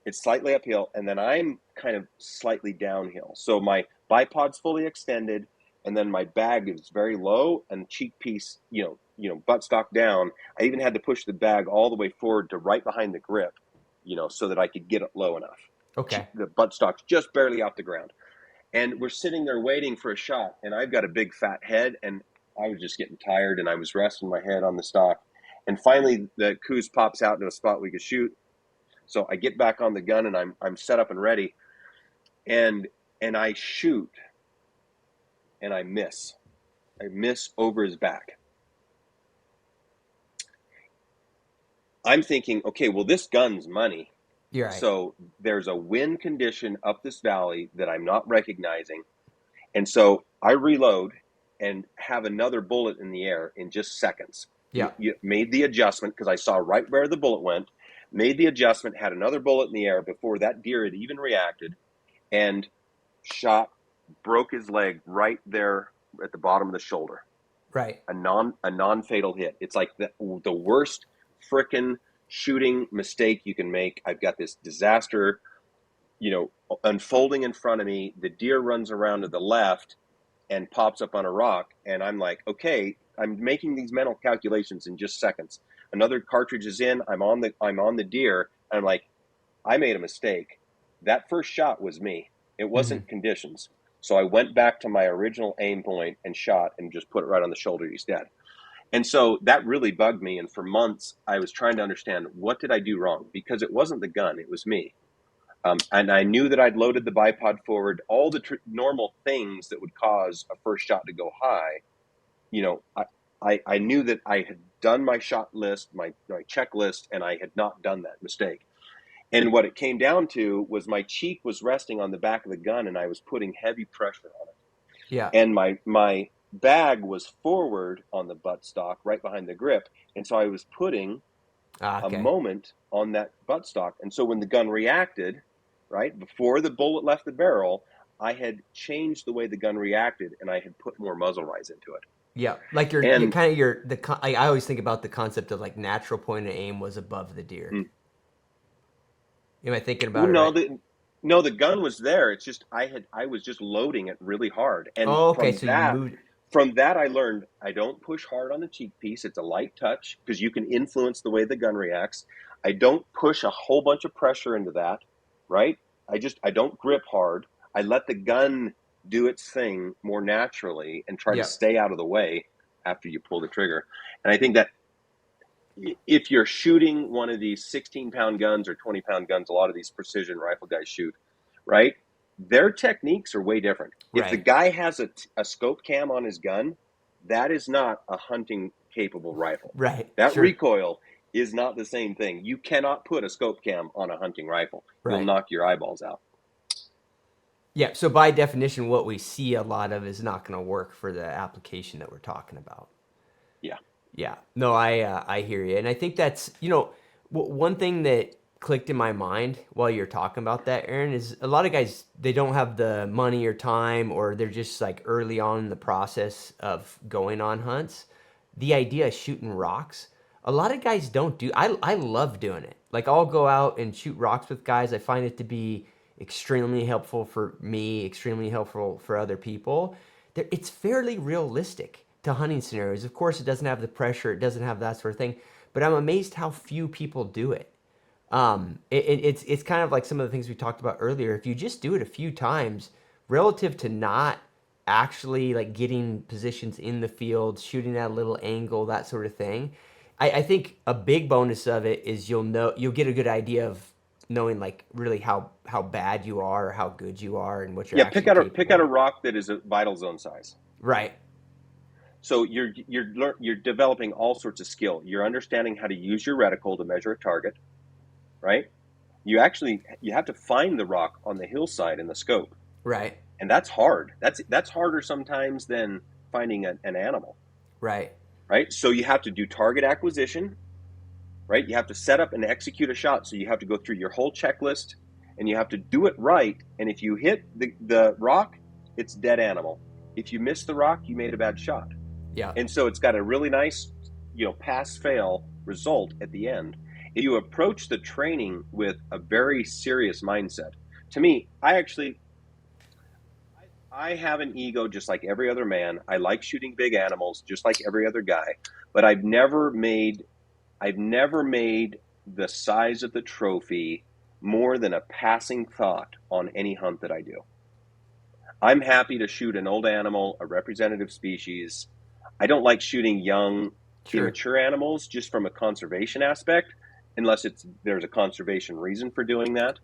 And then I'm kind of slightly downhill. So my bipod's fully extended, and then my bag is very low and cheek piece, buttstock down. I even had to push the bag all the way forward to right behind the grip, so that I could get it low enough. Okay. The buttstock's just barely off the ground. And we're sitting there waiting for a shot, and I've got a big fat head, and I was just getting tired, and I was resting my head on the stock. And finally, the coos pops out to a spot we could shoot. So I get back on the gun, and I'm set up and ready, and I shoot, and I miss. I miss over his back. I'm thinking, okay, well, this gun's money. You're right. So there's a wind condition up this valley that I'm not recognizing. And so I reload and have another bullet in the air in just seconds. Yeah. You made the adjustment because I saw right where the bullet went, made the adjustment, had another bullet in the air before that deer had even reacted, and shot, broke his leg right there at the bottom of the shoulder. Right. A non-fatal hit. It's like the worst frickin' shooting mistake you can make. I've got this disaster, unfolding in front of me. The deer runs around to the left and pops up on a rock, and I'm like, okay, I'm making these mental calculations in just seconds. Another cartridge is in. I'm on the deer, and I'm like, I made a mistake. That first shot was me. It Mm-hmm. wasn't conditions. So I went back to my original aim point and shot and just put it right on the shoulder. He's dead. And so that really bugged me. And for months, I was trying to understand, what did I do wrong? Because it wasn't the gun, it was me. And I knew that I'd loaded the bipod forward, all the normal things that would cause a first shot to go high. I knew that I had done my shot list, my checklist, and I had not done that mistake. And what it came down to was my cheek was resting on the back of the gun, and I was putting heavy pressure on it. Yeah. And my bag was forward on the buttstock, right behind the grip, and so I was putting a Okay. moment on that buttstock. And so when the gun reacted, right before the bullet left the barrel, I had changed the way the gun reacted, and I had put more muzzle rise into it. Yeah, like you And kind of I always think about the concept of like natural point of aim was above the deer. mm, Am I thinking about well, it right? no, the gun was there. It's just I was just loading it really hard, and Oh, okay. So you moved. from that I learned I don't push hard on the cheek piece. It's a light touch because you can influence the way the gun reacts. I don't push a whole bunch of pressure into that, right? I don't grip hard. I let the gun do its thing more naturally and try to Yeah. stay out of the way after you pull the trigger. And I think that if you're shooting one of these 16-pound guns or 20-pound guns, a lot of these precision rifle guys shoot, right? Their techniques are way different. If the Right. guy has a scope cam on his gun, that is not a hunting capable rifle. Right. That Sure. recoil is not the same thing. You cannot put a scope cam on a hunting rifle. You'll Right. knock your eyeballs out. Yeah. So by definition, what we see a lot of is not going to work for the application that we're talking about. Yeah. Yeah. No, I hear you, and I think that's one thing that clicked in my mind while you're talking about that, Aaron, is a lot of guys they don't have the money or time, or they're just like early on in the process of going on hunts. The idea of shooting rocks, a lot of guys don't do. I love doing it. Like I'll go out and shoot rocks with guys. I find it to be extremely helpful for me, extremely helpful for other people. It's fairly realistic to hunting scenarios. Of course, it doesn't have the pressure, it doesn't have that sort of thing, but I'm amazed how few people do it. It's kind of like some of the things we talked about earlier. If you just do it a few times, relative to not actually like getting positions in the field, shooting at a little angle, that sort of thing, I think a big bonus of it is you'll get a good idea of knowing like really how bad you are or how good you are and what you're Yeah, actually pick out a capable of. rock that is a vital zone size. Right. So you're developing all sorts of skill. You're understanding how to use your reticle to measure a target, right? You have to find the rock on the hillside in the scope, Right. and that's hard. That's harder sometimes than finding an animal, Right. right? So you have to do target acquisition, right? You have to set up and execute a shot. So you have to go through your whole checklist, and you have to do it right. And if you hit the rock, it's dead animal. If you miss the rock, you made a bad shot. Yeah. And so it's got a really nice, pass fail result at the end. If you approach the training with a very serious mindset, to me, I have an ego just like every other man. I like shooting big animals just like every other guy, but I've never made the size of the trophy more than a passing thought on any hunt that I do. I'm happy to shoot an old animal, a representative species. I don't like shooting young, Sure. immature animals just from a conservation aspect, unless there's a conservation reason for doing that.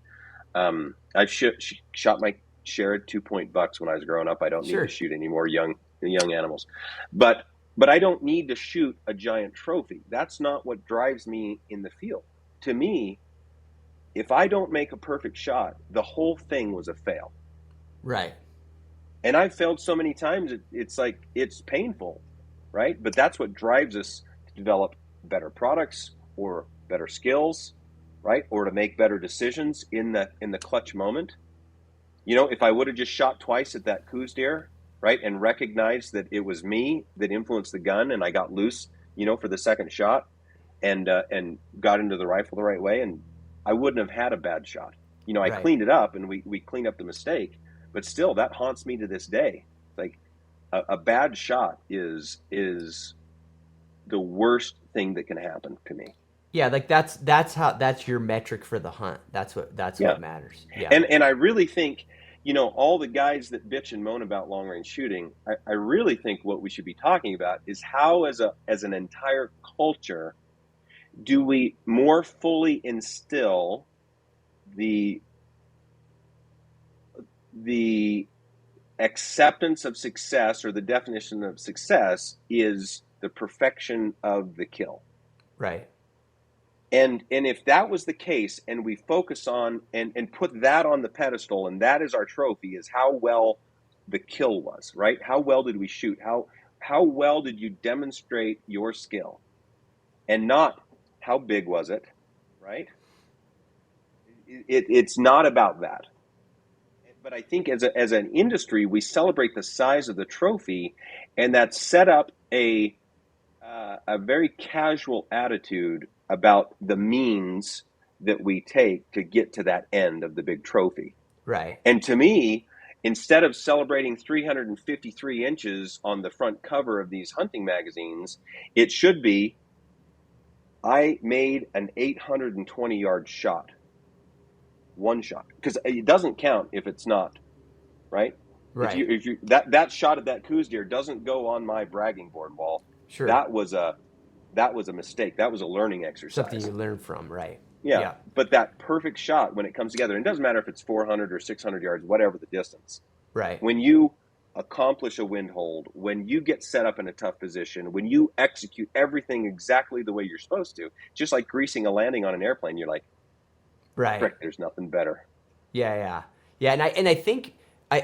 I've shot my share of 2-point bucks when I was growing up. I don't need to Sure. shoot any more young animals, but I don't need to shoot a giant trophy. That's not what drives me in the field. To me, if I don't make a perfect shot, the whole thing was a fail. Right. And I've failed so many times, it's like, it's painful, right? But that's what drives us to develop better products or better skills, right? Or to make better decisions in the clutch moment. If I would have just shot twice at that Coues deer, right, and recognized that it was me that influenced the gun, and I got loose, for the second shot, and got into the rifle the right way, and I wouldn't have had a bad shot. I Right. cleaned it up, and we cleaned up the mistake, but still, that haunts me to this day. Like a bad shot is the worst thing that can happen to me. Yeah, like that's your metric for the hunt. That's Yeah. what matters. Yeah. And I really think, all the guys that bitch and moan about long range shooting, I really think what we should be talking about is how, as an entire culture, do we more fully instill the acceptance of success, or the definition of success is the perfection of the kill. Right. And if that was the case, and we focus on and put that on the pedestal, and that is our trophy, is how well the kill was, right? How well did we shoot? How well did you demonstrate your skill? And not how big was it, right? It's not about that. But I think as an industry, we celebrate the size of the trophy, and that set up a very casual attitude about the means that we take to get to that end of the big trophy. Right. And to me, instead of celebrating 353 inches on the front cover of these hunting magazines, it should be, I made an 820-yard shot. One shot. Because it doesn't count if it's not, right? Right. If you that shot at that Coues deer doesn't go on my bragging board wall. Sure. That was a mistake. That was a learning exercise. Something you learn from, right? Yeah. But that perfect shot, when it comes together, and it doesn't matter if it's 400 or 600 yards, whatever the distance. Right. When you accomplish a wind hold, when you get set up in a tough position, when you execute everything exactly the way you're supposed to, just like greasing a landing on an airplane, you're like, right, frick, there's nothing better. Yeah. And I think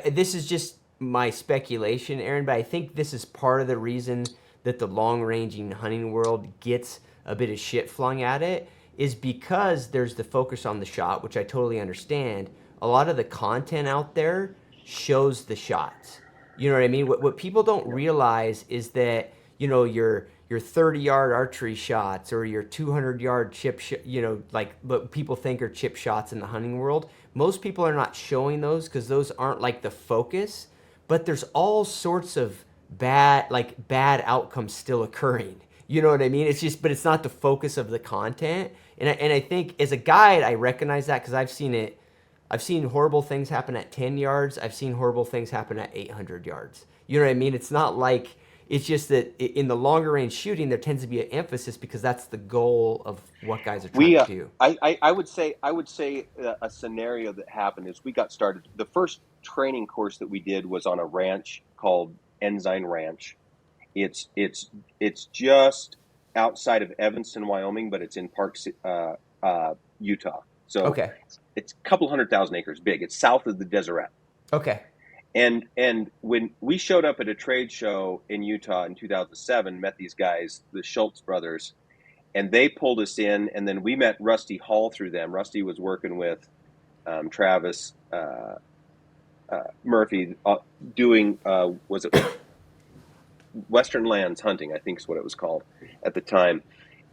this is just my speculation, Aaron, but I think this is part of the reason that the long-ranging hunting world gets a bit of shit flung at it, is because there's the focus on the shot, which I totally understand. A lot of the content out there shows the shots. You know what I mean? What people don't realize is that, your 30-yard archery shots or your 200-yard chip, like what people think are chip shots in the hunting world. Most people are not showing those because those aren't like the focus. But there's all sorts of bad outcomes still occurring. You know what I mean? But it's not the focus of the content. And I think as a guide, I recognize that because I've seen it. I've seen horrible things happen at 10 yards. I've seen horrible things happen at 800 yards. You know what I mean? It's not like, it's just that in the longer range shooting, there tends to be an emphasis because that's the goal of what guys are trying to do. I would say a scenario that happened is we got started. The first training course that we did was on a ranch called Ensign Ranch. It's just outside of Evanston, Wyoming, but it's in Utah. So okay. It's a couple 100,000 acres big. It's south of the Deseret. Okay. And when we showed up at a trade show in Utah in 2007, met these guys, the Schultz brothers, and they pulled us in, and then we met Rusty Hall through them. Rusty was working with Travis Murphy doing, was it Western Lands Hunting, I think is what it was called at the time.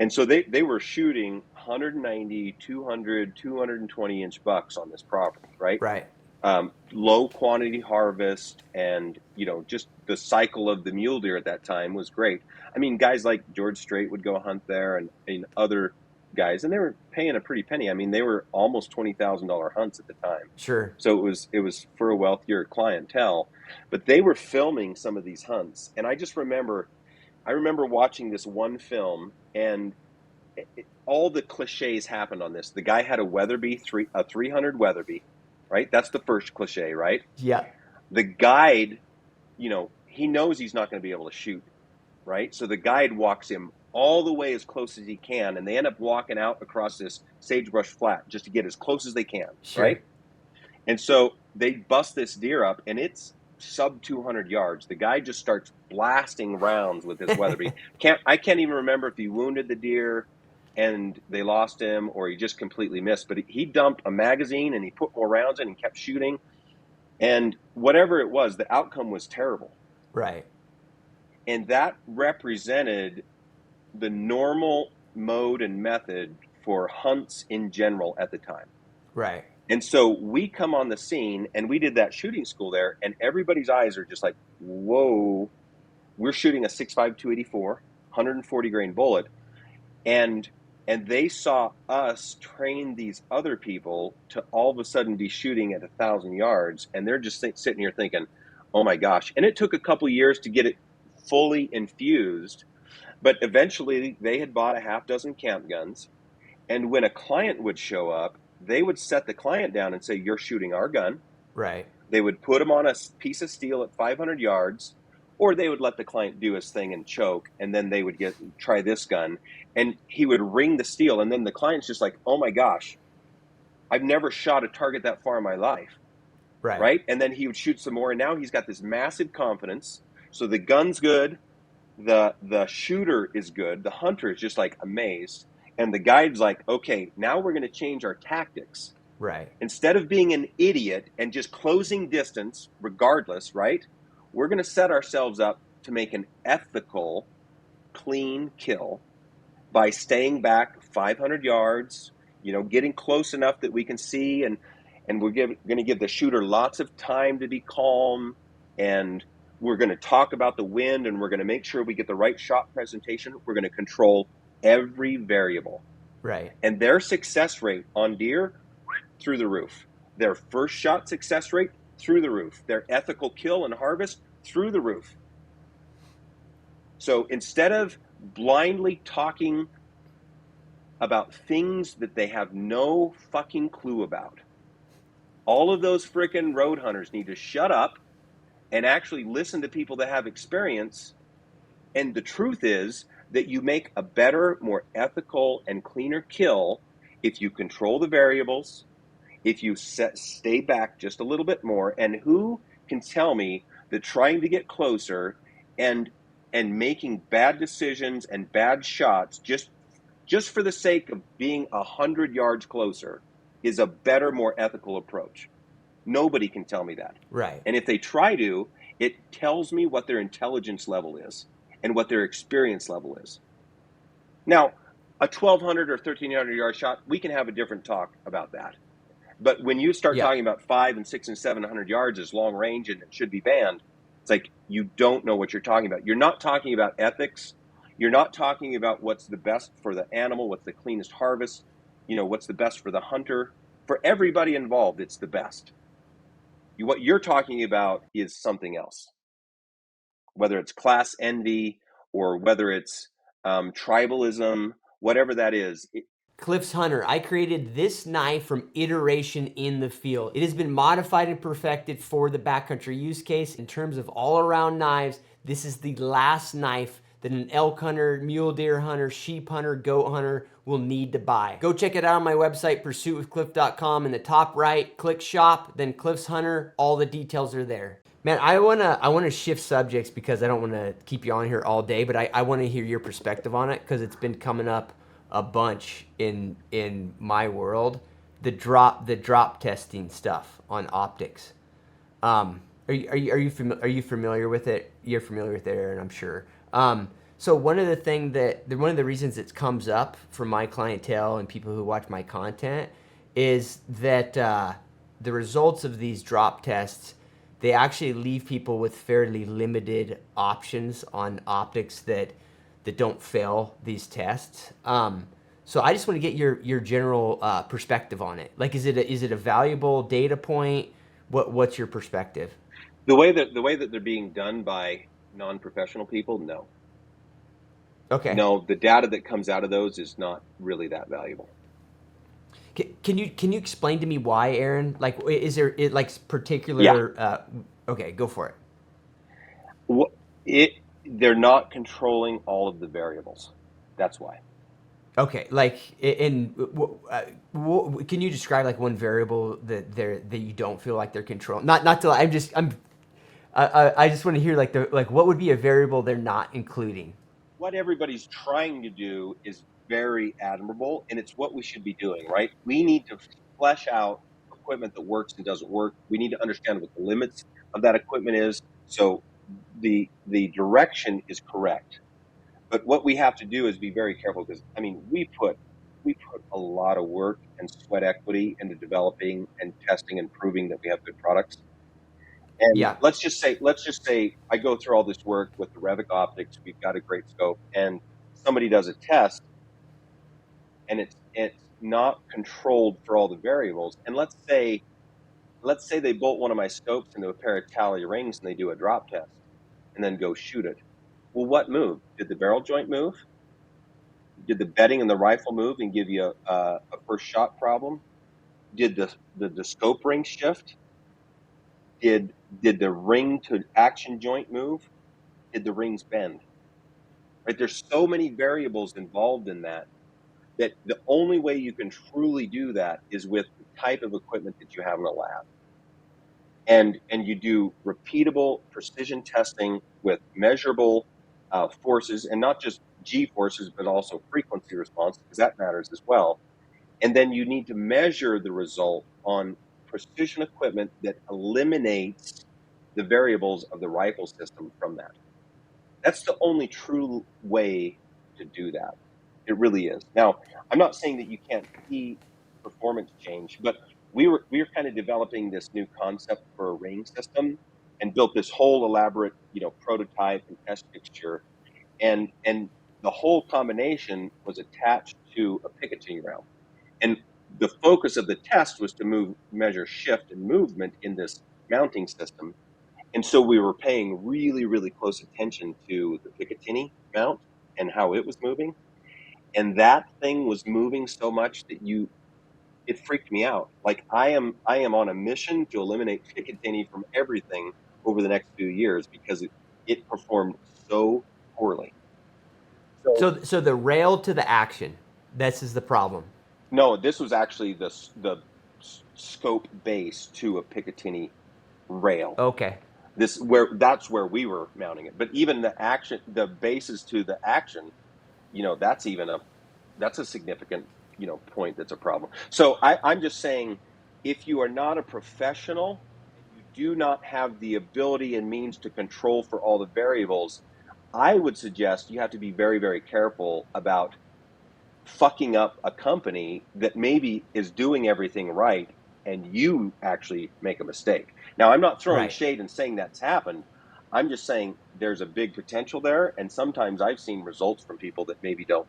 And so they were shooting 190, 200, 220-inch bucks on this property, right? Right. Low quantity harvest, and just the cycle of the mule deer at that time was great. I mean, guys like George Strait would go hunt there, and other guys, and they were paying a pretty penny. I mean, they were almost $20,000 hunts at the time. Sure. So it was for a wealthier clientele, but they were filming some of these hunts, and I remember watching this one film, and all the cliches happened on this. The guy had a Weatherby, a 300 Weatherby. Right? That's the first cliche, right? Yeah. The guide, he knows he's not going to be able to shoot, right? So the guide walks him all the way as close as he can, and they end up walking out across this sagebrush flat just to get as close as they can, sure. Right? And so they bust this deer up, and it's sub 200 yards. The guy just starts blasting rounds with his Weatherby. I can't even remember if he wounded the deer and they lost him, or he just completely missed. But he dumped a magazine, and he put more rounds in and kept shooting. And whatever it was, the outcome was terrible. Right. And that represented the normal mode and method for hunts in general at the time. Right. And so we come on the scene, and we did that shooting school there, and everybody's eyes are just like, whoa, we're shooting a 6.5 284, 140 grain bullet. And they saw us train these other people to all of a sudden be shooting at 1,000 yards. And they're just sitting here thinking, oh my gosh. And it took a couple years to get it fully infused. But eventually they had bought a half dozen camp guns. And when a client would show up, they would set the client down and say, you're shooting our gun. Right. They would put them on a piece of steel at 500 yards. or they would let the client do his thing and choke, and then they would try this gun, and he would ring the steel, and then the client's just like, oh my gosh, I've never shot a target that far in my life. Right. And then he would shoot some more, and now he's got this massive confidence. So the gun's good, the shooter is good, the hunter is just like amazed, and the guide's like, okay, now we're going to change our tactics. Right. Instead of being an idiot and just closing distance regardless, right? We're going to set ourselves up to make an ethical, clean kill by staying back 500 yards, getting close enough that we can see, and we're going to give the shooter lots of time to be calm, and we're going to talk about the wind, and we're going to make sure we get the right shot presentation. We're going to control every variable. Right. And their success rate on deer, through the roof. Their first shot success rate, through the roof. Their ethical kill and harvest, through the roof. So instead of blindly talking about things that they have no fucking clue about, all of those frickin' road hunters need to shut up and actually listen to people that have experience. And the truth is that you make a better, more ethical, and cleaner kill if you control the variables, if you stay back just a little bit more. And who can tell me that trying to get closer and making bad decisions and bad shots just for the sake of being 100 yards closer is a better, more ethical approach? Nobody can tell me that. Right. And if they try to, it tells me what their intelligence level is and what their experience level is. Now, a 1,200 or 1,300 yard shot, we can have a different talk about that. But when you start talking about 500 and 600 and 700 yards as long range and it should be banned, it's like you don't know what you're talking about. You're not talking about ethics. You're not talking about what's the best for the animal, what's the cleanest harvest, what's the best for the hunter. For everybody involved, it's the best. What you're talking about is something else, whether it's class envy or whether it's tribalism, whatever that is. Cliff's Hunter, I created this knife from iteration in the field. It has been modified and perfected for the backcountry use case. In terms of all-around knives, this is the last knife that an elk hunter, mule deer hunter, sheep hunter, goat hunter will need to buy. Go check it out on my website, pursuitwithcliff.com. In the top right, click shop, then Cliff's Hunter. All the details are there. Man, I wanna shift subjects because I don't want to keep you on here all day, but I want to hear your perspective on it because it's been coming up a bunch in my world. The drop testing stuff on optics. Are you familiar with it? You're familiar with it, Aaron, I'm sure. So one of the reasons it comes up for my clientele and people who watch my content is that the results of these drop tests, they actually leave people with fairly limited options on optics that don't fail these tests. So I just want to get your general perspective on it. Like, is it a valuable data point? What's your perspective? The way that they're being done by non-professional people, no. Okay. No, the data that comes out of those is not really that valuable. Can you explain to me why, Aaron? Like, is there particular? Yeah. Okay, go for it. They're not controlling all of the variables. That's why. Okay, like, can you describe like one variable that you don't feel like they're controlling? Not to. I just want to hear like what would be a variable they're not including? What everybody's trying to do is very admirable, and it's what we should be doing, right? We need to flesh out equipment that works and doesn't work. We need to understand what the limits of that equipment is, so the direction is correct. But what we have to do is be very careful because, I mean, we put a lot of work and sweat equity into developing and testing and proving that we have good products. And Yeah. let's just say I go through all this work with the Revic optics. We've got a great scope, and somebody does a test, and it's not controlled for all the variables. And let's say they bolt one of my scopes into a pair of tally rings and they do a drop test and then go shoot it. Well, what moved? Did the barrel joint move? Did the bedding in the rifle move and give you a first shot problem? Did the scope ring shift? Did the ring to action joint move? did the rings bend? Right? There's so many variables involved in that the only way you can truly do that is with the type of equipment that you have in a lab. And you do repeatable precision testing with measurable forces, and not just G forces, but also frequency response, because that matters as well. And then you need to measure the result on precision equipment that eliminates the variables of the rifle system from that. That's the only true way to do that. It really is. Now, I'm not saying that you can't see performance change, but we were kind of developing this new concept for a ring system and built this whole elaborate, prototype and test fixture, and the whole combination was attached to a Picatinny round. And the focus of the test was to measure shift and movement in this mounting system. And so we were paying really, really close attention to the Picatinny mount and how it was moving. And that thing was moving so much that it freaked me out. Like I am on a mission to eliminate Picatinny from everything over the next few years because it performed so poorly. So So the rail to the action, this is the problem. no, this was actually the scope base to a Picatinny rail. Okay. That's where we were mounting it. But even the bases to the action, that's a significant, point that's a problem. So I'm just saying, if you are not a professional and you do not have the ability and means to control for all the variables, I would suggest you have to be very, very careful about fucking up a company that maybe is doing everything right and you actually make a mistake. Now, I'm not throwing Right. shade and saying that's happened. I'm just saying there's a big potential there. And sometimes I've seen results from people that maybe don't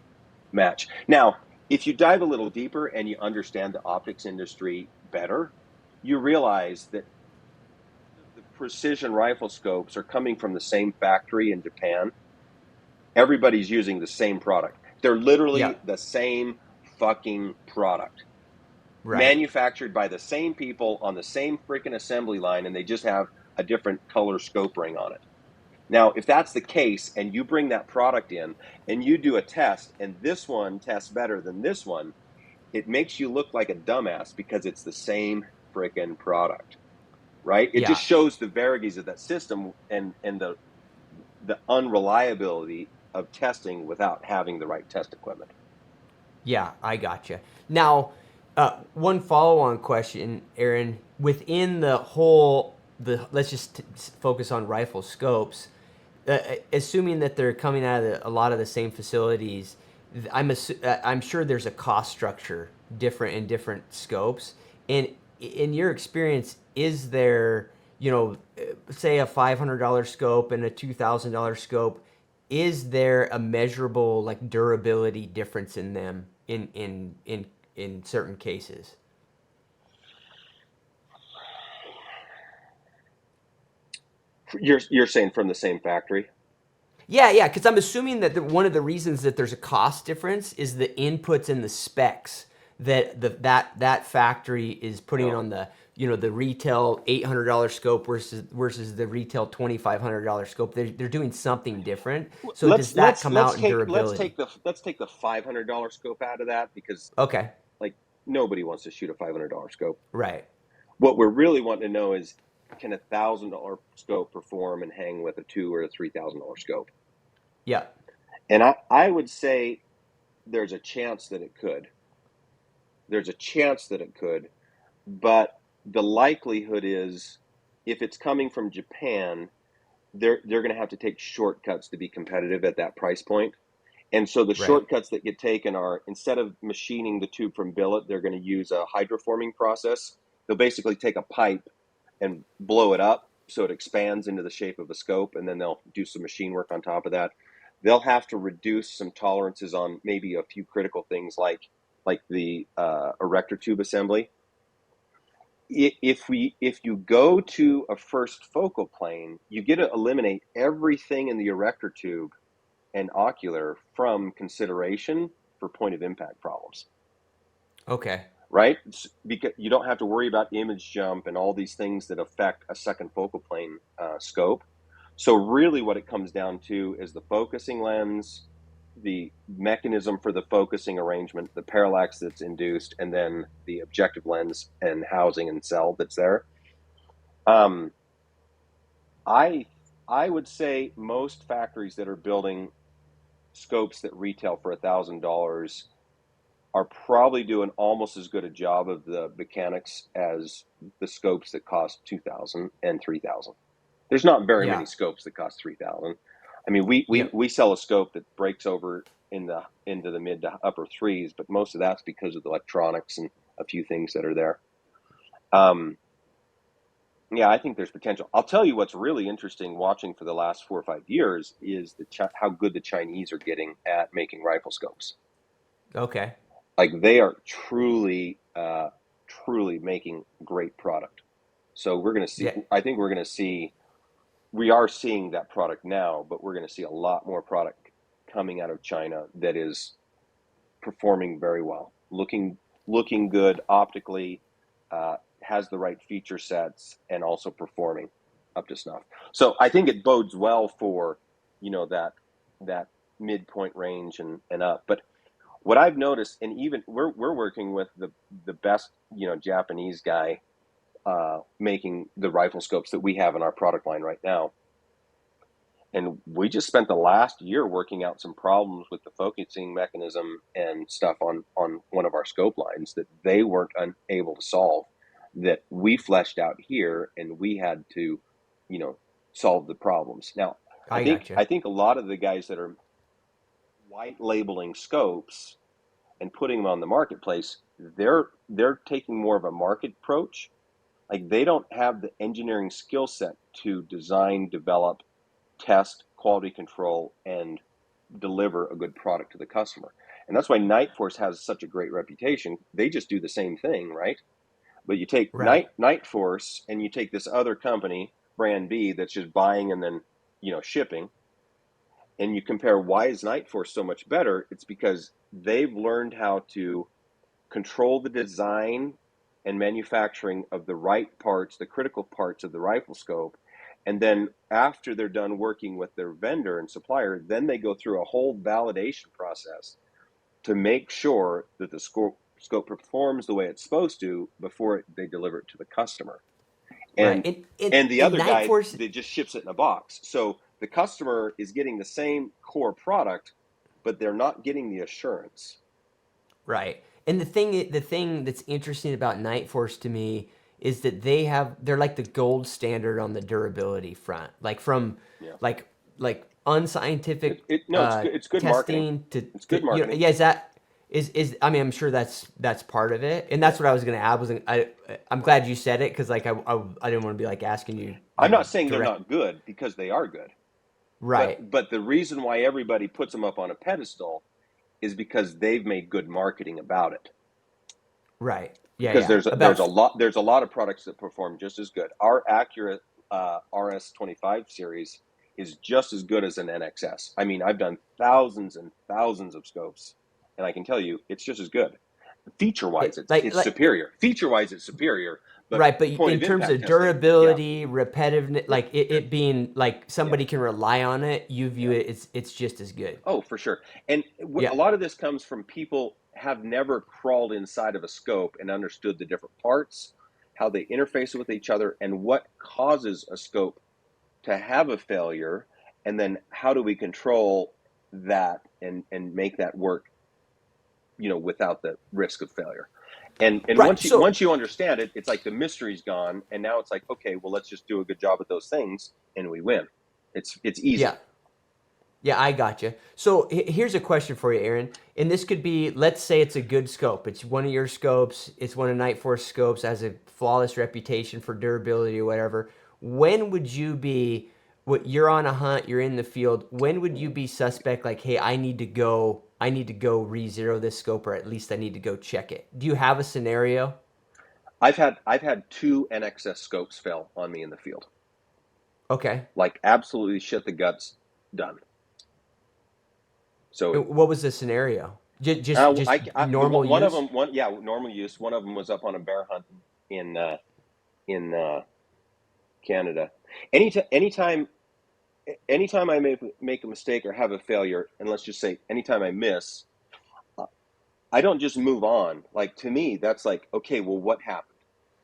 match. Now, if you dive a little deeper and you understand the optics industry better, you realize that the precision rifle scopes are coming from the same factory in Japan. Everybody's using the same product. They're Yeah. literally the same fucking product, Right. manufactured by the same people on the same freaking assembly line, and they just have a different color scope ring on it. Now, if that's the case, and you bring that product in and you do a test, and this one tests better than this one, it makes you look like a dumbass because it's the same freaking product, right? It just Yeah. shows the vagaries of that system and the unreliability of testing without having the right test equipment. Yeah, I gotcha. Now, one follow-on question, Aaron. Within the whole, let's just focus on rifle scopes. Assuming that they're coming out of a lot of the same facilities, I'm sure there's a cost structure different in different scopes. And in your experience, is there, say a $500 scope and a $2,000 scope? Is there a measurable like durability difference in them in certain cases? You're saying from the same factory? Yeah, yeah, because I'm assuming that one of the reasons that there's a cost difference is the inputs and the specs that that factory is putting No. on the the retail $800 scope versus the retail $2,500 scope. They're doing something different. So does Let's that let's come let's out in take durability? let's take the $500 scope out of that because Okay, like nobody wants to shoot a $500 scope. right. What we're really wanting to know is, can $1,000 scope perform and hang with a $2,000 or a $3,000 scope? Yeah. And I would say there's a chance that it could. There's a chance that it could, but the likelihood is, if it's coming from Japan, they're going to have to take shortcuts to be competitive at that price point. And so the Right. shortcuts that get taken are, instead of machining the tube from billet, they're going to use a hydroforming process. They'll basically take a pipe and blow it up so it expands into the shape of a scope, and then they'll do some machine work on top of that. They'll have to reduce some tolerances on maybe a few critical things like the erector tube assembly. If you go to a first focal plane, you get to eliminate everything in the erector tube and ocular from consideration for point of impact problems, Okay. right? Because you don't have to worry about image jump and all these things that affect a second focal plane scope. So really what it comes down to is the focusing lens, the mechanism for the focusing arrangement, the parallax that's induced, and then the objective lens and housing and cell that's there. Um, I I would say most factories that are building scopes that retail for $1,000 are probably doing almost as good a job of the mechanics as the scopes that cost 2,000 and 3,000. There's not very many Yeah. scopes that cost 3,000. I mean, we, we Yep. we sell a scope that breaks over into the mid to upper threes, but most of that's because of the electronics and a few things that are there. Um, yeah, I think there's potential. I'll tell you what's really interesting watching for the last 4 or 5 years is how good the Chinese are getting at making rifle scopes. Okay. Like they are truly making great product. So we're going to see. Yeah. I think we're going to see. We are seeing that product now, but we're going to see a lot more product coming out of China that is performing very well, looking good optically, has the right feature sets, and also performing up to snuff. So I think it bodes well for that midpoint range and up. But what I've noticed, and even we're working with the best Japanese guy making the rifle scopes that we have in our product line right now. And we just spent the last year working out some problems with the focusing mechanism and stuff on one of our scope lines that they weren't unable to solve, that we fleshed out here, and we had to, you know, solve the problems. Now, I I think gotcha. I think a lot of the guys that are white labeling scopes and putting them on the marketplace, they're taking more of a market approach. Like they don't have the engineering skill set to design, develop, test, quality control, and deliver a good product to the customer. And that's why Nightforce has such a great reputation. They just do the same thing, right? But you take Right. Nightforce and you take this other company, brand B, that's just buying and then shipping, and you compare why is Nightforce so much better? It's because they've learned how to control the design and manufacturing of the right parts, the critical parts of the rifle scope. And then after they're done working with their vendor and supplier, then they go through a whole validation process to make sure that the scope performs the way it's supposed to before they deliver it to the customer. Right. And And and the and other Night guy, Force. they just ships it in a box. So the customer is getting the same core product, but they're not getting the assurance. Right. And the thing that's interesting about Night Force to me is that they're like the gold standard on the durability front. Like from Yeah. like like unscientific No, it's good. It's good marketing. testing It's good marketing. yeah, is that is I mean, I'm sure that's part of it. And Yeah. that's what I was going to add was I'm glad you said it cuz like I didn't want to be like asking you, I'm not saying they're direct. not good because they are good. But Right. but the reason why everybody puts them up on a pedestal is because they've made good marketing about it. Right. Yeah, Because yeah. About there's a lot of products that perform just as good. Our accurate RS25 series is just as good as an NXS. I mean, I've done thousands and thousands of scopes, and I can tell you it's just as good. Feature wise, it, it's superior. Feature wise, it's superior. But right, but point in of terms impact of testing, yeah, durability, repetitiveness, yeah, like it being like yeah, somebody can rely on it, you view yeah. it, it's just as good. Oh, for sure. And Yeah. a lot of this comes from people have never crawled inside of a scope and understood the different parts, how they interface with each other, and what causes a scope to have a failure, and then how do we control that and make that work, without the risk of failure. And Right. So once you understand it, it's like the mystery's gone, and now it's like, okay, well, let's just do a good job at those things, and we win. It's yeah. easy. Yeah, I gotcha. So here's a question for you, Aaron. And this could be, let's say it's a good scope. It's one of your scopes. It's one of Night Force scopes, has a flawless reputation for durability or whatever. When would you be, what you're on a hunt, you're in the field. When would you be suspect? Like, hey, I need to go re-zero this scope, or at least I need to go check it. Do you have a scenario? I've had two NXS scopes fail on me in the field, Okay. like absolutely shit the guts done. So What was the scenario? Just just uh, just I, I the normal one of use? them, normal use. One of them was up on a bear hunt in Canada. Anytime anytime I make a mistake or have a failure, and let's just say anytime I miss, I don't just move on. Like, to me, that's like, okay, well, what happened?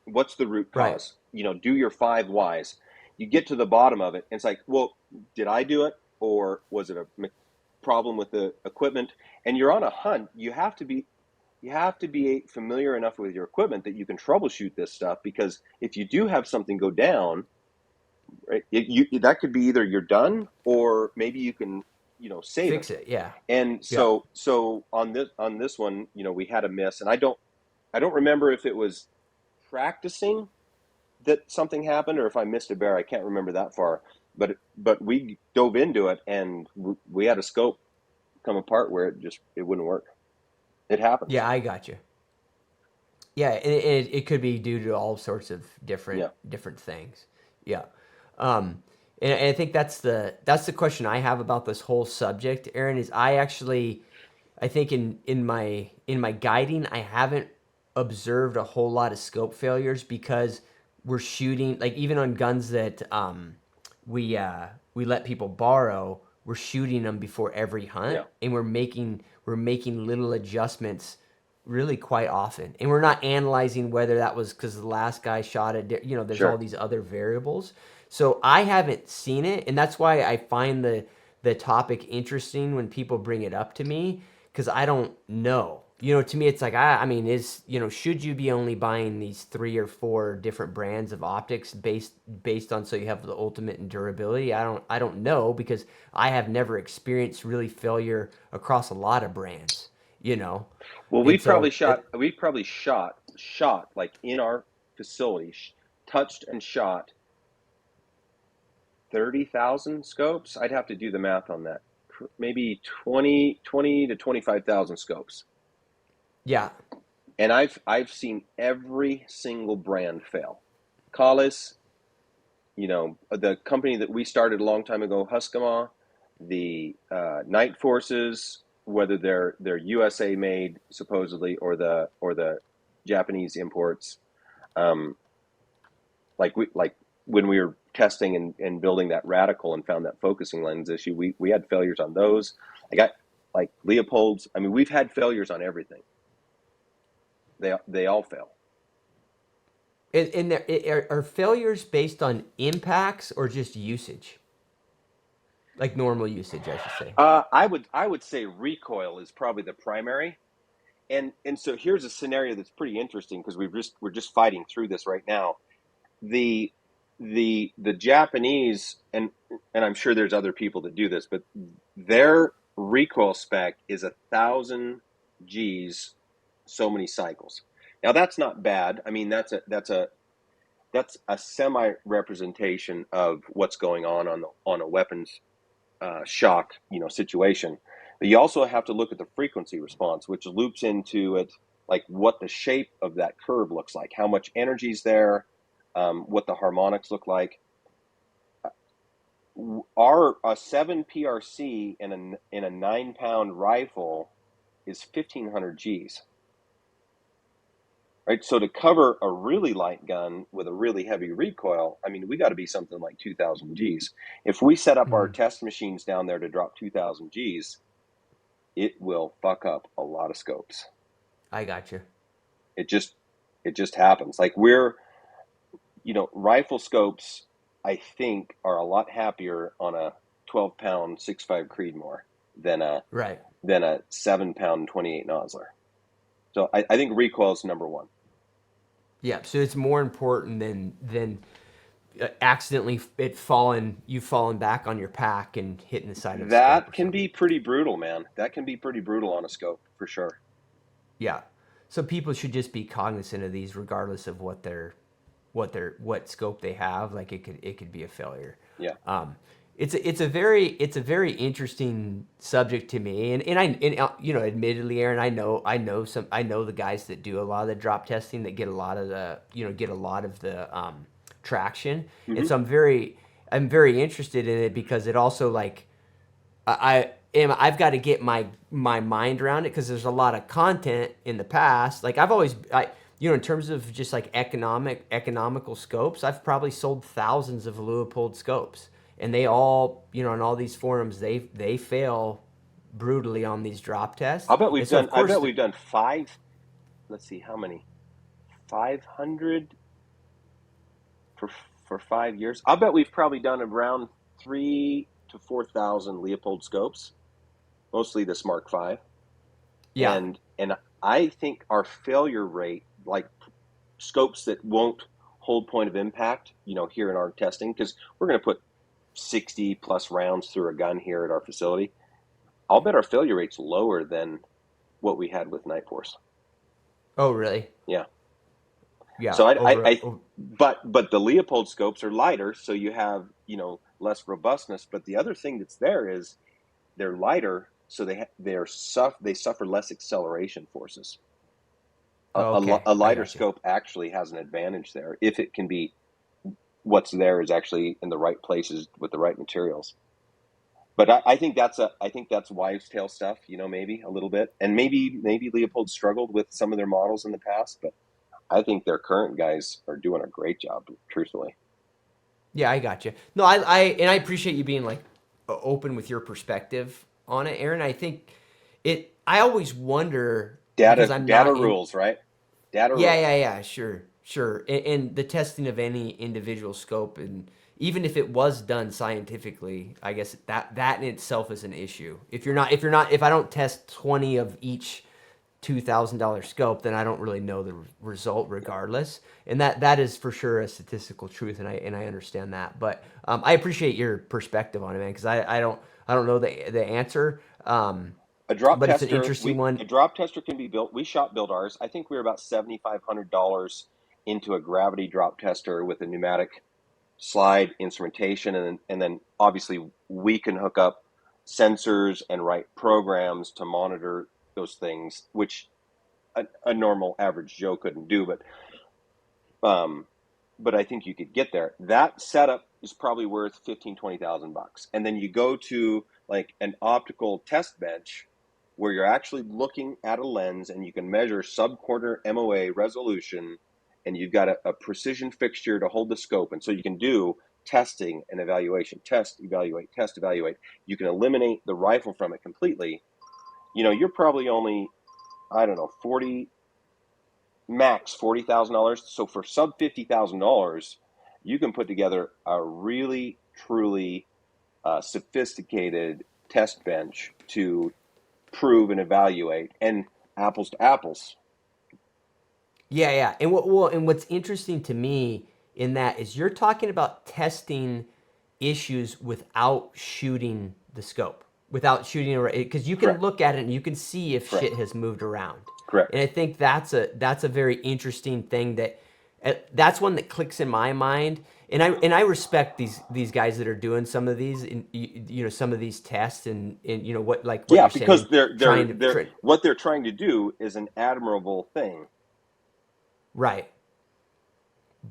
What's the root Right. cause? Do your 5 whys. You get to the bottom of it, and it's like, well, did I do it, or was it a problem with the equipment? And you're on a hunt. You have to be familiar enough with your equipment that you can troubleshoot this stuff, because if you do have something go down, right, that could be either you're done, or maybe you can save it. Fix it. Yeah. And Yeah. so on this one, we had a miss, and I don't remember if it was practicing that something happened, or if I missed a bear. I can't remember that far, but we dove into it, and we had a scope come apart where it wouldn't work. It happens. Yeah, I got you. Yeah, and it could be due to all sorts of Yeah. different things. Yeah. And I think that's the question I have about this whole subject, Aaron, is I think in my guiding, I haven't observed a whole lot of scope failures because we're shooting, like, even on guns that we let people borrow, we're shooting them before every hunt, Yeah. and we're making little adjustments really quite often, and we're not analyzing whether that was because the last guy shot it. There's all Sure. these other variables. So I haven't seen it, and that's why I find the topic interesting when people bring it up to me, because I don't know. To me, it's like, I mean, should you be only buying these 3 or 4 different brands of optics based on so you have the ultimate in durability? I don't know, because I have never experienced really failure across a lot of brands. You know, Well, and so we probably shot like in our facility, touched and shot 30,000 scopes. I'd have to do the math on that. Maybe 20 to 25,000 scopes. yeah, And I've seen every single brand fail. Collis, the company that we started a long time ago, Huskamaw, the Night Forces, whether they're USA made supposedly, or the Japanese imports. Um, like when we were testing and building that radical and found that focusing lens issue, we had failures on those. I got like Leopold's. I mean, we've had failures on everything. They all fail. and are failures based on impacts or just usage, like normal usage, I should say. I would say recoil is probably the primary. And so here's a scenario that's pretty interesting, because we're just fighting through this right now. The the Japanese, and I'm sure there's other people that do this, but their recoil spec is 1,000 Gs, so many cycles. Now that's not bad. I mean, that's a semi representation of what's going on a weapons shock situation. But you also have to look at the frequency response, which loops into it, like what the shape of that curve looks like, how much energy is there, what the harmonics look like. A 7 PRC in a 9 pound rifle is 1,500 Gs. Right, so to cover a really light gun with a really heavy recoil, I mean, we got to be something like 2,000 Gs. If we set up our Mm, test machines down there to drop 2,000 Gs, it will fuck up a lot of scopes. I got you. It just happens. Like rifle scopes, I think, are a lot happier on a 12 pound 6.5 Creedmoor than a Right. 7 pound 28 Nosler. So I think recoil is number one. Yeah. So it's more important than accidentally you've fallen back on your pack and hitting the side of a scope That or can something. be pretty brutal, man. That can be pretty brutal on a scope, for sure. Yeah. So people should just be cognizant of these, regardless of what scope they have. Like, it could be a failure. Yeah. It's a very interesting subject to me, and admittedly, Aaron, I know the guys that do a lot of the drop testing, that get a lot of the traction, and Hmm. so I'm very interested in it, because it also, like, I've got to get my mind around it, because there's a lot of content in the past. Like, in terms of just like economical scopes, I've probably sold thousands of Leupold scopes, and they all, on all these forums, they fail brutally on these drop tests. And so of I course bet we've done five. Let's see, how many? 500 for 5 years. I'll bet we've probably done around 3 to 4,000 Leopold scopes, mostly the Mark V. yeah. And I think our failure rate, like scopes that won't hold point of impact, here in our testing, because we're going to put 60 plus rounds through a gun here at our facility. I'll bet our failure rate's lower than what we had with Night Force. Oh, really? Yeah. Yeah. So but the Leopold scopes are lighter, so you have, less robustness. But the other thing that's there is they're lighter, so they suffer less acceleration forces. Okay, A I lighter got you. scope actually has an advantage there if it can be, what's there is actually in the right places with the right materials. But I think that's wives' tale stuff, maybe a little bit, and maybe Leopold struggled with some of their models in the past, but I think their current guys are doing a great job, truthfully. Yeah, I got you. No, I appreciate you being like open with your perspective on it, Aaron. I think it. I always wonder because I'm Data not in. rules, right? Data Yeah, rules. yeah, yeah. Sure, sure. And the testing of any individual scope, and even if it was done scientifically, I guess that in itself is an issue. If I don't test 20 of each $2,000 scope, then I don't really know the result regardless. And that is for sure a statistical truth, and I understand that. But I appreciate your perspective on it, man, because I don't know the answer. But it's an interesting A one. drop tester can be built. We shop build ours. I think we were about $7,500 into a gravity drop tester with a pneumatic slide instrumentation, and then obviously we can hook up sensors and write programs to monitor those things, which a normal average Joe couldn't do. Um, but I think you could get there. That setup is probably worth 15-20,000 bucks, and then you go to like an optical test bench where you're actually looking at a lens and you can measure sub-quarter MOA resolution, and you've got a precision fixture to hold the scope, and so you can do testing and evaluation, test, evaluate, test, evaluate. You can eliminate the rifle from it completely. You're probably only, I don't know, max $40,000. So for sub $50,000, you can put together a really truly sophisticated test bench to prove and evaluate, and apples to apples. Yeah, yeah. And what's interesting to me in that is you're talking about testing issues without shooting the scope, without shooting it, because you can Correct. look at it and you can see if Correct. shit has moved around. Correct. And I think that's a very interesting thing that's one that clicks in my mind. And I respect these guys that are doing some of these, some of these tests, and what Yeah, you're because saying, they're trying to they're what they're trying to do is an admirable thing. right.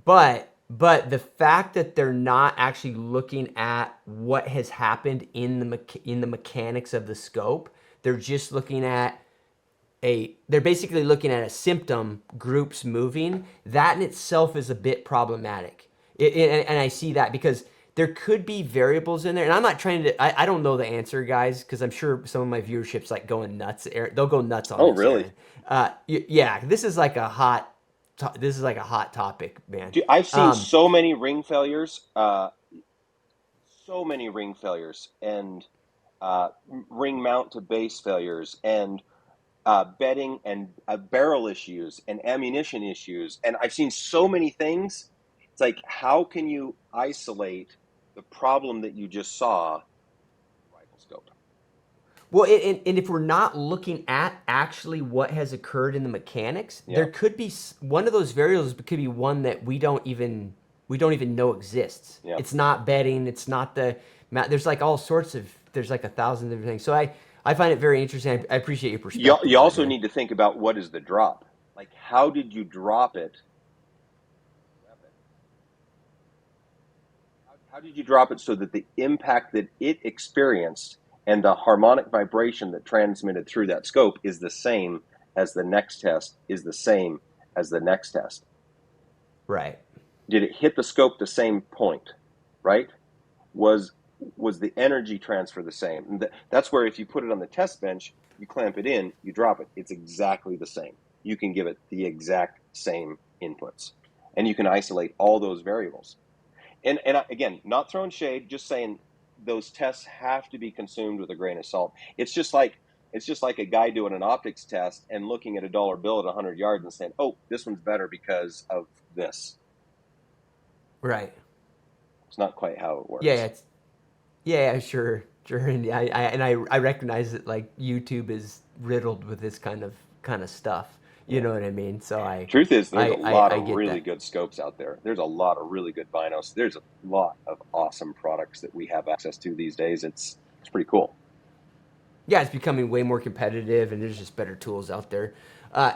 But the fact that they're not actually looking at what has happened in the mechanics of the scope, they're just looking at they're basically looking at a symptom, groups moving. That in itself is a bit problematic. And I see that because there could be variables in there. And I'm not trying to, I don't know the answer, guys, because I'm sure some of my viewership's like going nuts. They'll go nuts on Oh, this, really? Aaron. Yeah, this is like a hot topic, man. Dude, I've seen Um, so many ring failures, and ring mount to base failures, and bedding and barrel issues and ammunition issues. And I've seen so many things. It's like, how can you isolate the problem that you just saw in a rifle scope? Well, and if we're not looking at actually what has occurred in the mechanics, Yeah. there could be one of those variables could be one that we don't even know exists. Yeah. It's not bedding. It's not there's like all sorts of there's like 1,000 different things. So I find it very interesting. I appreciate your perspective You on it, also man. need to think about what is the drop. Like, how did you drop it? How did you drop it so that the impact that it experienced and the harmonic vibration that transmitted through that scope is the same as the next test, is the same as the next test? Right. Did it hit the scope the same point, right? was the energy transfer the same? And that's where if you put it on the test bench, you clamp it in, you drop it, it's exactly the same. You can give it the exact same inputs, and you can isolate all those variables. And again, not throwing shade, just saying those tests have to be consumed with a grain of salt. It's just like a guy doing an optics test and looking at a dollar bill at 100 yards and saying, "Oh, this one's better because of this." Right. It's not quite how it works. Yeah. Yeah. Sure. Sure. And I recognize that like YouTube is riddled with this kind of stuff. You Yeah. know what I mean? So Truth is, there's a lot I of get really that. good scopes out there. There's a lot of really good binos. There's a lot of awesome products that we have access to these days. It's pretty cool. Yeah, it's becoming way more competitive, and there's just better tools out there.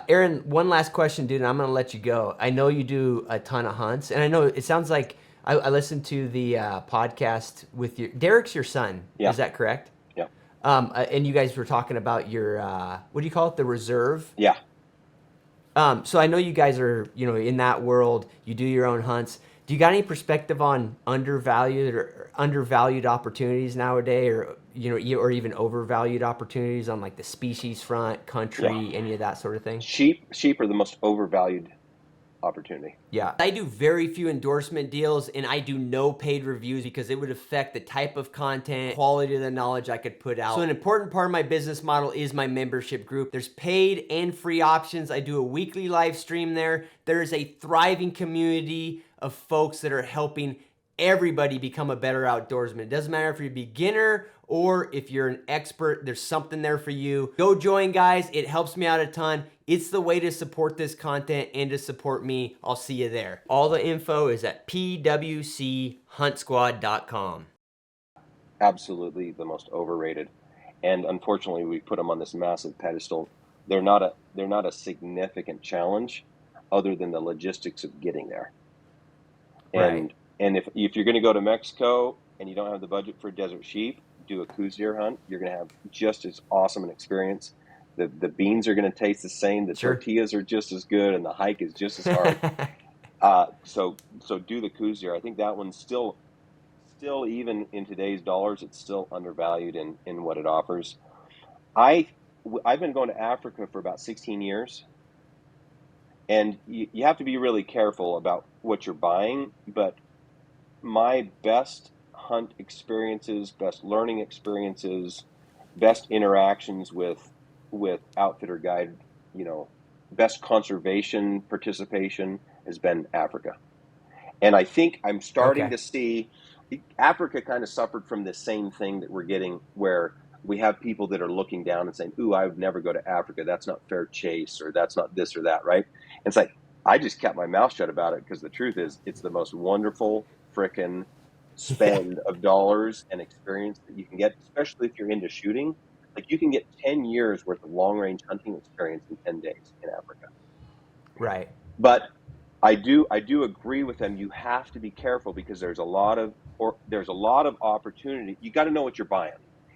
Aaron, one last question, dude, and I'm gonna let you go. I know you do a ton of hunts, and I know it sounds like I listened to the podcast with Derek's your son. Yeah. Is that correct? Yeah. And you guys were talking about your what do you call it, the reserve? Yeah. So I know you guys are, in that world. You do your own hunts. Do you got any perspective on undervalued opportunities nowadays, or or even overvalued opportunities on like the species front, Yeah. country, any of that sort of thing? Sheep are the most overvalued opportunity. Yeah. I do very few endorsement deals, and I do no paid reviews because it would affect the type of content, quality of the knowledge I could put out. So an important part of my business model is my membership group. There's paid and free options. I do a weekly live stream there. There is a thriving community of folks that are helping everybody become a better outdoorsman. It doesn't matter if you're a beginner or if you're an expert, there's something there for you. Go join, guys. It helps me out a ton. It's the way to support this content and to support me. I'll see you there. All the info is at pwchuntsquad.com. Absolutely the most overrated. And unfortunately, we put them on this massive pedestal. They're not a significant challenge other than the logistics of getting there. Right. And if you're going to go to Mexico and you don't have the budget for desert sheep, do a coos deer hunt. You're going to have just as awesome an experience. The beans are going to taste the same. The Sure. tortillas are just as good, and the hike is just as hard. So do the coos deer. I think that one's still even in today's dollars, it's still undervalued in what it offers. I've been going to Africa for about 16 years, and you have to be really careful about what you're buying. But my best hunt experiences, best learning experiences, best interactions with outfitter guide, best conservation participation has been Africa. And I think I'm starting to see Africa kind of suffered from the same thing that we're getting, where we have people that are looking down and saying, "Ooh, I would never go to Africa. That's not fair chase, or that's not this or that," right? And it's like, I just kept my mouth shut about it, because the truth is, it's the most wonderful frickin' Yeah. spend of dollars and experience that you can get, especially if you're into shooting. Like, you can get 10 years worth of long range hunting experience in 10 days in Africa. Right. But I do agree with them. You have to be careful, because there's a lot of opportunity. You got to know what you're buying.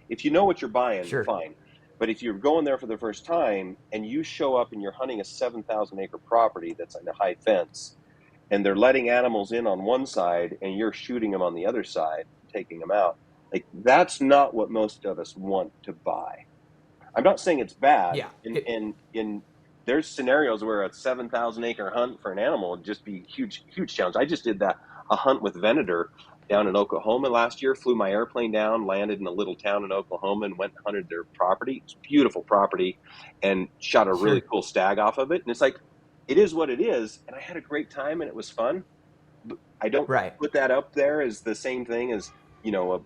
If you know what you're buying, Sure. fine. But if you're going there for the first time and you show up and you're hunting a 7,000 acre property that's on a high fence, and they're letting animals in on one side and you're shooting them on the other side, taking them out, like, that's not what most of us want to buy. I'm not saying it's bad. Yeah. In there's scenarios where a 7,000 acre hunt for an animal would just be huge challenge. I just did a hunt with Venator down in Oklahoma last year. Flew my airplane down, landed in a little town in Oklahoma, and went and hunted their property. It's beautiful property, and shot a really Sure. cool stag off of it. And it's like, it is what it is, and I had a great time, and it was fun. But I don't Right. put that up there as the same thing as,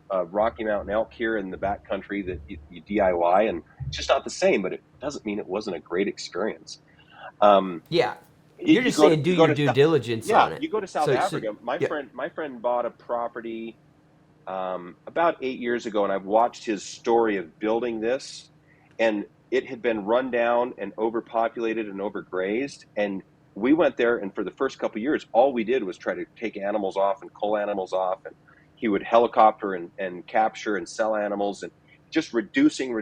a Rocky Mountain elk here in the backcountry that you DIY, and it's just not the same. But it doesn't mean it wasn't a great experience. Yeah. You're You just go to saying do your due diligence yeah, on it. you go to South Africa. Yeah. My friend bought a property about 8 years ago, and I've watched his story of building this, and it had been run down and overpopulated and overgrazed. And we went there, and for the first couple of years, all we did was try to take animals off and cull animals off, and he would helicopter and capture and sell animals, and just reducing,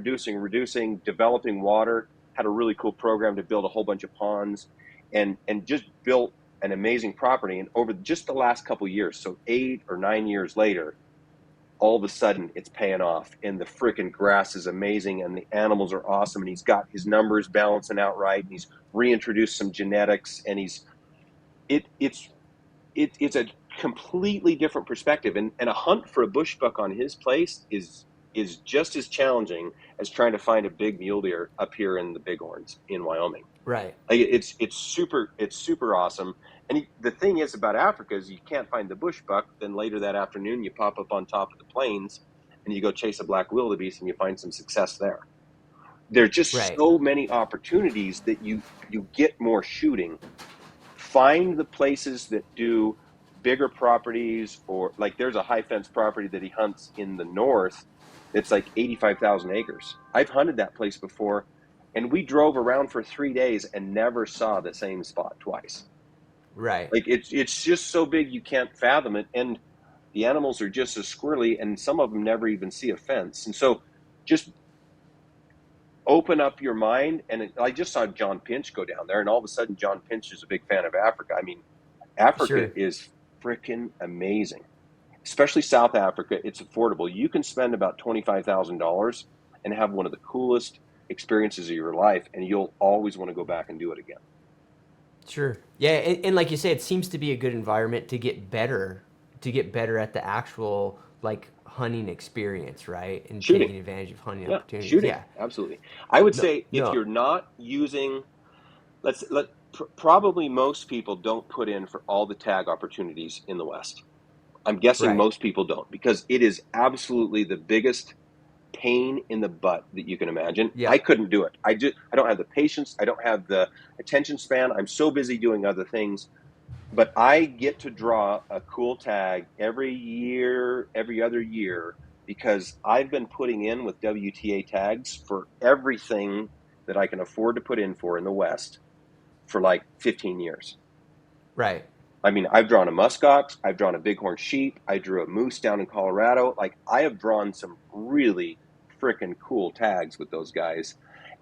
developing water. Had a really cool program to build a whole bunch of ponds, and just built an amazing property. And over just the last couple of years, so 8 or 9 years later, all of a sudden it's paying off, and the freaking grass is amazing, and the animals are awesome, and he's got his numbers balancing out right, and he's reintroduced some genetics, and it's a completely different perspective, and a hunt for a bush buck on his place is just as challenging as trying to find a big mule deer up here in the Bighorns in Wyoming. Right. Like it's super awesome. And the thing is about Africa is you can't find the bush buck. Then later that afternoon, you pop up on top of the plains and you go chase a black wildebeest and you find some success there. There's just Right. so many opportunities that you get more shooting. Find the places that do bigger properties, or like there's a high fence property that he hunts in the north. It's like 85,000 acres. I've hunted that place before, and we drove around for 3 days and never saw the same spot twice. Right. Like it's just so big you can't fathom it, and the animals are just as squirrely, and some of them never even see a fence. And so, just open up your mind. And I just saw John Pinch go down there, and all of a sudden, John Pinch is a big fan of Africa. I mean, Africa Sure. is freaking amazing, especially South Africa. It's affordable. You can spend about $25,000 and have one of the coolest experiences of your life, and you'll always want to go back and do it again. Sure. Yeah, and like you say, it seems to be a good environment to get better at the actual like hunting experience, right? And Shooting, taking advantage of hunting yeah, opportunities. shooting, Yeah. absolutely. I would No, say if no. you're not using, probably most people don't put in for all the tag opportunities in the West. I'm guessing Right. most people don't, because it is absolutely the biggest pain in the butt that you can imagine. I Yep. couldn't do it. I don't have the patience. I don't have the attention span. I'm so busy doing other things. But I get to draw a cool tag every year, every other year, because I've been putting in with WTA tags for everything that I can afford to put in for in the West for like 15 years. Right. I mean, I've drawn a muskox, I've drawn a bighorn sheep, I drew a moose down in Colorado. Like, I have drawn some really freaking cool tags with those guys,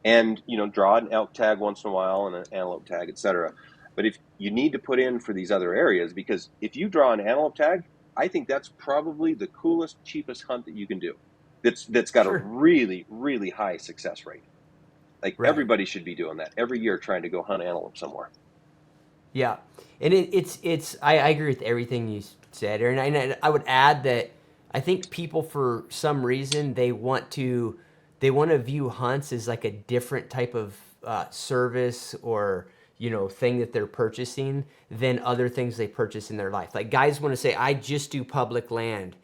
and draw an elk tag once in a while and an antelope tag, etc. But if you need to put in for these other areas, because if you draw an antelope tag, I think that's probably the coolest, cheapest hunt that you can do. That's got a Sure. really, really high success rate. Like, Right. everybody should be doing that every year, trying to go hunt antelope somewhere. Yeah, and I agree with everything you said, Aaron. And I would add that I think people, for some reason, they want to view hunts as like a different type of service or thing that they're purchasing than other things they purchase in their life. Like, guys want to say, I just do public land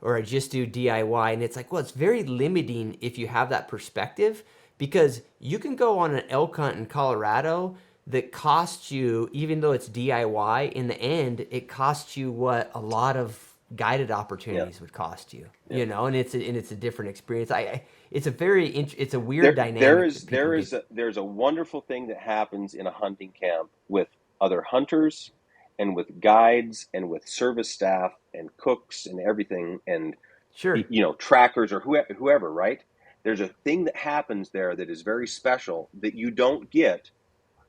or I just do DIY, and it's like, well, it's very limiting if you have that perspective, because you can go on an elk hunt in Colorado that costs you, even though it's DIY, in the end, it costs you what a lot of guided Yeah, opportunities would cost you, yeah. and it's a different experience. It's a it's a weird there there dynamic is that people there get. is a, there's a wonderful thing that happens in a hunting camp with other hunters and with guides and with service staff and cooks and everything, and Sure. trackers or whoever, right? There's a thing that happens there that is very special that you don't get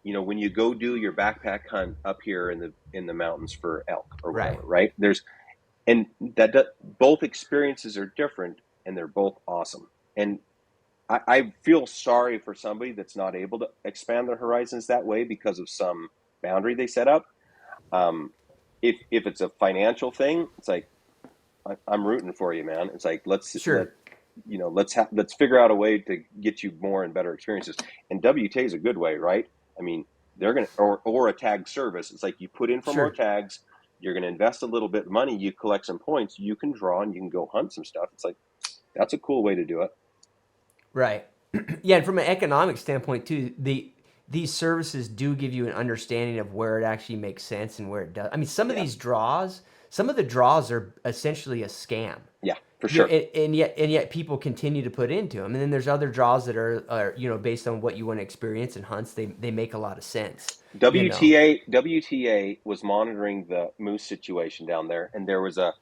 when you go do your backpack hunt up here in the mountains for elk or whatever, Right. right? And both experiences are different, and they're both awesome. And I feel sorry for somebody that's not able to expand their horizons that way because of some boundary they set up. Um, if it's a financial thing, it's like, I'm rooting for you, man. It's like, Sure. let's figure out a way to get you more and better experiences. And WTA is a good way, right? I mean, they're gonna, or a tag service. It's like, you put in for more Sure. tags, you're gonna invest a little bit of money, you collect some points, you can draw and you can go hunt some stuff. It's like, that's a cool way to do it. Right. Yeah, and from an economic standpoint too, these services do give you an understanding of where it actually makes sense and where it does. I mean, Yeah, some of the draws are essentially a scam. yeah, for sure. And yet people continue to put into them. And then there's other draws that are based on what you want to experience in hunts. They make a lot of sense. You know. WTA was monitoring the moose situation down there, and there was a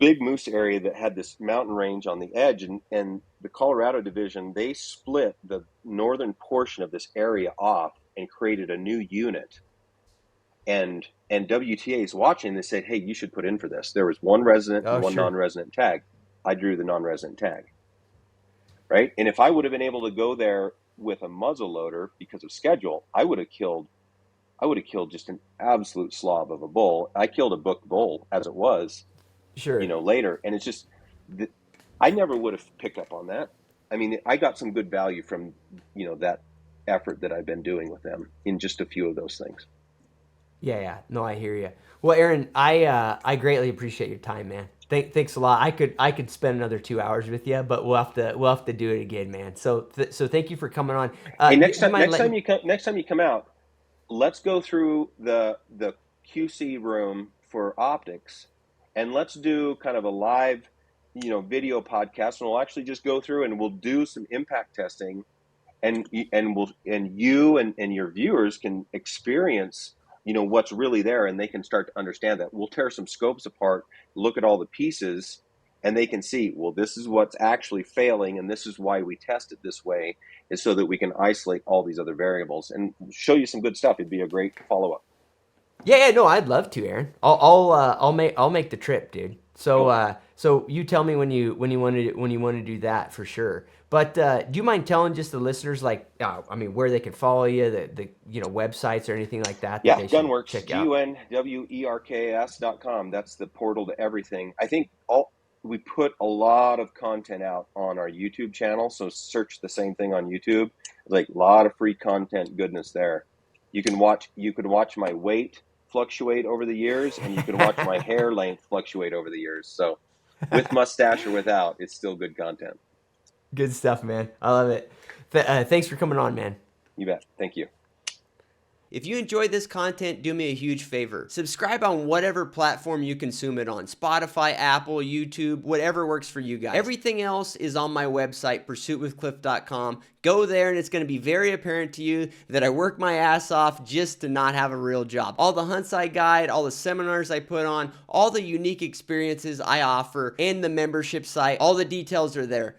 big moose area that had this mountain range on the edge, and the Colorado division, they split the northern portion of this area off and created a new unit. And WTA is watching. They said, hey, you should put in for this. There was one resident and Oh, one sure. non-resident tag. I drew the non-resident tag, right? And if I would have been able to go there with a muzzle loader because of schedule, I would have killed just an absolute slob of a bull. I killed a booked bull as it was, Sure. later. And it's just, I never would have picked up on that. I mean, I got some good value from, that effort that I've been doing with them in just a few of those things. Yeah. No, I hear you. Well, Aaron, I greatly appreciate your time, man. Thanks a lot. I could spend another 2 hours with you, but we'll have to do it again, man. So thank you for coming on. Hey, Do you mind letting? next time you come out, let's go through the QC room for optics, and let's do kind of a live, video podcast, and we'll actually just go through and we'll do some impact testing, and you and your viewers can experience, what's really there, and they can start to understand that. We'll tear some scopes apart, look at all the pieces, and they can see, well, this is what's actually failing, and this is why we test it this way, is so that we can isolate all these other variables and show you some good stuff. It'd be a great follow-up. Yeah, no, I'd love to, Aaron. I'll make the trip, dude. So Cool. so you tell me when you want to do that for sure. But do you mind telling just the listeners, like, where they can follow you, the websites or anything like that Yeah, they should GunWerks, check out? GUNWERKS.com. That's the portal to everything. I think we put a lot of content out on our YouTube channel, so search the same thing on YouTube. Like, a lot of free content goodness there. You could watch my weight fluctuate over the years, and you can watch my hair length fluctuate over the years. So with mustache or without, it's still good content. Good stuff, man. I love it. Thanks for coming on, man. You bet. Thank you. If you enjoyed this content, do me a huge favor. Subscribe on whatever platform you consume it on. Spotify, Apple, YouTube, whatever works for you guys. Everything else is on my website, pursuitwithcliff.com. Go there and it's going to be very apparent to you that I work my ass off just to not have a real job. All the hunts I guide, all the seminars I put on, all the unique experiences I offer, and the membership site, all the details are there.